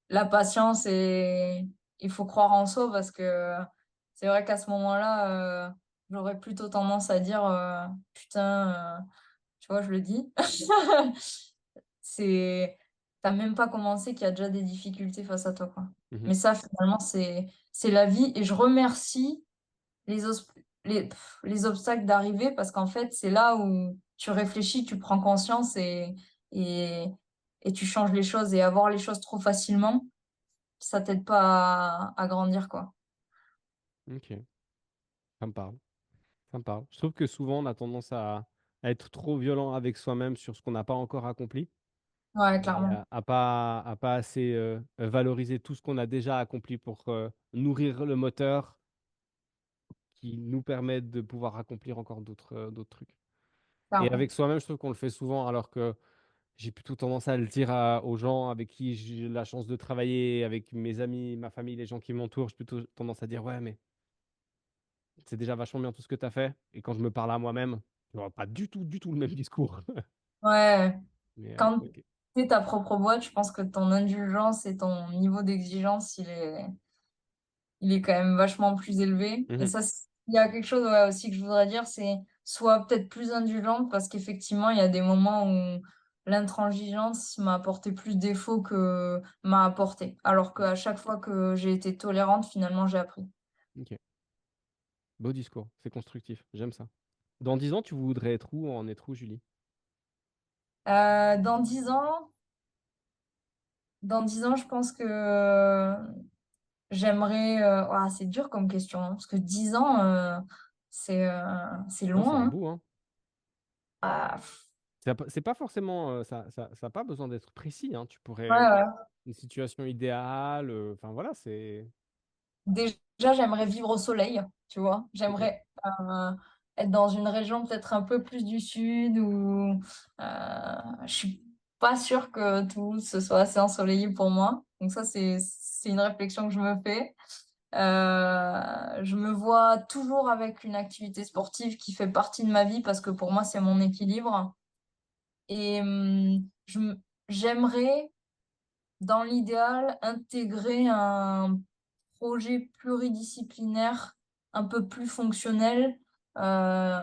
la patience et il faut croire en soi parce que c'est vrai qu'à ce moment-là, j'aurais plutôt tendance à dire putain, tu vois, je le dis. C'est t'as même pas commencé qu'il y a déjà des difficultés face à toi, quoi. Mhm. Mais ça, finalement, c'est la vie et je remercie les obstacles d'arrivée parce qu'en fait, c'est là où tu réfléchis, tu prends conscience et, et tu changes les choses et avoir les choses trop facilement ça t'aide pas à grandir, quoi. Ok, ça me parle. Ça me parle. Je trouve que souvent, on a tendance à être trop violent avec soi-même sur ce qu'on n'a pas encore accompli Ouais, et clairement, à pas assez valoriser tout ce qu'on a déjà accompli pour nourrir le moteur qui nous permet de pouvoir accomplir encore d'autres trucs. Et clairement. avec soi-même, je trouve qu'on le fait souvent alors que j'ai plutôt tendance à le dire aux gens avec qui j'ai la chance de travailler, avec mes amis, ma famille, les gens qui m'entourent. J'ai plutôt tendance à dire, ouais, mais c'est déjà vachement bien tout ce que tu as fait. Et quand je me parle à moi-même, je n'aurai pas du tout le même discours. Ouais, Mais quand ok. tu es ta propre boîte, je pense que ton indulgence et ton niveau d'exigence, il est quand même vachement plus élevé. Et Mhm. ça, il y a quelque chose ouais, aussi que je voudrais dire, c'est soit peut-être plus indulgente parce qu'effectivement, il y a des moments où l'intransigeance m'a apporté plus défaut que m'a apporté. Alors qu'à chaque fois que j'ai été tolérante, finalement, j'ai appris. Ok. Beau discours, c'est constructif, j'aime ça. Dans 10 ans, tu voudrais être où, Julie? Dans 10 ans, je pense que j'aimerais. Ouah, c'est dur comme question, hein, parce que 10 ans, c'est Non, c'est un loin. Hein. bout, hein. Ah, C'est pas forcément, ça a pas besoin d'être précis, hein. Tu ouais, pourrais, ouais. une situation idéale, enfin voilà, c'est... Déjà, j'aimerais vivre au soleil, tu vois. Ok. J'aimerais être dans une région peut-être un peu plus du sud où je suis pas sûre que tout ce soit assez ensoleillé pour moi. Donc ça, c'est une réflexion que je me fais. Je me vois toujours avec une activité sportive qui fait partie de ma vie parce que pour moi, c'est mon équilibre. Et j'aimerais, dans l'idéal, intégrer un projet pluridisciplinaire un peu plus fonctionnel, euh,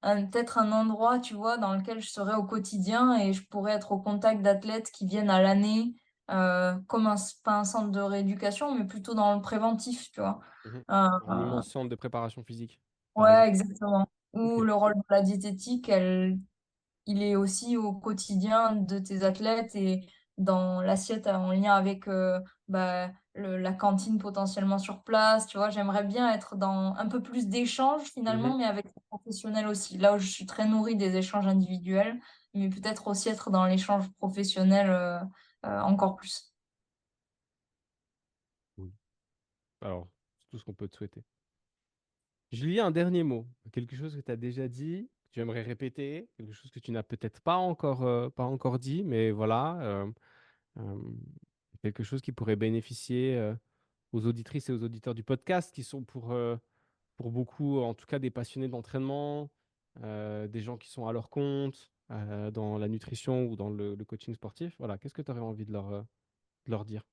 peut-être un endroit, tu vois, dans lequel je serais au quotidien et je pourrais être au contact d'athlètes qui viennent à l'année, comme pas un centre de rééducation, mais plutôt dans le préventif, tu vois. Mhm. Euh, Un immense centre de préparation physique, par ouais, exemple. exactement. Ou Ok. le rôle de la diététique, il est aussi au quotidien de tes athlètes et dans l'assiette en lien avec bah, la cantine potentiellement sur place. Tu vois, j'aimerais bien être dans un peu plus d'échanges Mhm. finalement, mais avec les professionnels aussi. Là où je suis très nourrie des échanges individuels, mais peut-être aussi être dans l'échange professionnel encore plus. Oui. Alors, c'est tout ce qu'on peut te souhaiter. Julie, un dernier mot. Quelque chose que tu as déjà dit. tu aimerais répéter, quelque chose que tu n'as peut-être pas encore dit, mais voilà, euh, quelque chose qui pourrait bénéficier aux auditrices et aux auditeurs du podcast, qui sont pour beaucoup, en tout cas, des passionnés d'entraînement, des gens qui sont à leur compte dans la nutrition ou dans le coaching sportif. Voilà, qu'est-ce que tu aurais envie de leur dire?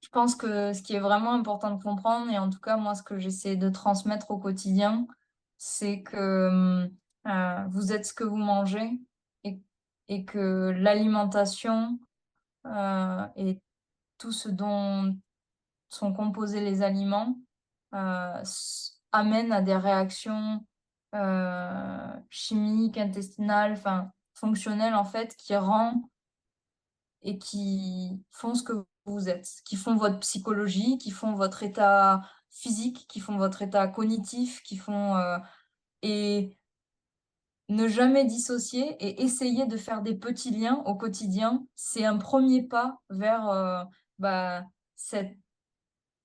Je pense que ce qui est vraiment important de comprendre, et en tout cas moi ce que j'essaie de transmettre au quotidien, c'est que vous êtes ce que vous mangez et, et que l'alimentation et tout ce dont sont composés les aliments amène à des réactions chimiques, intestinales, enfin fonctionnelles en fait, qui rendent et qui font ce que vous êtes, qui font votre psychologie, qui font votre état physique, qui font votre état cognitif, qui font et ne jamais dissocier et essayer de faire des petits liens au quotidien, c'est un premier pas vers bah, cette,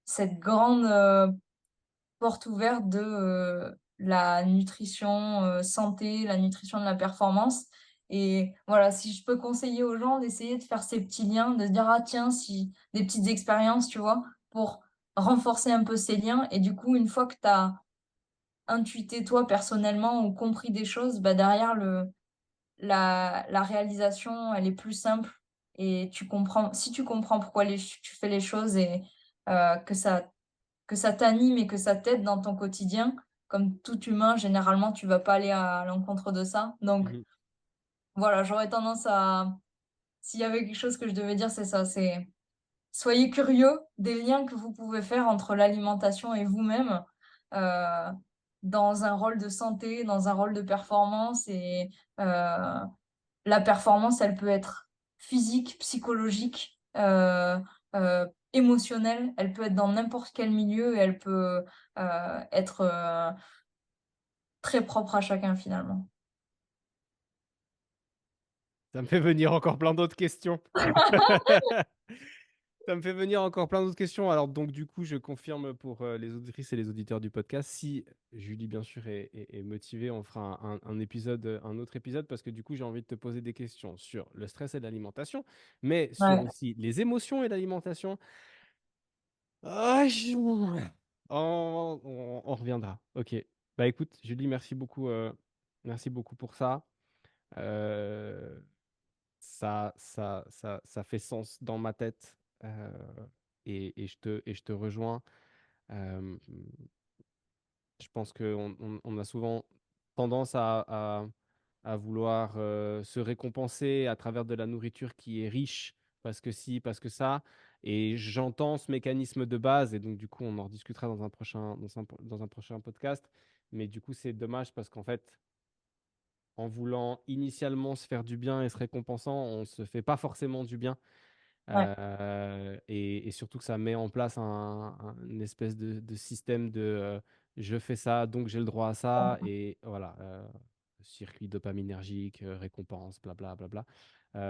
cette grande porte ouverte de la nutrition santé, la nutrition de la performance. Et voilà, si je peux conseiller aux gens d'essayer de faire ces petits liens, de se dire, ah tiens, si des petites expériences, tu vois, pour renforcer un peu ces liens. Et du coup, une fois que tu as intuité toi personnellement ou compris des choses, bah derrière la réalisation, elle est plus simple. Et tu comprends, si tu comprends pourquoi tu fais les choses et que ça t'anime et que ça t'aide dans ton quotidien, comme tout humain, généralement, tu vas pas aller à l'encontre de ça. Donc, Mhm, voilà, j'aurais tendance à, s'il y avait quelque chose que je devais dire, c'est ça, c'est soyez curieux des liens que vous pouvez faire entre l'alimentation et vous-même, euh, dans un rôle de santé, dans un rôle de performance. Et la performance, elle peut être physique, psychologique, émotionnelle, elle peut être dans n'importe quel milieu et elle peut être très propre à chacun finalement. Ça me fait venir encore plein d'autres questions. Ça me fait venir encore plein d'autres questions. Alors, donc, du coup, je confirme pour les auditrices et les auditeurs du podcast. Si Julie, bien sûr, est motivée, on fera un épisode, un autre épisode, parce que du coup, j'ai envie de te poser des questions sur le stress et l'alimentation, mais sur Ouais, aussi les émotions et l'alimentation. Ah, on reviendra. Ok. Bah, écoute, Julie, merci beaucoup pour ça. Euh, ça fait sens dans ma tête et je te rejoins. Euh, je pense qu'on a souvent tendance à vouloir se récompenser à travers de la nourriture qui est riche, parce que si, parce que ça. Et j'entends ce mécanisme de base, et donc du coup, on en rediscutera dans un prochain podcast. Mais du coup, c'est dommage parce qu'en fait, en voulant initialement se faire du bien et se récompensant, on ne se fait pas forcément du bien. ouais, Et surtout que ça met en place une espèce de système de je fais ça, donc j'ai le droit à ça. Et voilà, circuit dopaminergique, récompense, blabla, blabla.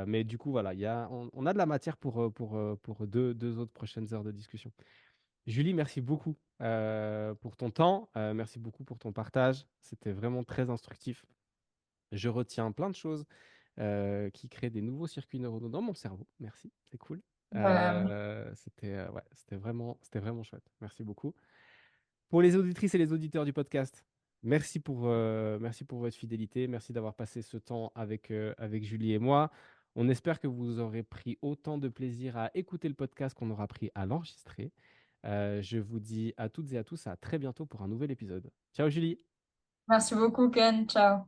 Mais du coup, voilà, on a de la matière pour deux autres prochaines heures de discussion. Julie, merci beaucoup pour ton temps. Merci beaucoup pour ton partage. C'était vraiment très instructif. Je retiens plein de choses qui créent des nouveaux circuits neuronaux dans mon cerveau. Merci, c'est cool. bah, Ouais, c'était vraiment chouette. Merci beaucoup. Pour les auditrices et les auditeurs du podcast, merci pour votre fidélité. Merci d'avoir passé ce temps avec Julie et moi. On espère que vous aurez pris autant de plaisir à écouter le podcast qu'on aura pris à l'enregistrer. Je vous dis à toutes et à tous à très bientôt pour un nouvel épisode. Ciao Julie! merci beaucoup Ken, ciao.